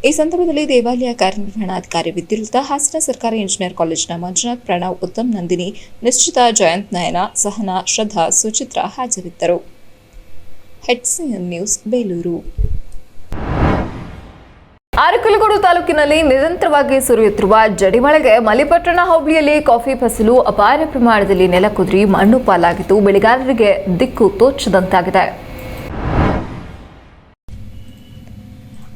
ಈ ಸಂದರ್ಭದಲ್ಲಿ ದೇವಾಲಯ ಕಾರ್ಯನಿರ್ವಹಣಾಧಿಕಾರಿ ವಿದ್ಯುಲ್ತಾ, ಹಾಸನ ಸರ್ಕಾರಿ ಇಂಜಿನಿಯರ್ ಕಾಲೇಜಿನ ಮಂಜುನಾಥ್, ಪ್ರಣವ್, ಉತ್ತಮ್, ನಂದಿನಿ, ನಿಶ್ಚಿತ, ಜಯಂತ್, ನಯನ, ಸಹನಾ, ಶ್ರದ್ಧಾ, ಸುಚಿತ್ರಾ ಹಾಜರಿದ್ದರು. HCN news Belur. ಅರಕಲಗೂಡು ತಾಲೂಕಿನಲ್ಲಿ ನಿರಂತರವಾಗಿ ಸುರಿಯುತ್ತಿರುವ ಜಡಿಮಳೆಗೆ ಮಲಿಪಟ್ಟಣ ಹೋಬಳಿಯಲ್ಲಿ ಕಾಫಿ ಫಸಲು ಅಪಾರ ಪ್ರಮಾಣದಲ್ಲಿ ನೆಲಕುದುರಿ ಮಣ್ಣು ಪಾಲಾಗಿದ್ದು ಬೆಳೆಗಾರರಿಗೆ ದಿಕ್ಕು ತೋಚದಂತಾಗಿದೆ.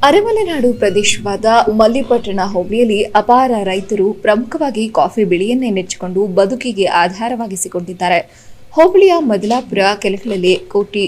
ಅರೆಮಲೆನಾಡು ಪ್ರದೇಶವಾದ ಮಲ್ಲಿಪಟ್ಟಣ ಹೋಬಳಿಯಲ್ಲಿ ಅಪಾರ ರೈತರು ಪ್ರಮುಖವಾಗಿ ಕಾಫಿ ಬೆಳೆಯನ್ನೇ ನೆಚ್ಚಿಕೊಂಡು ಬದುಕಿಗೆ ಆಧಾರವಾಗಿಸಿಕೊಂಡಿದ್ದಾರೆ. ಹೋಬಳಿಯ ಮದಲಾಪುರ, ಕೆಳಗಳಲ್ಲಿ ಕೋಟಿ,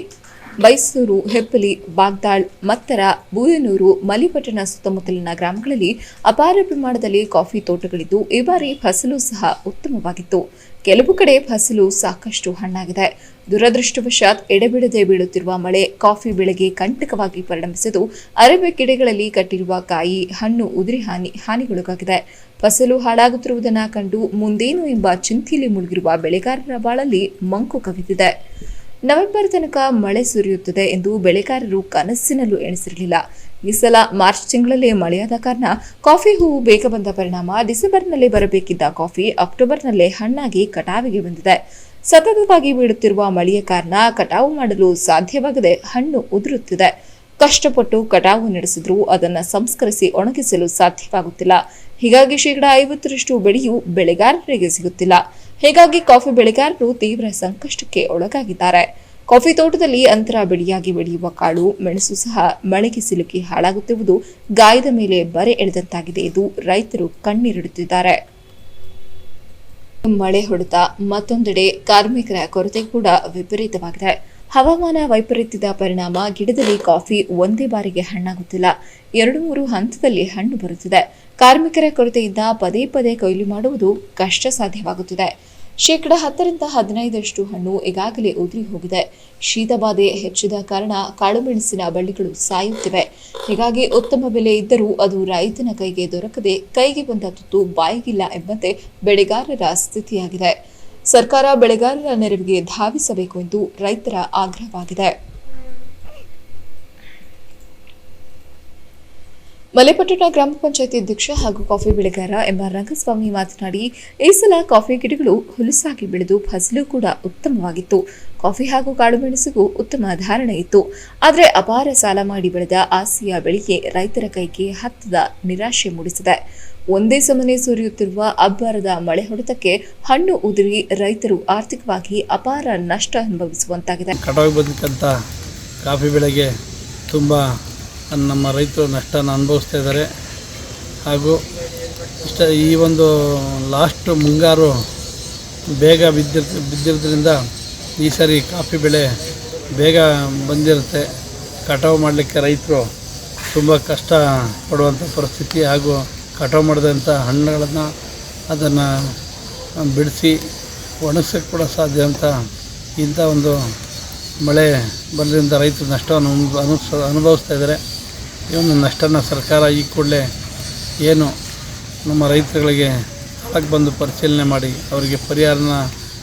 ಮೈಸೂರು, ಹೆಪ್ಪಲಿ, ಬಾಗ್ದಾಳ್, ಮತ್ತರ, ಬೂಯನೂರು, ಮಲ್ಲಿಪಟ್ಟಣ ಸುತ್ತಮುತ್ತಲಿನ ಗ್ರಾಮಗಳಲ್ಲಿ ಅಪಾರ ಪ್ರಮಾಣದಲ್ಲಿ ಕಾಫಿ ತೋಟಗಳಿದ್ದು ಈ ಬಾರಿ ಫಸಲು ಸಹ ಉತ್ತಮವಾಗಿತ್ತು. ಕೆಲವು ಕಡೆ ಫಸಲು ಸಾಕಷ್ಟು ಹಣ್ಣಾಗಿದೆ. ದುರದೃಷ್ಟವಶಾತ್ ಎಡೆಬಿಡದೆ ಬೀಳುತ್ತಿರುವ ಮಳೆ ಕಾಫಿ ಬೆಳೆಗೆ ಕಂಟಕವಾಗಿ ಪರಿಣಮಿಸಿದ್ದು ಅರಬೆ ಗಿಡಗಳಲ್ಲಿ ಕಟ್ಟಿರುವ ಕಾಯಿ, ಹಣ್ಣು ಉದುರಿ ಹಾನಿಗೊಳಗಾಗಿದೆ. ಫಸಲು ಹಾಳಾಗುತ್ತಿರುವುದನ್ನು ಕಂಡು ಮುಂದೇನು ಎಂಬ ಚಿಂತೆಯಲ್ಲಿ ಮುಳುಗಿರುವ ಬೆಳೆಗಾರರ ಬಾಳಲ್ಲಿ ಮಂಕು ಕವಿದಿದೆ. ನವೆಂಬರ್ ತನಕ ಮಳೆ ಸುರಿಯುತ್ತದೆ ಎಂದು ಬೆಳೆಗಾರರು ಕನಸಿನಲ್ಲೂ ಎಣಿಸಿರಲಿಲ್ಲ. ಈ ಸಲ ಮಾರ್ಚ್ ತಿಂಗಳಲ್ಲೇ ಮಳೆಯಾದ ಕಾರಣ ಕಾಫಿ ಹೂವು ಬೇಗ ಬಂದ ಪರಿಣಾಮ ಡಿಸೆಂಬರ್ನಲ್ಲಿ ಬರಬೇಕಿದ್ದ ಕಾಫಿ ಅಕ್ಟೋಬರ್ನಲ್ಲೇ ಹಣ್ಣಾಗಿ ಕಟಾವಿಗೆ ಬಂದಿದೆ. ಸತತವಾಗಿ ಬೀಳುತ್ತಿರುವ ಮಳೆಯ ಕಾರಣ ಕಟಾವು ಮಾಡಲು ಸಾಧ್ಯವಾಗದೆ ಹಣ್ಣು ಉದುರುತ್ತಿದೆ. ಕಷ್ಟಪಟ್ಟು ಕಟಾವು ನಡೆಸಿದ್ರೂ ಅದನ್ನು ಸಂಸ್ಕರಿಸಿ ಒಣಗಿಸಲು ಸಾಧ್ಯವಾಗುತ್ತಿಲ್ಲ. ಹೀಗಾಗಿ 50% ಬೆಳೆಯೂ ಬೆಳೆಗಾರರಿಗೆ ಸಿಗುತ್ತಿಲ್ಲ. ಹೀಗಾಗಿ ಕಾಫಿ ಬೆಳೆಗಾರರು ತೀವ್ರ ಸಂಕಷ್ಟಕ್ಕೆ ಒಳಗಾಗಿದ್ದಾರೆ. ಕಾಫಿ ತೋಟದಲ್ಲಿ ಅಂತರ ಬೆಳೆಯಾಗಿ ಬೆಳೆಯುವ ಕಾಳು, ಮೆಣಸು ಸಹ ಮಳೆಗೆ ಸಿಲುಕಿ ಹಾಳಾಗುತ್ತಿರುವುದು ಗಾಯದ ಮೇಲೆ ಬರೆ ಎಳೆದಂತಾಗಿದೆ ಎಂದು ರೈತರು ಕಣ್ಣೀರಿಡುತ್ತಿದ್ದಾರೆ. ಮಳೆ ಹೊಡೆತ ಮತ್ತೊಂದೆಡೆ ಕಾರ್ಮಿಕರ ಕೊರತೆ ಕೂಡ ವಿಪರೀತವಾಗಿದೆ. ಹವಾಮಾನ ವೈಪರೀತ್ಯದ ಪರಿಣಾಮ ಗಿಡದಲ್ಲಿ ಕಾಫಿ ಒಂದೇ ಬಾರಿಗೆ ಹಣ್ಣಾಗುತ್ತಿಲ್ಲ. 2-3 ಹಂತದಲ್ಲಿ ಹಣ್ಣು ಬರುತ್ತಿದೆ. ಕಾರ್ಮಿಕರ ಕೊರತೆಯಿಂದ ಪದೇ ಪದೇ ಕೊಯ್ಲು ಮಾಡುವುದು ಕಷ್ಟ ಸಾಧ್ಯವಾಗುತ್ತಿದೆ. 10% ಹಣ್ಣು ಈಗಾಗಲೇ ಉದುರಿ ಹೋಗಿದೆ. ಶೀತಬಾಧೆ ಹೆಚ್ಚಿದ ಕಾರಣ ಕಾಳುಮೆಣಸಿನ ಬಳ್ಳಿಗಳು ಸಾಯುತ್ತಿವೆ. ಹೀಗಾಗಿ ಉತ್ತಮ ಬೆಲೆ ಇದ್ದರೂ ಅದು ರೈತನ ಕೈಗೆ ದೊರಕದೆ ಕೈಗೆ ಬಂದ ತುತ್ತು ಬಾಯಿಗಿಲ್ಲ ಎಂಬಂತೆ ಬೆಳೆಗಾರರ ಸ್ಥಿತಿಯಾಗಿದೆ. ಸರ್ಕಾರ ಬೆಳೆಗಾರರ ನೆರವಿಗೆ ಧಾವಿಸಬೇಕು ಎಂದು ರೈತರ ಆಗ್ರಹವಾಗಿದೆ. ಮಲೆಪಟ್ಟಣ ಗ್ರಾಮ ಪಂಚಾಯತಿ ಅಧ್ಯಕ್ಷ ಹಾಗೂ ಕಾಫಿ ಬೆಳೆಗಾರ ಎಂಬ ರಂಗಸ್ವಾಮಿ ಮಾತನಾಡಿ, ಈ ಸಲ ಕಾಫಿ ಗಿಡಗಳು ಹುಲುಸಾಗಿ ಬೆಳೆದು ಫಸಲು ಕೂಡ ಉತ್ತಮವಾಗಿತ್ತು. ಕಾಫಿ ಹಾಗೂ ಕಾಳುಮೆಣಸಿಗೂ ಉತ್ತಮ ಧಾರಣೆ ಇತ್ತು. ಆದರೆ ಅಪಾರ ಸಾಲ ಮಾಡಿ ಬೆಳೆದ ಆಸೆಯ ಬೆಳೆಗೆ ರೈತರ ಕೈಗೆ ಹತ್ತದ ನಿರಾಶೆ ಮೂಡಿಸಿದೆ. ಒಂದೇ ಸಮನೆ ಸುರಿಯುತ್ತಿರುವ ಅಬ್ಬರದ ಮಳೆ ಹೊಡೆತಕ್ಕೆ ಹಣ್ಣು ಉದುರಿ ರೈತರು ಆರ್ಥಿಕವಾಗಿ ಅಪಾರ ನಷ್ಟ ಅನುಭವಿಸುವಂತಾಗಿದೆ. ಕಟಾವಿಗೆ ಬಂದಿದ್ದಂಥ ಕಾಫಿ ಬೆಳೆಗೆ ತುಂಬ ನಮ್ಮ ರೈತರು ನಷ್ಟನ ಅನುಭವಿಸ್ತಾ ಇದ್ದಾರೆ. ಹಾಗೂ ಈ ಒಂದು ಲಾಸ್ಟ್ ಮುಂಗಾರು ಬೇಗ ಬಿದ್ದಿರೋದ್ರಿಂದ ಈ ಸಾರಿ ಕಾಫಿ ಬೆಳೆ ಬೇಗ ಬಂದಿರುತ್ತೆ. ಕಟಾವು ಮಾಡಲಿಕ್ಕೆ ರೈತರು ತುಂಬ ಕಷ್ಟ ಪಡುವಂಥ ಪರಿಸ್ಥಿತಿ. ಹಾಗೂ ಕಟಾವು ಮಾಡಿದಂಥ ಹಣ್ಣುಗಳನ್ನು ಅದನ್ನು ಬಿಡಿಸಿ ಒಣಗಿಸೋಕ್ಕೆ ಕೂಡ ಸಾಧ್ಯ ಅಂತ ಇಂಥ ಒಂದು ಮಳೆ ಬರೋದ್ರಿಂದ ರೈತರು ನಷ್ಟವನ್ನು ಅನುಭವಿಸ್ತಾ ಇದ್ದಾರೆ. ಈ ಒಂದು ನಷ್ಟನ ಸರ್ಕಾರ ಈ ಕೂಡಲೇ ಏನು ನಮ್ಮ ರೈತರುಗಳಿಗೆ ಸ್ಥಳಕ್ಕೆ ಬಂದು ಪರಿಶೀಲನೆ ಮಾಡಿ ಅವರಿಗೆ ಪರಿಹಾರನ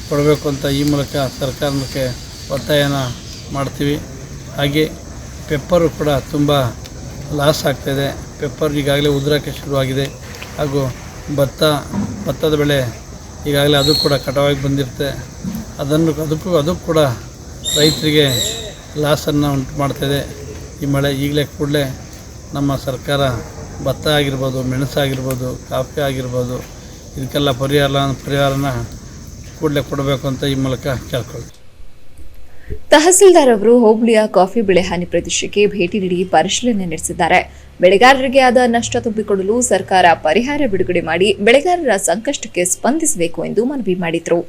ಕೊಡಬೇಕು ಅಂತ ಈ ಮೂಲಕ ಸರ್ಕಾರಕ್ಕೆ ಒತ್ತಾಯನ ಮಾಡ್ತೀವಿ. ಹಾಗೆ ಪೆಪ್ಪರು ಕೂಡ ತುಂಬ ಲಾಸ್ ಆಗ್ತಾಯಿದೆ. ಪೆಪ್ಪರ್ ಈಗಾಗಲೇ ಉದುರೋಕ್ಕೆ ಶುರುವಾಗಿದೆ. ಹಾಗೂ ಭತ್ತದ ಬೆಳೆ ಈಗಾಗಲೇ ಅದು ಕೂಡ ಕಟಾವಾಗಿ ಬಂದಿರುತ್ತೆ. ಅದಕ್ಕೂ ಕೂಡ ರೈತರಿಗೆ ಲಾಸನ್ನು ಉಂಟು ಮಾಡ್ತಾಯಿದೆ ಈ ಮಳೆ. ಈಗಲೇ ಕೂಡಲೇ ನಮ್ಮ ಸರ್ಕಾರ ಭತ್ತ ಆಗಿರ್ಬೋದು, ಮೆಣಸಾಗಿರ್ಬೋದು, ಕಾಫಿ ಆಗಿರ್ಬೋದು, ಇದಕ್ಕೆಲ್ಲ ಪರಿಹಾರನ ಕೂಡಲೇ ಕೊಡಬೇಕು ಅಂತ ಈ ಮೂಲಕ ಕೇಳ್ಕೊಳ್ತೀವಿ. ತಹಸೀಲ್ದಾರ್ ಅವರು ಹೋಬಳಿಯ ಕಾಫಿ ಬೆಳೆ ಹಾನಿ ಪ್ರದೇಶಕ್ಕೆ ಭೇಟಿ ನೀಡಿ ಪರಿಶೀಲನೆ ನಡೆಸಿದ್ದಾರೆ. ಬೆಳೆಗಾರರಿಗೆ ಆದ ನಷ್ಟ ತುಂಬಿಕೊಡಲು ಸರ್ಕಾರ ಪರಿಹಾರ ಬಿಡುಗಡೆ ಮಾಡಿ ಬೆಳೆಗಾರರ ಸಂಕಷ್ಟಕ್ಕೆ ಸ್ಪಂದಿಸಬೇಕು ಎಂದು ಮನವಿ ಮಾಡಿದರು.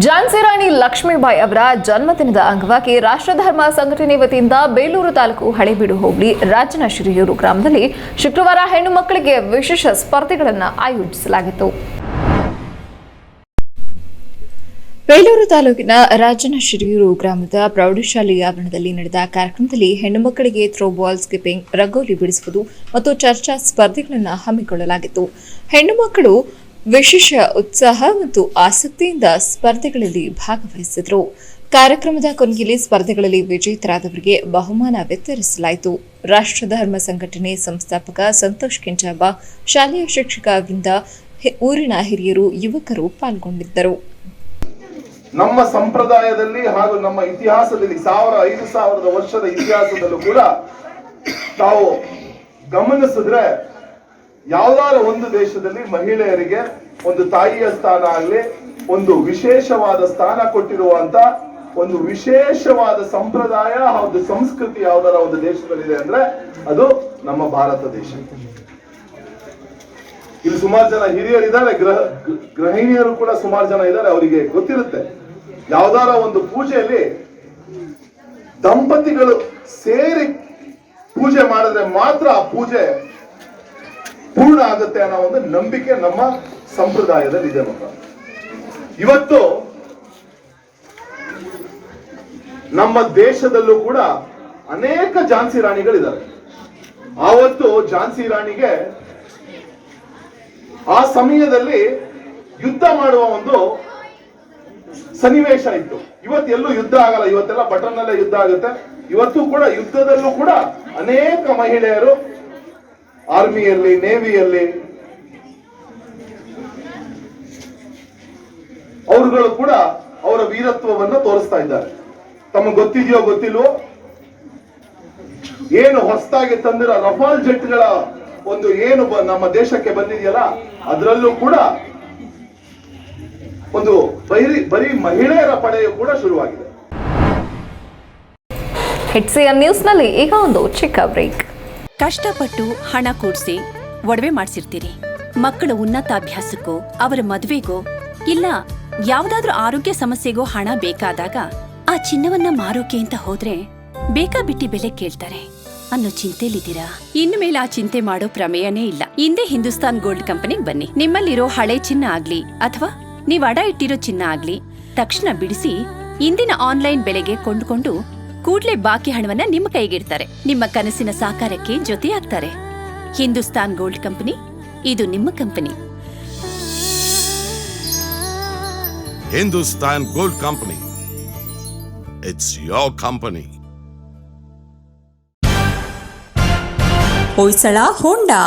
ಝಾನ್ಸಿ ರಾಣಿ ಲಕ್ಷ್ಮೀಬಾಯಿ ಅವರ ಜನ್ಮದಿನದ ಅಂಗವಾಗಿ ರಾಷ್ಟ್ರಧರ್ಮ ಸಂಘಟನೆ ವತಿಯಿಂದ ಬೇಲೂರು ತಾಲೂಕು ಹಳೇಬೀಡು ಹೋಬಳಿ ರಾಜನ ಶಿರಿಯೂರು ಗ್ರಾಮದಲ್ಲಿ ಶುಕ್ರವಾರ ಹೆಣ್ಣು ಮಕ್ಕಳಿಗೆ ವಿಶೇಷ ಸ್ಪರ್ಧೆಗಳನ್ನು ಆಯೋಜಿಸಲಾಗಿತ್ತು. ಬೇಲೂರು ತಾಲೂಕಿನ ರಾಜನ ಶಿರಿಯೂರು ಗ್ರಾಮದ ಪ್ರೌಢಶಾಲೆಯ ಆವರಣದಲ್ಲಿ ನಡೆದ ಕಾರ್ಯಕ್ರಮದಲ್ಲಿ ಹೆಣ್ಣು ಮಕ್ಕಳಿಗೆ ಥ್ರೋಬಾಲ್, ಸ್ಕಿಪ್ಪಿಂಗ್, ರಂಗೋಲಿ ಬಿಡಿಸುವುದು ಮತ್ತು ಚರ್ಚಾ ಸ್ಪರ್ಧೆಗಳನ್ನು ಹಮ್ಮಿಕೊಳ್ಳಲಾಗಿತ್ತು. ಹೆಣ್ಣು ಮಕ್ಕಳು ವಿಶೇಷ ಉತ್ಸಾಹ ಮತ್ತು ಆಸಕ್ತಿಯಿಂದ ಸ್ಪರ್ಧೆಗಳಲ್ಲಿ ಭಾಗವಹಿಸಿದರು. ಕಾರ್ಯಕ್ರಮದ ಕೊನೆಯಲ್ಲಿ ಸ್ಪರ್ಧೆಗಳಲ್ಲಿ ವಿಜೇತರಾದವರಿಗೆ ಬಹುಮಾನ ವಿತರಿಸಲಾಯಿತು. ರಾಷ್ಟ್ರಧರ್ಮ ಸಂಘಟನೆ ಸಂಸ್ಥಾಪಕ ಸಂತೋಷ್ ಕೆಂಚಾಬ, ಶಾಲೆಯ ಶಿಕ್ಷಕ ವೃಂದ, ಊರಿನ ಹಿರಿಯರು, ಯುವಕರು ಪಾಲ್ಗೊಂಡಿದ್ದರು. ನಮ್ಮ ಸಂಪ್ರದಾಯದಲ್ಲಿ ಹಾಗೂ ನಮ್ಮ ಇತಿಹಾಸದಲ್ಲಿ 5,000 ವರ್ಷದ ಇತಿಹಾಸದಲ್ಲೂ ಕೂಡ ತಾವು ಗಮನಿಸಿದ್ರೆ ಯಾವ್ದಾರ ಒಂದು ದೇಶದಲ್ಲಿ ಮಹಿಳೆಯರಿಗೆ ಒಂದು ತಾಯಿಯ ಸ್ಥಾನ ಆಗಲಿ, ಒಂದು ವಿಶೇಷವಾದ ಸ್ಥಾನ ಕೊಟ್ಟಿರುವಂತ ಒಂದು ವಿಶೇಷವಾದ ಸಂಪ್ರದಾಯ ಹಾಗೂ ಸಂಸ್ಕೃತಿ ಯಾವ್ದಾರ ಒಂದು ದೇಶದಲ್ಲಿದೆ ಅಂದ್ರೆ ಅದು ನಮ್ಮ ಭಾರತ ದೇಶ. ಇಲ್ಲಿ ಸುಮಾರು ಜನ ಹಿರಿಯರಿದ್ದಾರೆ, ಗೃಹಿಣಿಯರು ಕೂಡ ಸುಮಾರು ಜನ ಇದ್ದಾರೆ. ಅವರಿಗೆ ಗೊತ್ತಿರುತ್ತೆ, ಯಾವ್ದಾರ ಒಂದು ಪೂಜೆಯಲ್ಲಿ ದಂಪತಿಗಳು ಸೇರಿ ಪೂಜೆ ಮಾಡಿದ್ರೆ ಮಾತ್ರ ಆ ಪೂಜೆ ಪೂರ್ಣ ಆಗುತ್ತೆ ಅನ್ನೋ ಒಂದು ನಂಬಿಕೆ ನಮ್ಮ ಸಂಪ್ರದಾಯದಲ್ಲಿ ಇದೆ. ಇವತ್ತು ನಮ್ಮ ದೇಶದಲ್ಲೂ ಕೂಡ ಅನೇಕ ಝಾನ್ಸಿ ರಾಣಿಗಳಿದ್ದಾರೆ. ಆವತ್ತು ಝಾನ್ಸಿ ರಾಣಿಗೆ ಆ ಸಮಯದಲ್ಲಿ ಯುದ್ಧ ಮಾಡುವ ಒಂದು ಸನ್ನಿವೇಶ ಇತ್ತು. ಇವತ್ತೆಲ್ಲೂ ಯುದ್ಧ ಆಗಲ್ಲ, ಇವತ್ತೆಲ್ಲ ಬಟನ್ ಅಲ್ಲೇ ಯುದ್ಧ ಆಗುತ್ತೆ. ಇವತ್ತು ಕೂಡ ಯುದ್ಧದಲ್ಲೂ ಕೂಡ ಅನೇಕ ಮಹಿಳೆಯರು ಆರ್ಮಿಯಲ್ಲಿ, ನೇವಿಯಲ್ಲಿ ಅವರುಗಳು ಕೂಡ ಅವರ ವೀರತ್ವವನ್ನು ತೋರಿಸ್ತಾ ಇದ್ದಾರೆ. ತಮಗೆ ಗೊತ್ತಿದೆಯೋ ಗೊತ್ತಿಲ್ವೋ, ಏನು ಹೊಸದಾಗಿ ತಂದಿರೋ ರಫಾಲ್ ಜೆಟ್ಗಳ ಒಂದು ಏನು ನಮ್ಮ ದೇಶಕ್ಕೆ ಬಂದಿದೆಯಲ್ಲ, ಅದರಲ್ಲೂ ಕೂಡ ಒಂದು ಬರೀ ಮಹಿಳೆಯರ ಪಡೆಯು ಕೂಡ ಶುರುವಾಗಿದೆ. HCN ನ್ಯೂಸ್ನಲ್ಲಿ ಈಗ ಒಂದು ಚಿಕ್ಕ ಬ್ರೇಕ್. ಕಷ್ಟಪಟ್ಟು ಹಣ ಕೂಡಿಸಿ ಒಡವೆ ಮಾಡಿಸಿರ್ತೀರಿ. ಮಕ್ಕಳ ಉನ್ನತಾಭ್ಯಾಸಕ್ಕೋ, ಅವರ ಮದುವೆಗೋ, ಇಲ್ಲ ಯಾವುದಾದ್ರೂ ಆರೋಗ್ಯ ಸಮಸ್ಯೆಗೋ ಹಣ ಬೇಕಾದಾಗ ಆ ಚಿನ್ನವನ್ನ ಮಾರೋಕೆ ಅಂತ ಹೋದ್ರೆ ಬೇಕಾಬಿಟ್ಟಿ ಬೆಲೆ ಕೇಳ್ತಾರೆ ಅನ್ನೋ ಚಿಂತೆಲಿದ್ದೀರಾ? ಇನ್ನು ಮೇಲೆ ಆ ಚಿಂತೆ ಮಾಡೋ ಪ್ರಮೇಯನೇ ಇಲ್ಲ. ಹಿಂದೆ ಹಿಂದೂಸ್ತಾನ್ ಗೋಲ್ಡ್ ಕಂಪನಿಗೆ ಬನ್ನಿ. ನಿಮ್ಮಲ್ಲಿರೋ ಹಳೆ ಚಿನ್ನ ಆಗ್ಲಿ ಅಥವಾ ನೀವ್ ಅಡ ಇಟ್ಟಿರೋ ಚಿನ್ನ ಆಗ್ಲಿ ತಕ್ಷಣ ಬಿಡಿಸಿ ಇಂದಿನ ಆನ್ಲೈನ್ ಬೆಲೆಗೆ ಕೊಂಡುಕೊಂಡು ಕೂಡ್ಲೆ ಬಾಕಿ ಹಣವನ್ನ ನಿಮ್ಮ ಕೈಗಿಡ್ತಾರೆ. ನಿಮ್ಮ ಕನಸಿನ ಸಾಕಾರಕ್ಕೆ ಜೊತೆಯಾಗ್ತಾರೆ. ಹಿಂದೂಸ್ತಾನ್ ಗೋಲ್ಡ್ ಕಂಪನಿ, ಇದು ನಿಮ್ಮ company. Hindustan Gold Company. It's your company. Hoysala Honda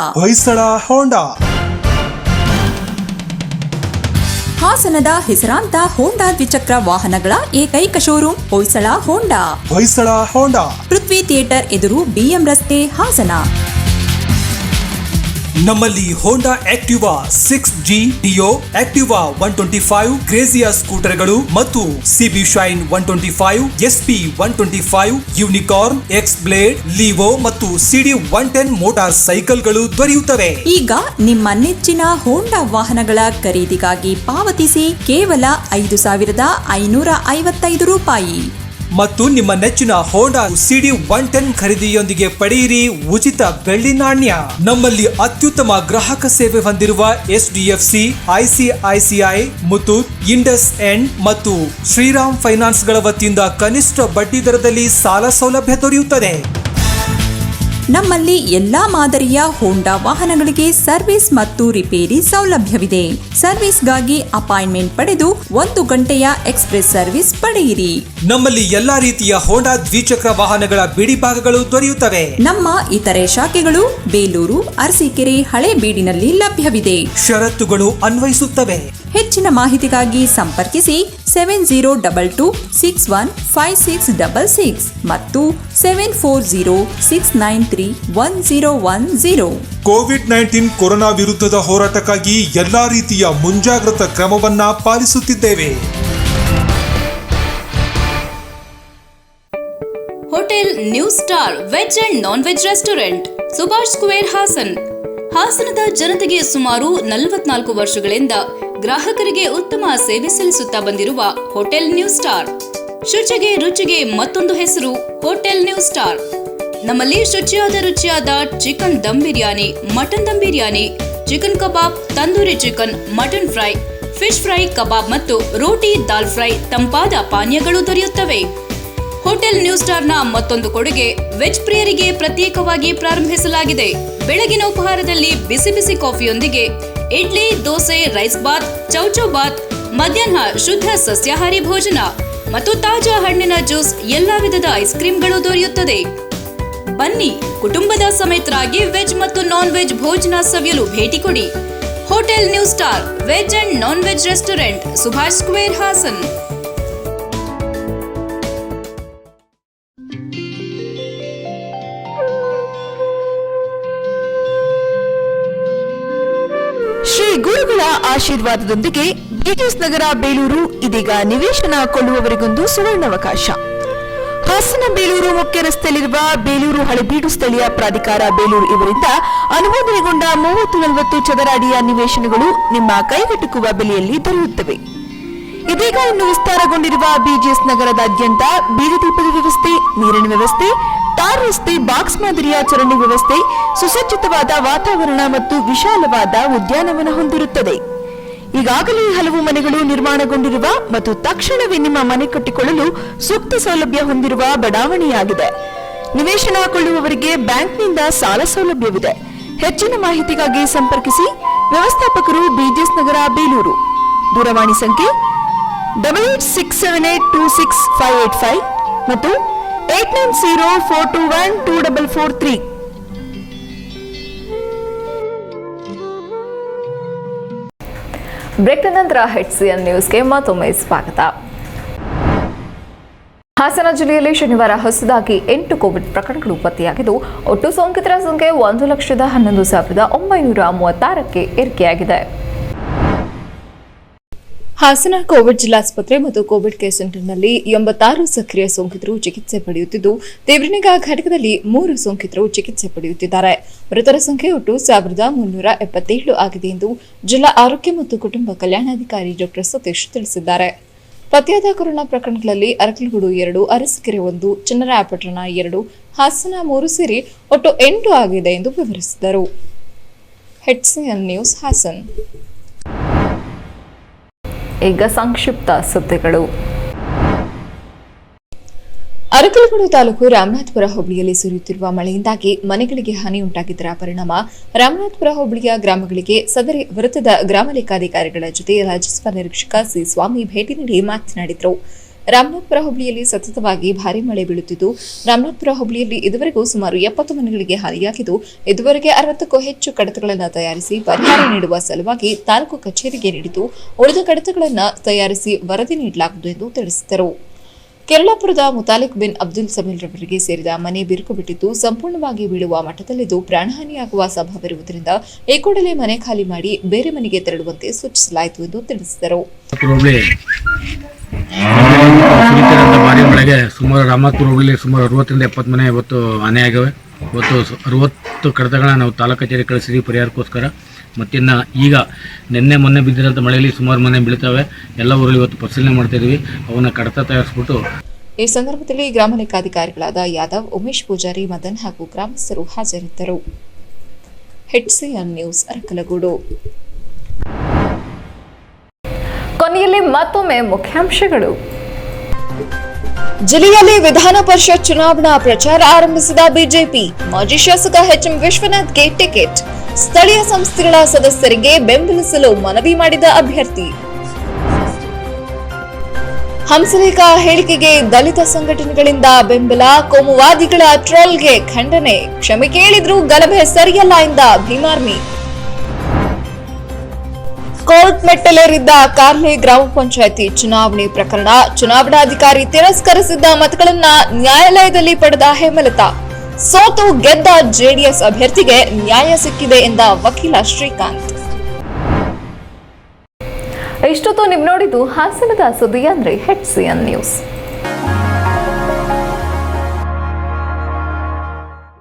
ಹಾಸನದ ಹೆಸರಾಂತ ಹೋಂಡಾ ದ್ವಿಚಕ್ರ ವಾಹನಗಳ ಏಕೈಕ showroom Hoysala Honda Prithvi theatre ಎದುರು BM ರಸ್ತೆ, ಹಾಸನ. ನಮ್ಮಲ್ಲಿ Honda Activa 6G, Dio, Activa 125, Grazia ಸ್ಕೂಟರ್ಗಳು ಮತ್ತು CB Shine 125, SP 125, Unicorn, X Blade, Livo ಮತ್ತು CD 110 ಮೋಟಾರ್ ಸೈಕಲ್ಗಳು ದೊರೆಯುತ್ತವೆ. ಈಗ ನಿಮ್ಮ ನೆಚ್ಚಿನ ಹೋಂಡಾ ವಾಹನಗಳ ಖರೀದಿಗಾಗಿ ಪಾವತಿಸಿ ಕೇವಲ 5,555 ರೂಪಾಯಿ. ಮತ್ತು ನಿಮ್ಮ ನೆಚ್ಚಿನ ಹೋಂಡಾ CD 110 ಖರೀದಿಯೊಂದಿಗೆ ಪಡೆಯಿರಿ ಉಚಿತ ಬೆಳ್ಳಿ ನಾಣ್ಯ. ನಮ್ಮಲ್ಲಿ ಅತ್ಯುತ್ತಮ ಗ್ರಾಹಕ ಸೇವೆ ಹೊಂದಿರುವ SDFC, ICICI, Muthoot, Indus end ಮತ್ತು ಶ್ರೀರಾಮ್ ಫೈನಾನ್ಸ್ ಗಳ ವತಿಯಿಂದ ಕನಿಷ್ಠ ಬಡ್ಡಿ ದರದಲ್ಲಿ ಸಾಲ ಸೌಲಭ್ಯ ದೊರೆಯುತ್ತದೆ. ನಮ್ಮಲ್ಲಿ ಎಲ್ಲಾ ಮಾದರಿಯ ಹೋಂಡಾ ವಾಹನಗಳಿಗೆ ಸರ್ವಿಸ್ ಮತ್ತು ರಿಪೇರಿ ಸೌಲಭ್ಯವಿದೆ. ಸರ್ವಿಸ್ಗಾಗಿ ಅಪಾಯಿಂಟ್ಮೆಂಟ್ ಪಡೆದು 1 ಗಂಟೆಯ ಎಕ್ಸ್ಪ್ರೆಸ್ ಸರ್ವಿಸ್ ಪಡೆಯಿರಿ. ನಮ್ಮಲ್ಲಿ ಎಲ್ಲಾ ರೀತಿಯ ಹೋಂಡಾ ದ್ವಿಚಕ್ರ ವಾಹನಗಳ ಬಿಡಿ ಭಾಗಗಳು ದೊರೆಯುತ್ತವೆ. ನಮ್ಮ ಇತರೆ ಶಾಖೆಗಳು ಬೇಲೂರು, ಅರಸೀಕೆರೆ, ಹಳೇಬೀಡಿನಲ್ಲಿ ಲಭ್ಯವಿದೆ. ಷರತ್ತುಗಳು ಅನ್ವಯಿಸುತ್ತವೆ. ಹೆಚ್ಚಿನ ಮಾಹಿತಿಗಾಗಿ ಸಂಪರ್ಕಿಸಿ 7022615666 ಮತ್ತು 7406931010. ಕೋವಿಡ್-19 ಕೊರೋನಾ ವಿರುದ್ಧದ ಹೋರಾಟಕ್ಕಾಗಿ ಎಲ್ಲಾ ರೀತಿಯ ಮುಂಜಾಗ್ರತಾ ಕ್ರಮವನ್ನ ಪಾಲಿಸುತ್ತಿದ್ದೇವೆ. Hotel new star veg and non veg restaurant, Subhash square, Hassan. ಹಾಸನದ ಜನತೆಗೆ ಸುಮಾರು 44 ವರ್ಷಗಳಿಂದ ಗ್ರಾಹಕರಿಗೆ ಉತ್ತಮ ಸೇವೆ ಸಲ್ಲಿಸುತ್ತಾ ಬಂದಿರುವ ಹೋಟೆಲ್ ನ್ಯೂ ಸ್ಟಾರ್. ಶುಚಿಗೆ ರುಚಿಗೆ ಮತ್ತೊಂದು ಹೆಸರು ಹೋಟೆಲ್ ನ್ಯೂ ಸ್ಟಾರ್. ನಮ್ಮಲ್ಲಿ ರುಚಿಯಾದ chicken dum biryani, mutton dum biryani, chicken kebab, tandoori chicken, mutton fry, fish fry, kebab ಮತ್ತು ರೋಟಿ, ದಾಲ್ ಫ್ರೈ, ತಂಪಾದ ಪಾನೀಯಗಳು ದೊರೆಯುತ್ತವೆ. ಹೋಟೆಲ್ ನ್ಯೂ ಸ್ಟಾರ್ನ ಮತ್ತೊಂದು ಕೊಡುಗೆ ವೆಜ್ ಪ್ರಿಯರಿಗೆ ಪ್ರತ್ಯೇಕವಾಗಿ ಪ್ರಾರಂಭಿಸಲಾಗಿದೆ. ಬೆಳಗಿನ ಉಪಹಾರದಲ್ಲಿ ಬಿಸಿ ಬಿಸಿ ಕಾಫಿಯೊಂದಿಗೆ ಇಡ್ಲಿ, ದೋಸೆ, ರೈಸ್ ಬಾತ್, ಚೌಚೌ ಬಾತ್, ಮಧ್ಯಾಹ್ನ ಶುದ್ಧ ಸಸ್ಯಾಹಾರಿ ಭೋಜನ ಮತ್ತು ತಾಜಾ ಹಣ್ಣಿನ ಜ್ಯೂಸ್, ಎಲ್ಲಾ ವಿಧದ ಐಸ್ ಕ್ರೀಮ್ಗಳು ದೊರೆಯುತ್ತದೆ. ಬನ್ನಿ, ಕುಟುಂಬದ ಸಮೇತರಾಗಿ ವೆಜ್ ಮತ್ತು ನಾನ್ ವೆಜ್ ಭೋಜನ ಸವಿಯಲು ಭೇಟಿ ಕೊಡಿ. Hotel new star veg and non veg restaurant, Subhash square, Hassan. Shri ಗುರುಗಳ ಆಶೀರ್ವಾದದೊಂದಿಗೆ ಬಿಟಿಎಸ್ ನಗರ ಬೇಲೂರು ಇದೀಗ ನಿವೇಶನ ಕೊಳ್ಳುವವರಿಗೊಂದು ಸುವರ್ಣಾವಕಾಶ. ಹಾಸನ ಬೇಲೂರು ಮುಖ್ಯ ರಸ್ತೆಯಲ್ಲಿರುವ ಬೇಲೂರು ಹಳೆಬೀಡು ಸ್ಥಳೀಯ ಪ್ರಾಧಿಕಾರ ಬೇಲೂರು ಇವರಿಂದ ಅನುಮೋದನೆಗೊಂಡ 30-40 ಚದರ ಅಡಿಯ ನಿವೇಶನಗಳು ನಿಮ್ಮ ಕೈಗೆಟುಕುವ ಬೆಲೆಯಲ್ಲಿ ದೊರೆಯುತ್ತವೆ. ಇದೀಗ ಇನ್ನು ವಿಸ್ತಾರಗೊಂಡಿರುವ ಬಿಜಿಎಸ್ ನಗರದಾದ್ಯಂತ ಬೀದಿ ದೀಪದ ವ್ಯವಸ್ಥೆ, ನೀರಿನ ವ್ಯವಸ್ಥೆ, ಟಾರ್ ರಸ್ತೆ, ಬಾಕ್ಸ್ ಮಾದರಿಯ ಚರಂಡಿ ವ್ಯವಸ್ಥೆ, ಸುಸಜ್ಜಿತವಾದ ವಾತಾವರಣ ಮತ್ತು ವಿಶಾಲವಾದ ಉದ್ಯಾನವನ ಹೊಂದಿರುತ್ತದೆ. ಈಗಾಗಲೇ ಹಲವು ಮನೆಗಳು ನಿರ್ಮಾಣಗೊಂಡಿರುವ ಮತ್ತು ತಕ್ಷಣವೇ ನಿಮ್ಮ ಮನೆ ಕಟ್ಟಿಕೊಳ್ಳಲು ಸೂಕ್ತ ಸೌಲಭ್ಯ ಹೊಂದಿರುವ ಬಡಾವಣೆಯಾಗಿದೆ. ನಿವೇಶನ ಕೊಳ್ಳುವವರಿಗೆ ಬ್ಯಾಂಕ್ನಿಂದ ಸಾಲ ಸೌಲಭ್ಯವಿದೆ. ಹೆಚ್ಚಿನ ಮಾಹಿತಿಗಾಗಿ ಸಂಪರ್ಕಿಸಿ. ವ್ಯವಸ್ಥಾಪಕರು ಬಿಜಿಎಸ್ ನಗರ ಬೇಲೂರು. ದೂರವಾಣಿ ಸಂಖ್ಯೆ 8867826585 ಮತ್ತು 8904212443. ಬ್ರೇಕ್ ನಂತರ HCN ನ್ಯೂಸ್ಗೆ ಮತ್ತೊಮ್ಮೆ ಸ್ವಾಗತ. ಹಾಸನ ಜಿಲ್ಲೆಯಲ್ಲಿ ಶನಿವಾರ ಹೊಸದಾಗಿ 8 ಕೋವಿಡ್ ಪ್ರಕರಣಗಳು ಪತ್ತೆಯಾಗಿದ್ದು ಒಟ್ಟು ಸೋಂಕಿತರ ಸಂಖ್ಯೆ 1,11,936ಕ್ಕೆ ಏರಿಕೆಯಾಗಿದೆ. ಹಾಸನ ಕೋವಿಡ್ ಜಿಲ್ಲಾಸ್ಪತ್ರೆ ಮತ್ತು ಕೋವಿಡ್ ಕೇರ್ ಸೆಂಟರ್ನಲ್ಲಿ 86 ಸಕ್ರಿಯ ಸೋಂಕಿತರು ಚಿಕಿತ್ಸೆ ಪಡೆಯುತ್ತಿದ್ದು, ತೀವ್ರ ನಿಗಾ ಘಟಕದಲ್ಲಿ 3 ಸೋಂಕಿತರು ಚಿಕಿತ್ಸೆ ಪಡೆಯುತ್ತಿದ್ದಾರೆ. ಮೃತರ ಸಂಖ್ಯೆ ಒಟ್ಟು 1,377 ಆಗಿದೆ ಎಂದು ಜಿಲ್ಲಾ ಆರೋಗ್ಯ ಮತ್ತು ಕುಟುಂಬ ಕಲ್ಯಾಣಾಧಿಕಾರಿ ಡಾ ಸತೀಶ್ ತಿಳಿಸಿದ್ದಾರೆ. ಪತ್ತೆಯಾದ ಕೊರೋನಾ ಪ್ರಕರಣಗಳಲ್ಲಿ ಅರಕಲಗೂಡು 2, ಅರಸೀಕೆರೆ 1, ಚನ್ನರಾಯಪಟ್ಟಣ 2, ಹಾಸನ 3 ಸೇರಿ ಒಟ್ಟು 8 ಆಗಿದೆ ಎಂದು ವಿವರಿಸಿದರು. HCN news Hassan. ಈಗ ಸಂಕ್ಷಿಪ್ತ ಸುದ್ದಿಗಳು. ಅರಕಲಗೂಡು ತಾಲೂಕು ರಾಮನಾಥಪುರ ಹೋಬಳಿಯಲ್ಲಿ ಸುರಿಯುತ್ತಿರುವ ಮಳೆಯಿಂದಾಗಿ ಮನೆಗಳಿಗೆ ಹಾನಿಯುಂಟಾಗಿದ್ದರ ಪರಿಣಾಮ ರಾಮನಾಥಪುರ ಹೋಬಳಿಯ ಗ್ರಾಮಗಳಿಗೆ ಸದರಿ ವೃತ್ತದ ಗ್ರಾಮ ಲೆಕ್ಕಾಧಿಕಾರಿಗಳ ಜೊತೆ ರಾಜಸ್ವ ನಿರೀಕ್ಷಕ ಸಿ ಸ್ವಾಮಿ ಭೇಟಿ ನೀಡಿ ಮಾತನಾಡಿದರು. ರಾಮನಾಥಪುರ ಹೋಬಳಿಯಲ್ಲಿ ಸತತವಾಗಿ ಭಾರೀ ಮಳೆ ಬೀಳುತ್ತಿದ್ದು, ರಾಮನಾಥಪುರ ಹೋಬಳಿಯಲ್ಲಿ ಇದುವರೆಗೂ ಸುಮಾರು 70 ಮನೆಗಳಿಗೆ ಹಾನಿಯಾಗಿದ್ದು, ಇದುವರೆಗೆ 60ಕ್ಕೂ ಹೆಚ್ಚು ಕಡತಗಳನ್ನು ತಯಾರಿಸಿ ಪರಿಹಾರ ನೀಡುವ ಸಲುವಾಗಿ ತಾಲೂಕು ಕಚೇರಿಗೆ ನೀಡಿದ್ದು, ಉಳಿದ ಕಡತಗಳನ್ನು ತಯಾರಿಸಿ ವರದಿ ನೀಡಲಾಗುವುದು ಎಂದು ತಿಳಿಸಿದರು. ಕೇರಳಾಪುರದ ಮುತಾಲಿಕ್ ಬಿನ್ ಅಬ್ದುಲ್ ಸಮೀಲ್ ರವರಿಗೆ ಸೇರಿದ ಮನೆ ಬಿರುಕು ಬಿಟ್ಟಿದ್ದು, ಸಂಪೂರ್ಣವಾಗಿ ಬೀಳುವ ಮಟ್ಟದಲ್ಲಿದ್ದು ಪ್ರಾಣಹಾನಿಯಾಗುವ ಸಂಭವವಿರುವುದರಿಂದ ಈ ಕೂಡಲೇ ಮನೆ ಖಾಲಿ ಮಾಡಿ ಬೇರೆ ಮನೆಗೆ ತೆರಳುವಂತೆ ಸೂಚಿಸಲಾಯಿತು ಎಂದು ತಿಳಿಸಿದರು. ಭಾರಿ ಮಳೆಗೆ ಸುಮಾರು ರಾಮನಾಥಪುರ ಹೋಬಳಿಯಲ್ಲಿ ಸುಮಾರು 60ರಿಂದ 70 ಮನೆ ಇವತ್ತು ಹಾನಿಯಾಗಿವೆ. ಇವತ್ತು 60 ಕಡತಗಳನ್ನ ನಾವು ತಾಲೂಕು ಕಚೇರಿ ಕಳಿಸಿದ್ವಿ ಪರಿಹಾರಕ್ಕೋಸ್ಕರ. ಮತ್ತಿನ್ನು ಈಗ ಮೊನ್ನೆ ಬಿದ್ದಿರೋಂಥ ಮಳೆಯಲ್ಲಿ ಸುಮಾರು ಮನೆ ಬೀಳ್ತವೆ. ಎಲ್ಲ ಊರಲ್ಲಿ ಇವತ್ತು ಪರಿಶೀಲನೆ ಮಾಡ್ತಾ ಇದೀವಿ. ಅವನ್ನ ಕಡತ ತಯಾರಿಸ್ಬಿಟ್ಟು ಈ ಸಂದರ್ಭದಲ್ಲಿ ಗ್ರಾಮ ಲೆಕ್ಕಾಧಿಕಾರಿಗಳಾದ ಯಾದವ್, ಉಮೇಶ್ ಪೂಜಾರಿ, ಮದನ್ ಹಾಗೂ ಗ್ರಾಮಸ್ಥರು ಹಾಜರಿದ್ದರು. HCN news Arkalgud. ಕೊನೆಯಲ್ಲಿ ಮತ್ತೊಮ್ಮೆ ಮುಖ್ಯಾಂಶಗಳು. ಜಿಲ್ಲೆಯಲ್ಲಿ ವಿಧಾನ ಪರಿಷತ್ ಚುನಾವಣಾ ಪ್ರಚಾರ ಆರಂಭಿಸಿದ ಬಿಜೆಪಿ. ಮಾಜಿ ಶಾಸಕ ಎಚ್ಎಂ ವಿಶ್ವನಾಥ್ಗೆ ಟಿಕೆಟ್. ಸ್ಥಳೀಯ ಸಂಸ್ಥೆಗಳ ಸದಸ್ಯರಿಗೆ ಬೆಂಬಲಿಸಲು ಮನವಿ ಮಾಡಿದ ಅಭ್ಯರ್ಥಿ. ಹಂಸಲೇಖ ಹೇಳಿಕೆಗೆ ದಲಿತ ಸಂಘಟನೆಗಳಿಂದ ಬೆಂಬಲ. ಕೋಮುವಾದಿಗಳ ಟ್ರೋಲ್ಗೆ ಖಂಡನೆ. ಕ್ಷಮೆ ಕೇಳಿದ್ರೂ ಗಲಭೆ ಸರಿಯಲ್ಲ ಎಂದ ಭೀಮಾರ್ಮಿ. ಕೋರ್ಟ್ ಮೆಟ್ಟಲೇರಿದ್ದ ಕಾರ್ಲೆ ಗ್ರಾಮ ಪಂಚಾಯಿತಿ ಚುನಾವಣೆ ಪ್ರಕರಣ. ಚುನಾವಣಾಧಿಕಾರಿ ತಿರಸ್ಕರಿಸಿದ್ದ ಮತಗಳನ್ನ ನ್ಯಾಯಾಲಯದಲ್ಲಿ ಪಡೆದ ಹೇಮಲತಾ. ಸೋತು ಗೆದ್ದ ಜೆಡಿಎಸ್ ಅಭ್ಯರ್ಥಿಗೆ ನ್ಯಾಯ ಸಿಕ್ಕಿದೆ ಎಂದ ವಕೀಲ ಶ್ರೀಕಾಂತ್. ಇಷ್ಟೊತ್ತು ನೀವು ನೋಡಿದ್ದು ಹಾಸನದ ಸುದ್ದಿ ಅಂದ್ರೆ HCN ನ್ಯೂಸ್.